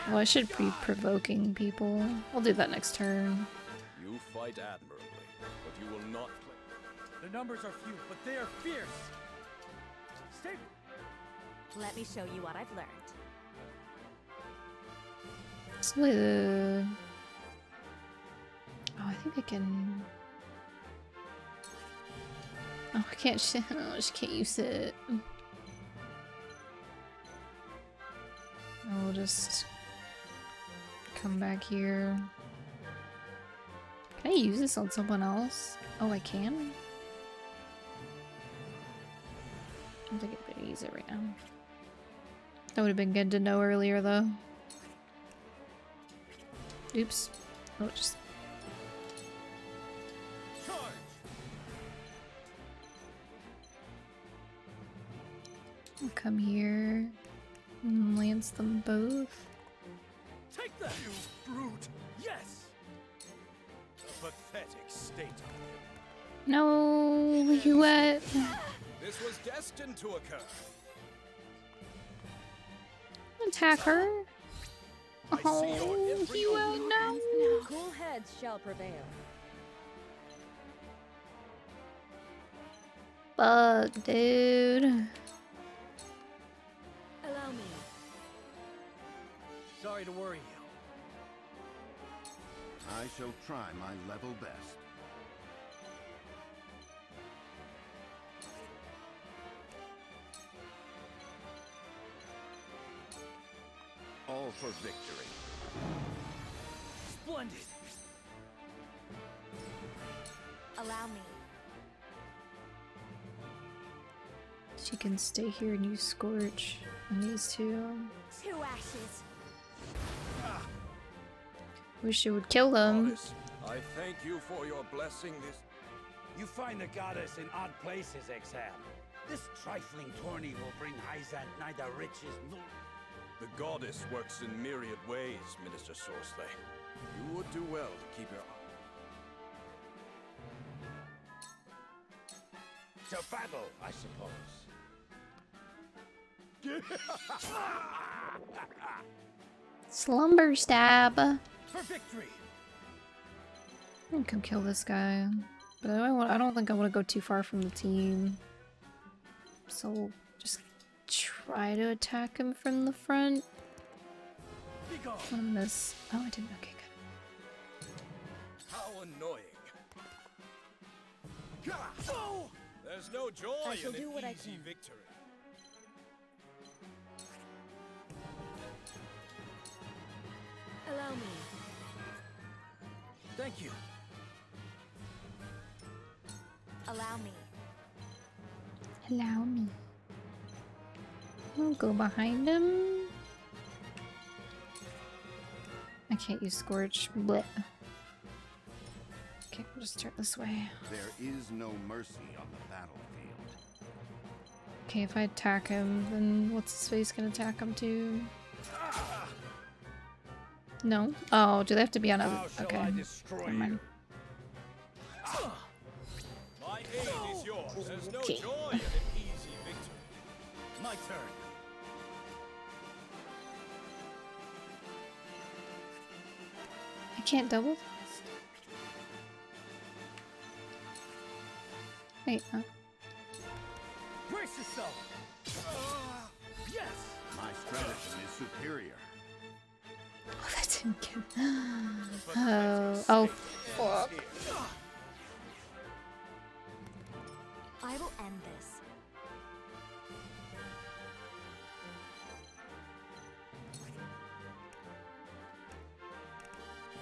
Well, I should be provoking people. I'll do that next turn. You fight admirably, but you will not play. The numbers are few, but they are fierce. Stay. Let me show you what I've learned. It's only the... Oh, I think I can... Oh, I can't I just can't use it. I'll just come back here. Can I use this on someone else? Oh, I can? I don't think I'm gonna use it right now. That would have been good to know earlier, though. Oops. Oh, just... I'll come here and lance them both. Take that, you brute! Yes! A pathetic state. No, you what? This was destined to occur. Attack her. Oh, you won't know. Cool heads shall prevail. Fuck, dude. Allow me. Sorry to worry you. I shall try my level best. All for victory. Splendid. Allow me. She can stay here and use Scorch on these two. 2 ashes. Wish it would kill them. Goddess, I thank you for your blessing this. You find the goddess in odd places, Exham. This trifling tourney will bring Hyzant neither riches nor... The goddess works in myriad ways, Minister Sorsley. You would do well to keep your... To battle, I suppose. Slumber stab. For victory. I can come kill this guy, but I don't think I want to go too far from the team. So just try to attack him from the front. What am I miss? Oh, I didn't. Okay, good. How annoying. There's no joy in an easy victory. Allow me. Thank you. Allow me. Allow me. I'll go behind him. I can't use Scorch. Blech. Okay, we'll just turn this way. There is no mercy on the battlefield. Okay, if I attack him, then what's his face gonna attack him too? No? Oh, do they have to be on other? Okay. Never mind. My aid is yours. There's no Okay. joy in an easy victory. My turn. I can't double? Wait, Brace yourself. Yes. My stratagem is superior. Oh, that didn't get... Oh, fuck. I will end this.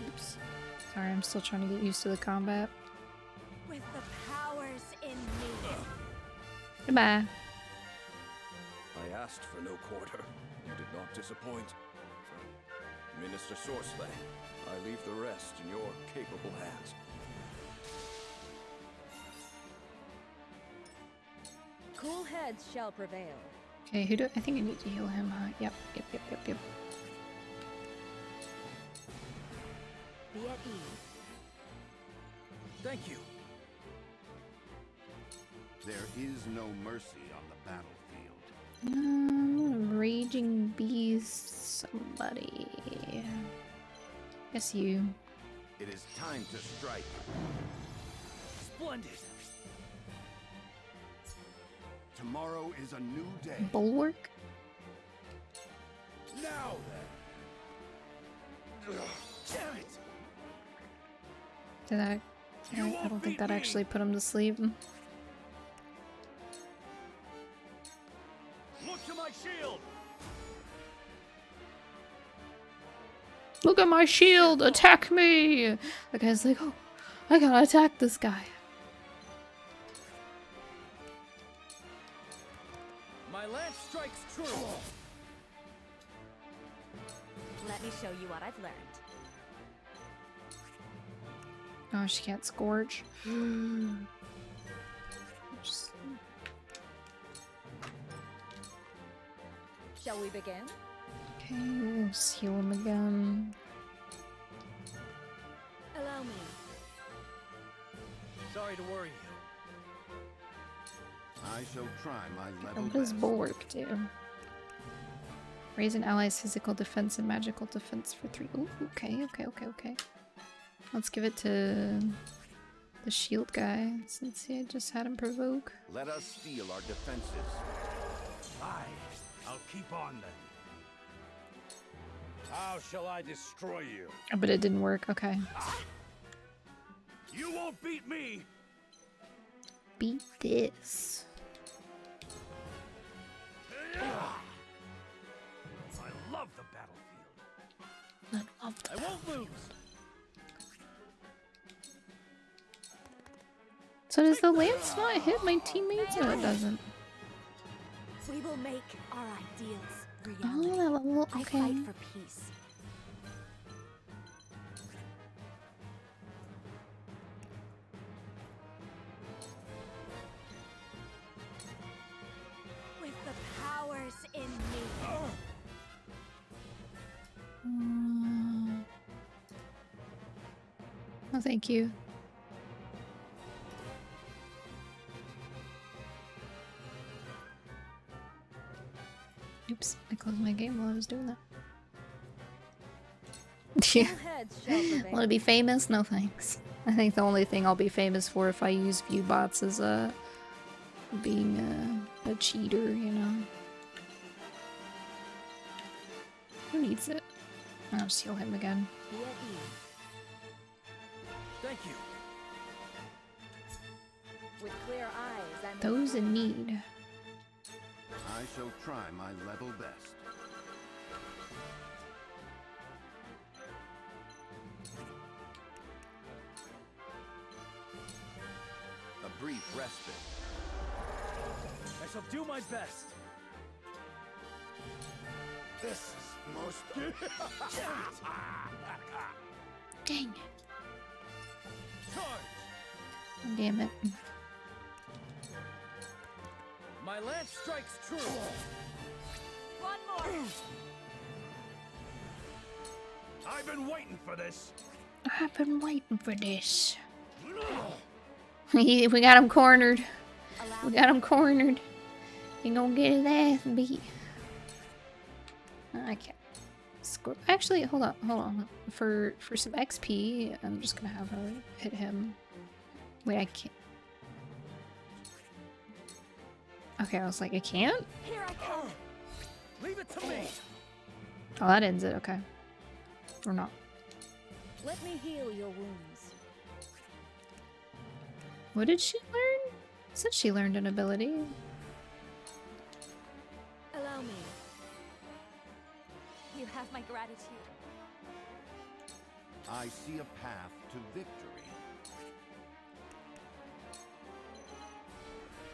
Oops. Sorry, I'm still trying to get used to the combat. With the powers in me. Goodbye. I asked for no quarter. You did not disappoint. Minister Sourceland, I leave the rest in your capable hands. Cool heads shall prevail. Okay, who do I think I need to heal him, huh? Yep. Be at ease. Thank you. There is no mercy on the battlefield. Raging beast, somebody. Guess you. It is time to strike. Splendid. Tomorrow is a new day. Bulwark? Now then. Damn it. Did that? I don't think that actually put him to sleep. Look to my shield. Look at my shield! Attack me! The guy's like, oh, I gotta attack this guy. My lance strikes true. Let me show you what I've learned. Oh, she can't scorch. Just... Shall we begin? Okay, we'll heal him again. Allow me. Sorry to worry you. I shall try my level What does best. Bulwark do? Raise an ally's physical defense and magical defense for 3. Ooh, okay. Let's give it to the shield guy, since he just had him provoke. Let us steel our defenses. I'll keep on then. How shall I destroy you? Oh, but it didn't work, okay. You won't beat me! Beat this. I love the battlefield. I love the I won't lose! So does the lance not hit my teammates? No, it doesn't. We will make our ideals Oh, reality. that level, I okay. fight for peace. With the powers in me. Oh, thank you. Oops, I closed my game while I was doing that. Yeah. Want to be famous? No thanks. I think the only thing I'll be famous for if I use view bots is being a cheater, you know. needs it. I'll just heal him again. Be at ease. Thank you. With clear eyes and Those in need. I shall try my level best. A brief respite. I shall do my best. This is most... Dang. Charge! Damn it. My lance strikes true. one more. I've been waiting for this. I've been waiting for this. We got him cornered. We got him cornered. He gonna get his ass beat. I can't. Actually, hold on. For some XP, I'm just gonna have her hit him. Wait, I can't. Okay, I was like, I can't? Here I come. Leave it to me. Oh, that ends it. Okay. Or not. Let me heal your wounds. What did she learn? Said she learned an ability. Allow me. You have my gratitude. I see a path to victory.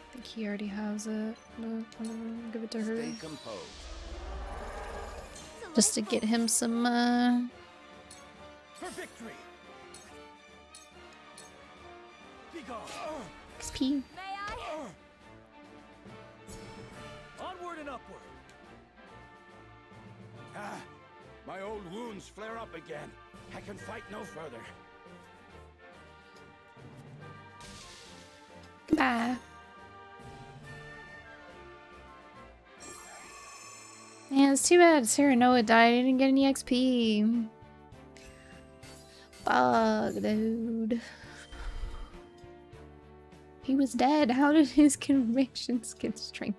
I think he already has it. I'm gonna give it to her. Stay composed. Just to get him some, For victory. Be gone. XP. May I? Onward and upward. Ah, my old wounds flare up again. I can fight no further. Goodbye. Yeah, it's too bad Sarah Noah died. I didn't get any XP. Fuck, dude. He was dead. How did his convictions get strength?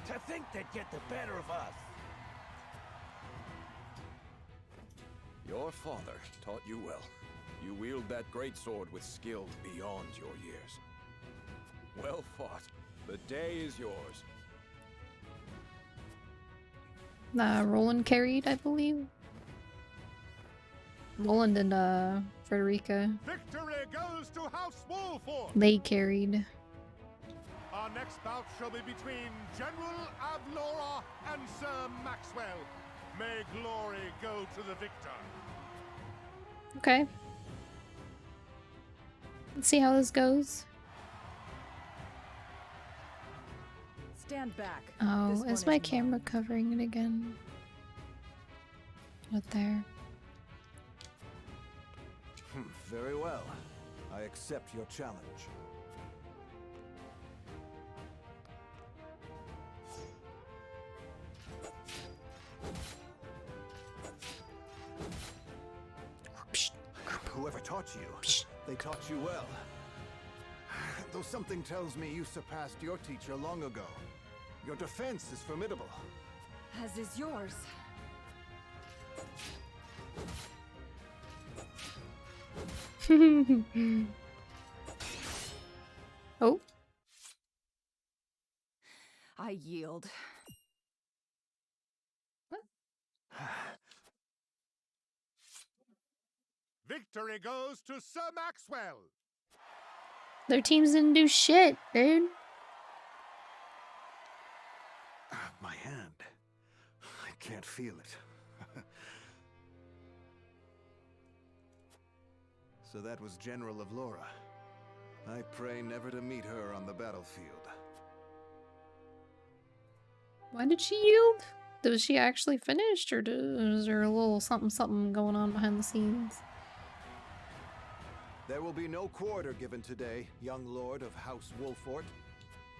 To think they'd get the better of us. Your father taught you well. You wield that great sword with skill beyond your years. Well fought. The day is yours. Roland carried, I believe. Roland and Frederica. Victory goes to House Wolford. They carried. Our next bout shall be between General Avlora and Sir Maxwell. May glory go to the victor. Okay. Let's see how this goes. Stand back. Oh, This is one my camera covering it again? Right there. Very well. I accept your challenge. Whoever taught you, they taught you well. Though something tells me you surpassed your teacher long ago. Your defense is formidable. As is yours. Oh. I yield. Victory goes to Sir Maxwell. Their teams didn't do shit, dude. My hand. I can't feel it. So that was General of Laura. I pray never to meet her on the battlefield. Why did she yield? Was she actually finished, or is there a little something going on behind the scenes? There will be no quarter given today, young lord of House Wolford.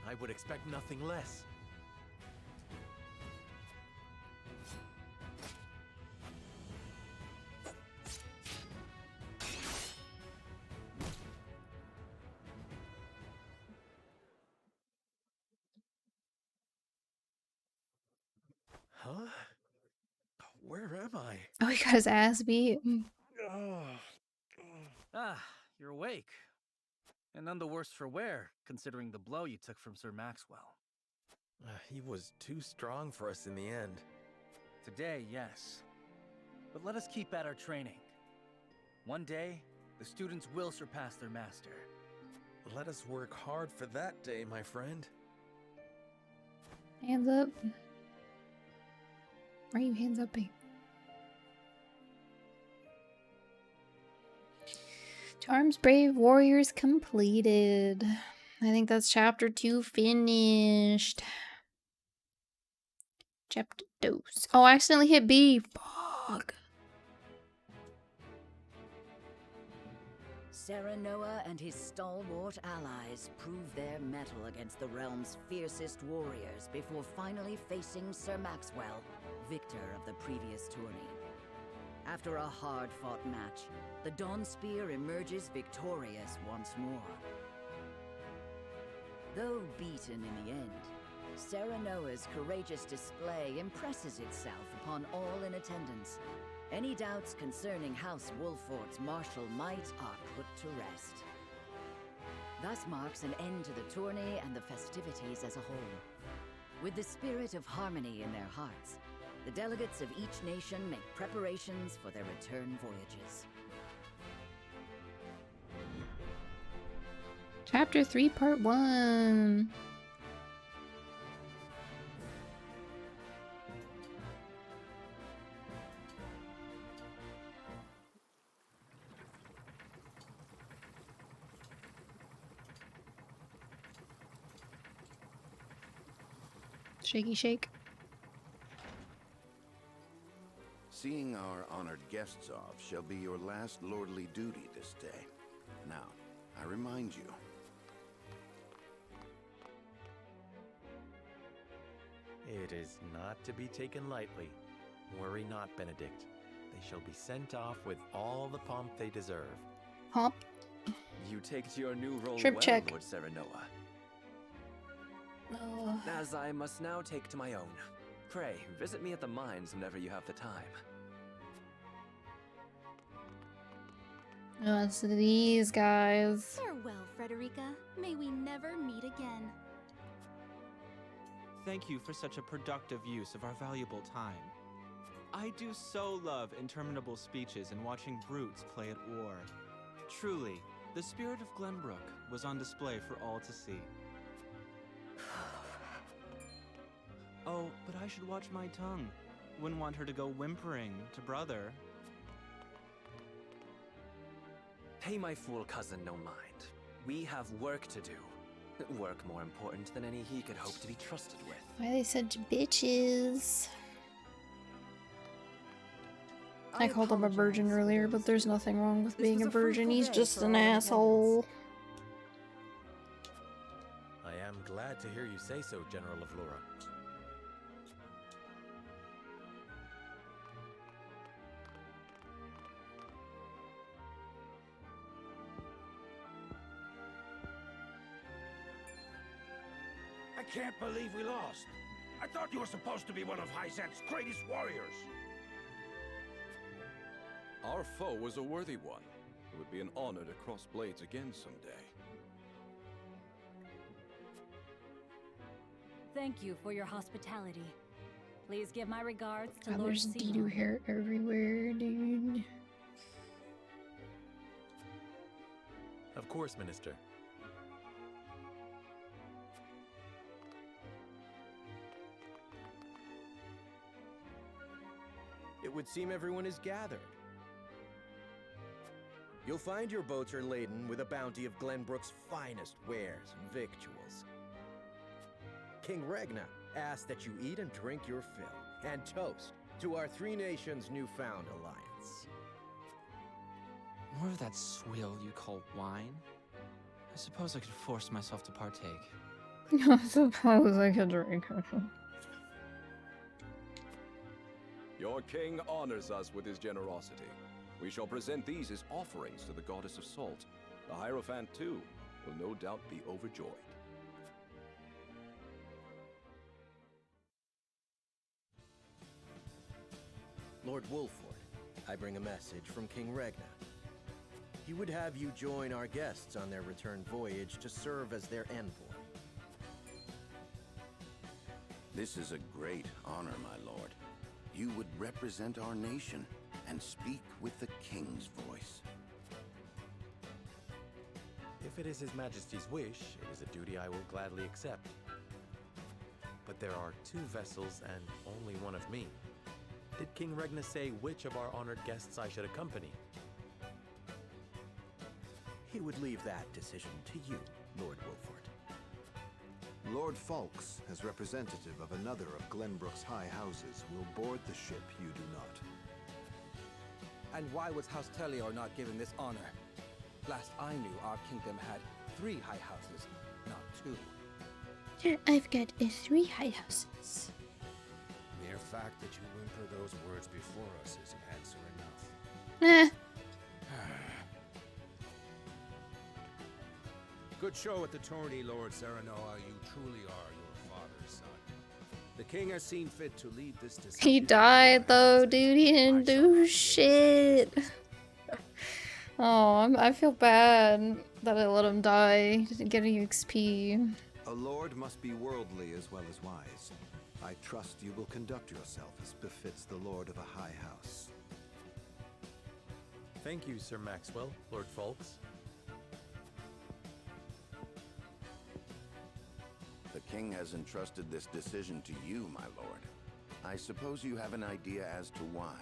I would expect nothing less. Huh? Where am I? Oh, he got his ass beat. Ah, you're awake. And none the worse for wear, considering the blow you took from Sir Maxwell. He was too strong for us in the end. Today, yes. But let us keep at our training. One day, the students will surpass their master. Let us work hard for that day, my friend. Hands up. Why are you hands up, babe? Charms Brave Warriors completed. I think that's chapter 2 finished. Chapter 2. Oh, I accidentally hit B. Fuck. Serenoa and his stalwart allies prove their mettle against the realm's fiercest warriors before finally facing Sir Maxwell, victor of the previous tourney. After a hard-fought match, the Dawn Spear emerges victorious once more. Though beaten in the end, Serenoa's courageous display impresses itself upon all in attendance. Any doubts concerning House Wolfort's martial might are put to rest. Thus marks an end to the tourney and the festivities as a whole. With the spirit of harmony in their hearts, the delegates of each nation make preparations for their return voyages. Chapter 3, Part 1. Shaky shake. Seeing our honored guests off shall be your last lordly duty this day. Now, I remind you. It is not to be taken lightly. Worry not, Benedict. They shall be sent off with all the pomp they deserve. Pomp? You take to your new role Trip well, check. Lord Serenoa. Oh. As I must now take to my own. Pray, visit me at the mines whenever you have the time. Oh, it's these guys. Farewell, Frederica. May we never meet again. Thank you for such a productive use of our valuable time. I do so love interminable speeches and watching brutes play at war. Truly, the spirit of Glenbrook was on display for all to see. Oh, but I should watch my tongue. Wouldn't want her to go whimpering to brother. Pay my fool cousin no mind. We have work to do. Work more important than any he could hope to be trusted with. Why are they such bitches? I called him a virgin earlier, but there's nothing wrong with being a virgin. He's just an asshole. I am glad to hear you say so, General of Laura. I can't believe we lost. I thought you were supposed to be one of Hyzant's greatest warriors. Our foe was a worthy one. It would be an honor to cross blades again someday. Thank you for your hospitality. Please give my regards to God, Lord there's Simon. doo-doo hair everywhere, dude. Of course, Minister. It would seem everyone is gathered. You'll find your boats are laden with a bounty of Glenbrook's finest wares and victuals. King Regna asks that you eat and drink your fill, and toast to our three nations' newfound alliance. More of that swill you call wine? I suppose I could force myself to partake. I suppose I could drink. Your king honors us with his generosity. We shall present these as offerings to the goddess of salt. The Hierophant, too, will no doubt be overjoyed. Lord Wolford, I bring a message from King Regna. He would have you join our guests on their return voyage to serve as their envoy. This is a great honor, my lord. You would represent our nation and speak with the king's voice. If it is His Majesty's wish, it is a duty I will gladly accept. But there are 2 vessels and only one of me. Did King Regna say which of our honored guests I should accompany? He would leave that decision to you, Lord Wolford. Lord Falks, as representative of another of Glenbrook's high houses, will board the ship you do not. And why was House Tellior not given this honor? Last I knew, our kingdom had 3 high houses, not 2. I've got 3 high houses. Mere fact that you whimper those words before us isn't answer enough. Good show at the tourney, Lord Serenoa. You truly are your father's son. The king has seen fit to lead this decision. He died though, dude. He didn't do shit. Oh, I feel bad that I let him die. He didn't get any XP. A lord must be worldly as well as wise. I trust you will conduct yourself as befits the lord of a high house. Thank you, Sir Maxwell, Lord Falks. The king has entrusted this decision to you, my lord. I suppose you have an idea as to why.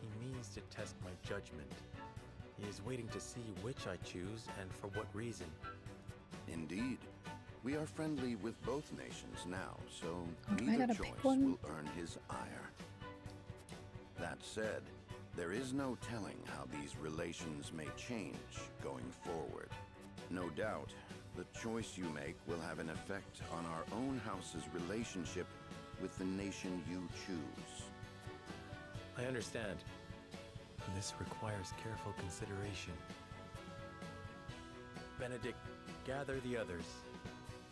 He means to test my judgment. He is waiting to see which I choose and for what reason. Indeed. We are friendly with both nations now, so I neither gotta choice pick one? will earn his ire. That said, there is no telling how these relations may change going forward. No doubt, the choice you make will have an effect on our own house's relationship with the nation you choose. I understand. This requires careful consideration. Benedict, gather the others.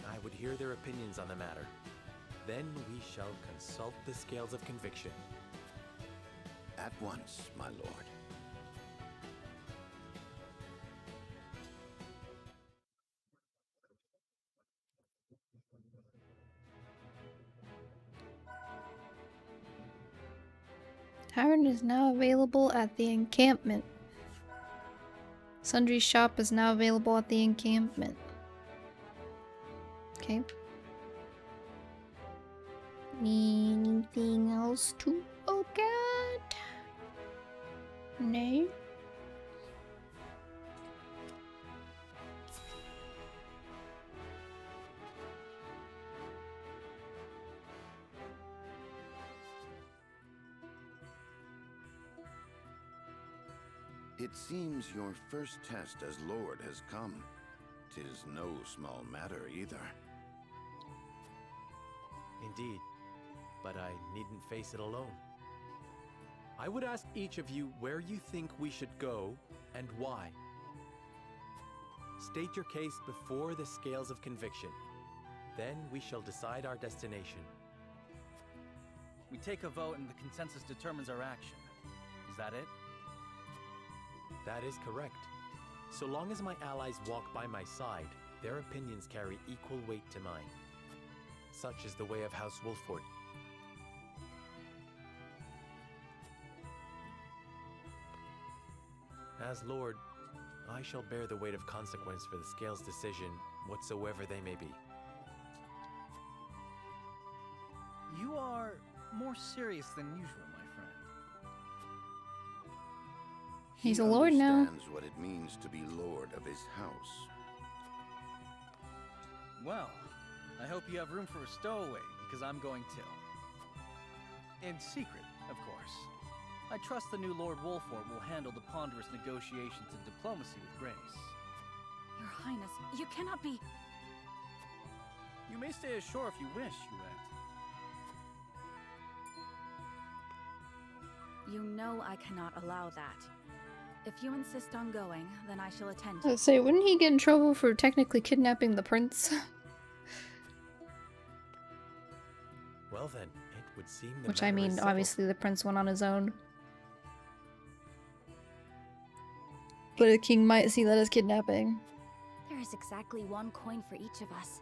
I would hear their opinions on the matter. Then we shall consult the scales of conviction. At once, my lord. Tavern is now available at the encampment. Sundry's shop is now available at the encampment. Okay. Anything else to look at? No. It seems your first test as Lord has come. 'Tis no small matter either. Indeed, but I needn't face it alone. I would ask each of you where you think we should go and why. State your case before the scales of conviction. Then we shall decide our destination. We take a vote and the consensus determines our action. Is that it? That is correct. So long as my allies walk by my side, their opinions carry equal weight to mine. Such is the way of House Wolford. As Lord, I shall bear the weight of consequence for the Scales' decision, whatsoever they may be. You are more serious than usual, my friend. He's a lord now. He understands what it means to be lord of his house. Well, I hope you have room for a stowaway, because I'm going to. In secret, of course. I trust the new Lord Wolford will handle the ponderous negotiations and diplomacy with grace. Your Highness, you cannot be... You may stay ashore if you wish, Yuet. You know I cannot allow that. If you insist on going, then I shall attend I you. was say, wouldn't he get in trouble for technically kidnapping the prince? Well then, it would seem the Which I matter is mean, settled. obviously the prince went on his own. But a king might see that as kidnapping. There is exactly one coin for each of us.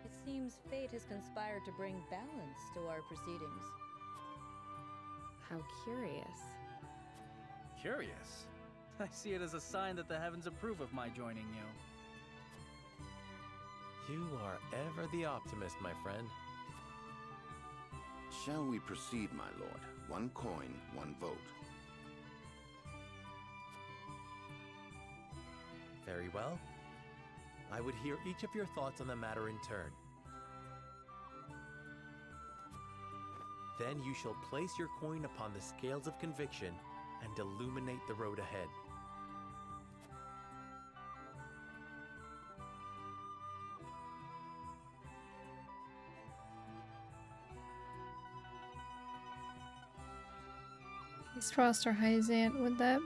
It seems fate has conspired to bring balance to our proceedings. How curious. Curious? I see it as a sign that the heavens approve of my joining you. You are ever the optimist, my friend. Shall we proceed, my lord? One coin, one vote. Very well. I would hear each of your thoughts on the matter in turn. Then you shall place your coin upon the scales of conviction and illuminate the road ahead. East Frost or Hyzant, would that...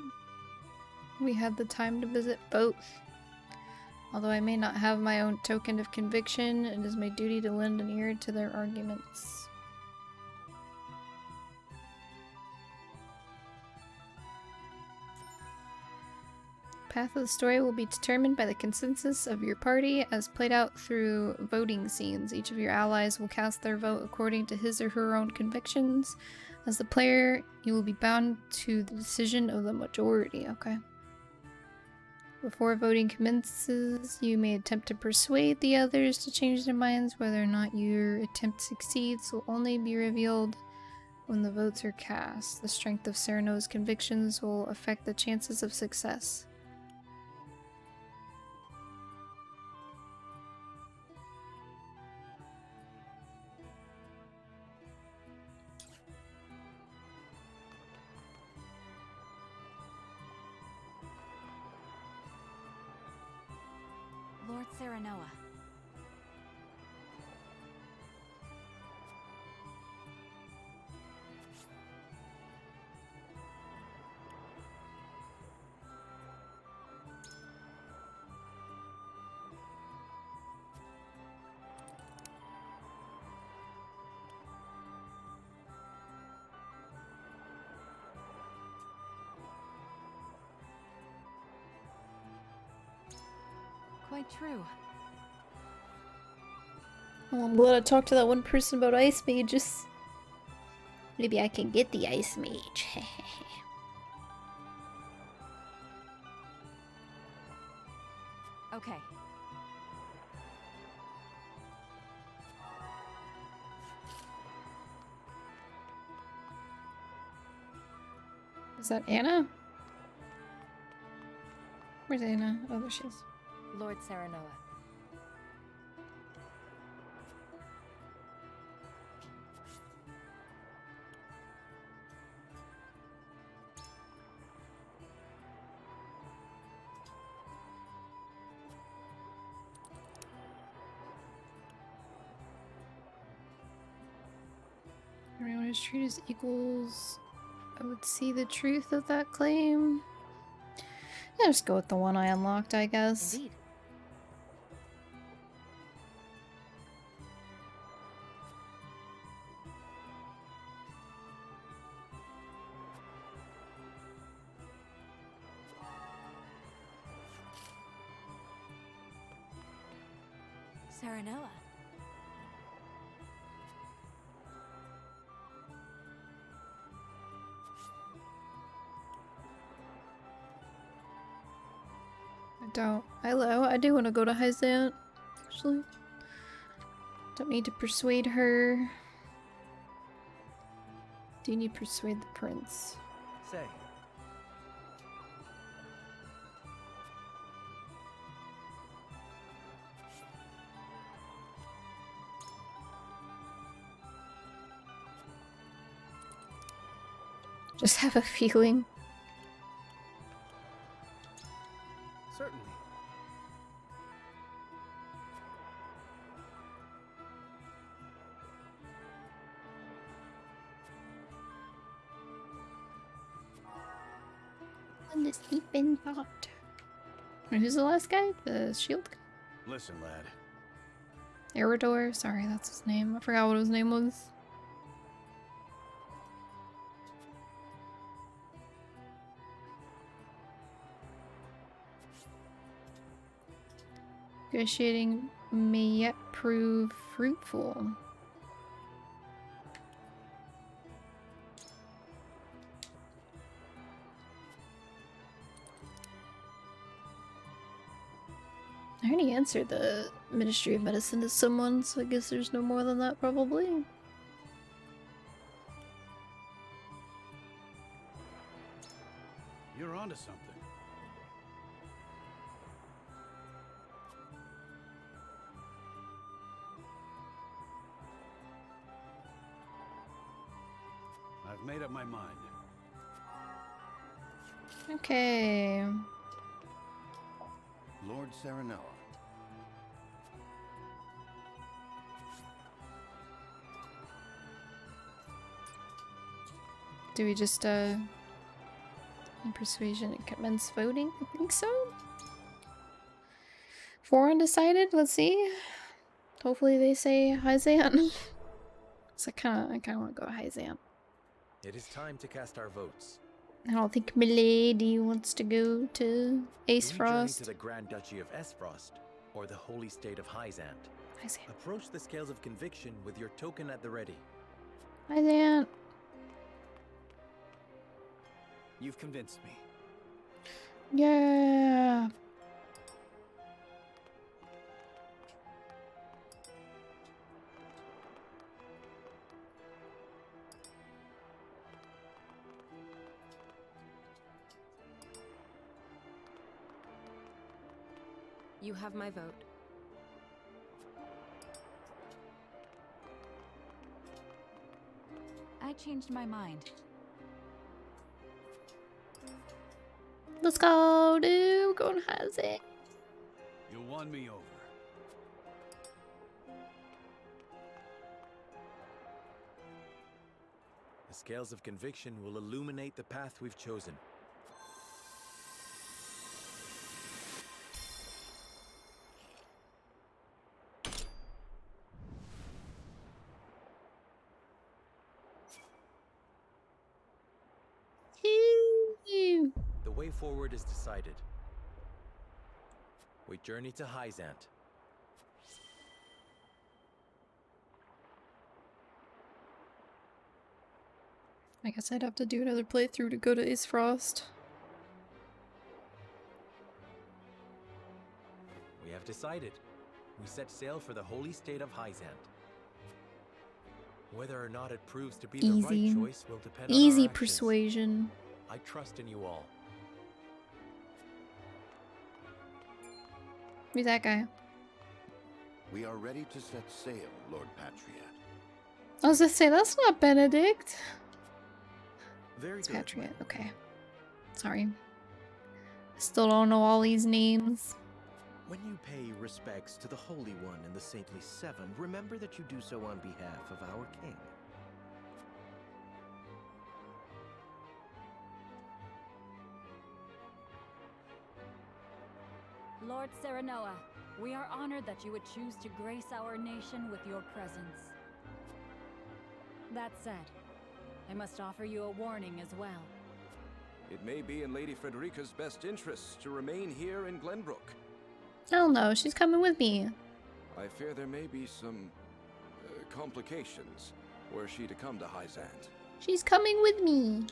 We had the time to visit both. Although I may not have my own token of conviction, it is my duty to lend an ear to their arguments. Path of the story will be determined by the consensus of your party as played out through voting scenes. Each of your allies will cast their vote according to his or her own convictions. As the player, you will be bound to the decision of the majority. Okay. Before voting commences, you may attempt to persuade the others to change their minds. Whether or not your attempt succeeds will only be revealed when the votes are cast. The strength of Sereno's convictions will affect the chances of success. Lord Serenoa. Quite true. Well, I'm glad I talked to that one person about Ice Mages. Maybe I can get the Ice Mage. Okay. Is that Anna? Where's Anna? Oh, there she is. Lord Serenoa. Everyone is treated as equals. I would see the truth of that claim. Yeah, just go with the one I unlocked, I guess. Indeed. Serenoa. I do want to go to Hyzant, actually. Don't need to persuade her. Do you need to persuade the prince? Say. Just have a feeling. Certainly. And the sleeping thought. Wait, who's the last guy? The shield guy? Listen, lad. Eridor? Sorry, that's his name. I forgot what his name was. Negotiating may yet prove fruitful. I already answered the Ministry of Medicine to someone, so I guess there's no more than that, probably. You're onto something. I've made up my mind. Okay. Lord Serenoa. Do we just, in persuasion and commence voting? I think so. 4 undecided? Let's see. Hopefully they say Hyzan. So I kinda want to go Hyzan. It is time to cast our votes. I don't think Milady wants to go to Ace Do we journey Frost. to the Grand Duchy of Esfrost or the Holy State of Hyzant? Approach the scales of conviction with your token at the ready. Hyzant. You've convinced me. Yeah. You have my vote. I changed my mind. Let's go, dude. We're going Hyzant. You won me over. The scales of conviction will illuminate the path we've chosen. The way forward is decided. We journey to Hyzant. I guess I'd have to do another playthrough to go to Ace Frost. We have decided. We set sail for the holy state of Hyzant. Whether or not it proves to be the right choice will depend on our Easy actions. persuasion. I trust in you all. Who's that guy? We are ready to set sail, Lord Patriot. I was gonna say, that's not Benedict. Very It's good. Patriot, okay. Sorry. I still don't know all these names. When you pay respects to the Holy One and the Saintly Seven, remember that you do so on behalf of our king. Lord Serenoa, we are honored that you would choose to grace our nation with your presence. That said, I must offer you a warning as well. It may be in Lady Frederica's best interests to remain here in Glenbrook. Hell no, she's coming with me. I fear there may be some complications were she to come to Hyzant. She's coming with me.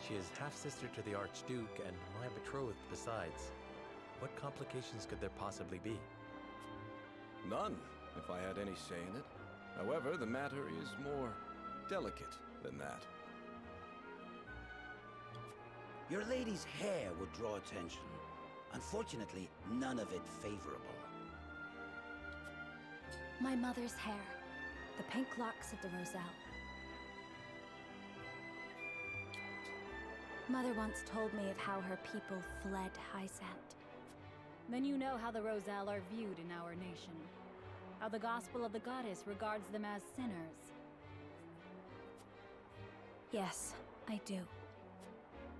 She is half-sister to the Archduke and my betrothed besides. What complications could there possibly be? None, if I had any say in it. However, the matter is more delicate than that. Your lady's hair would draw attention. Unfortunately, none of it favorable. My mother's hair, the pink locks of the Roselle. Mother once told me of how her people fled Hyzant. Then you know how the Roselle are viewed in our nation. How the gospel of the goddess regards them as sinners. Yes, I do.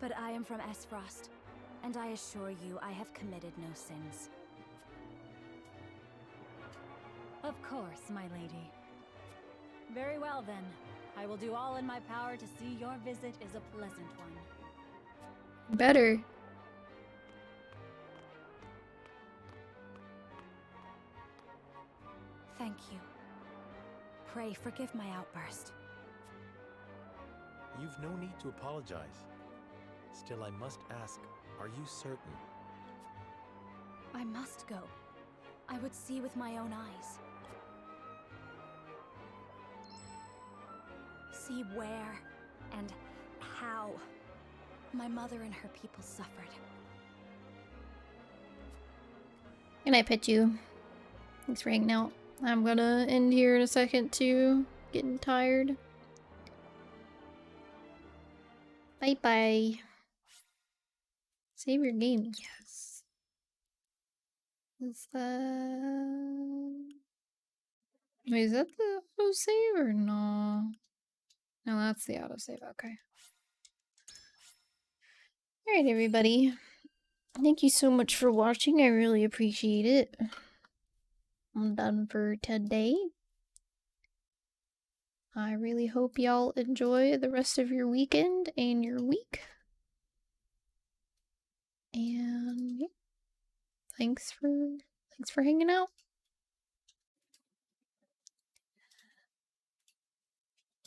But I am from Esfrost, and I assure you I have committed no sins. Of course, my lady. Very well then. I will do all in my power to see your visit is a pleasant one. Better. Thank you. Pray forgive my outburst. You've no need to apologize. Still, I must ask, are you certain? I must go. I would see with my own eyes. See where and how my mother and her people suffered. Can I pet you? Thanks for hanging out. I'm gonna end here in a second too. Getting tired. Bye bye. Save your game. Yes. Is that... Wait, is that the autosave or no? No, that's the autosave. Okay. Alright, everybody. Thank you so much for watching. I really appreciate it. I'm done for today. I really hope y'all enjoy the rest of your weekend and your week. And yeah, thanks for hanging out.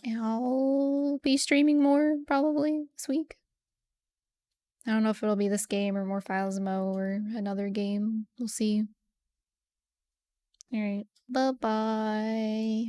I'll be streaming more probably this week. I don't know if it'll be this game or more Phasmo or another game. We'll see. Alright, bye-bye.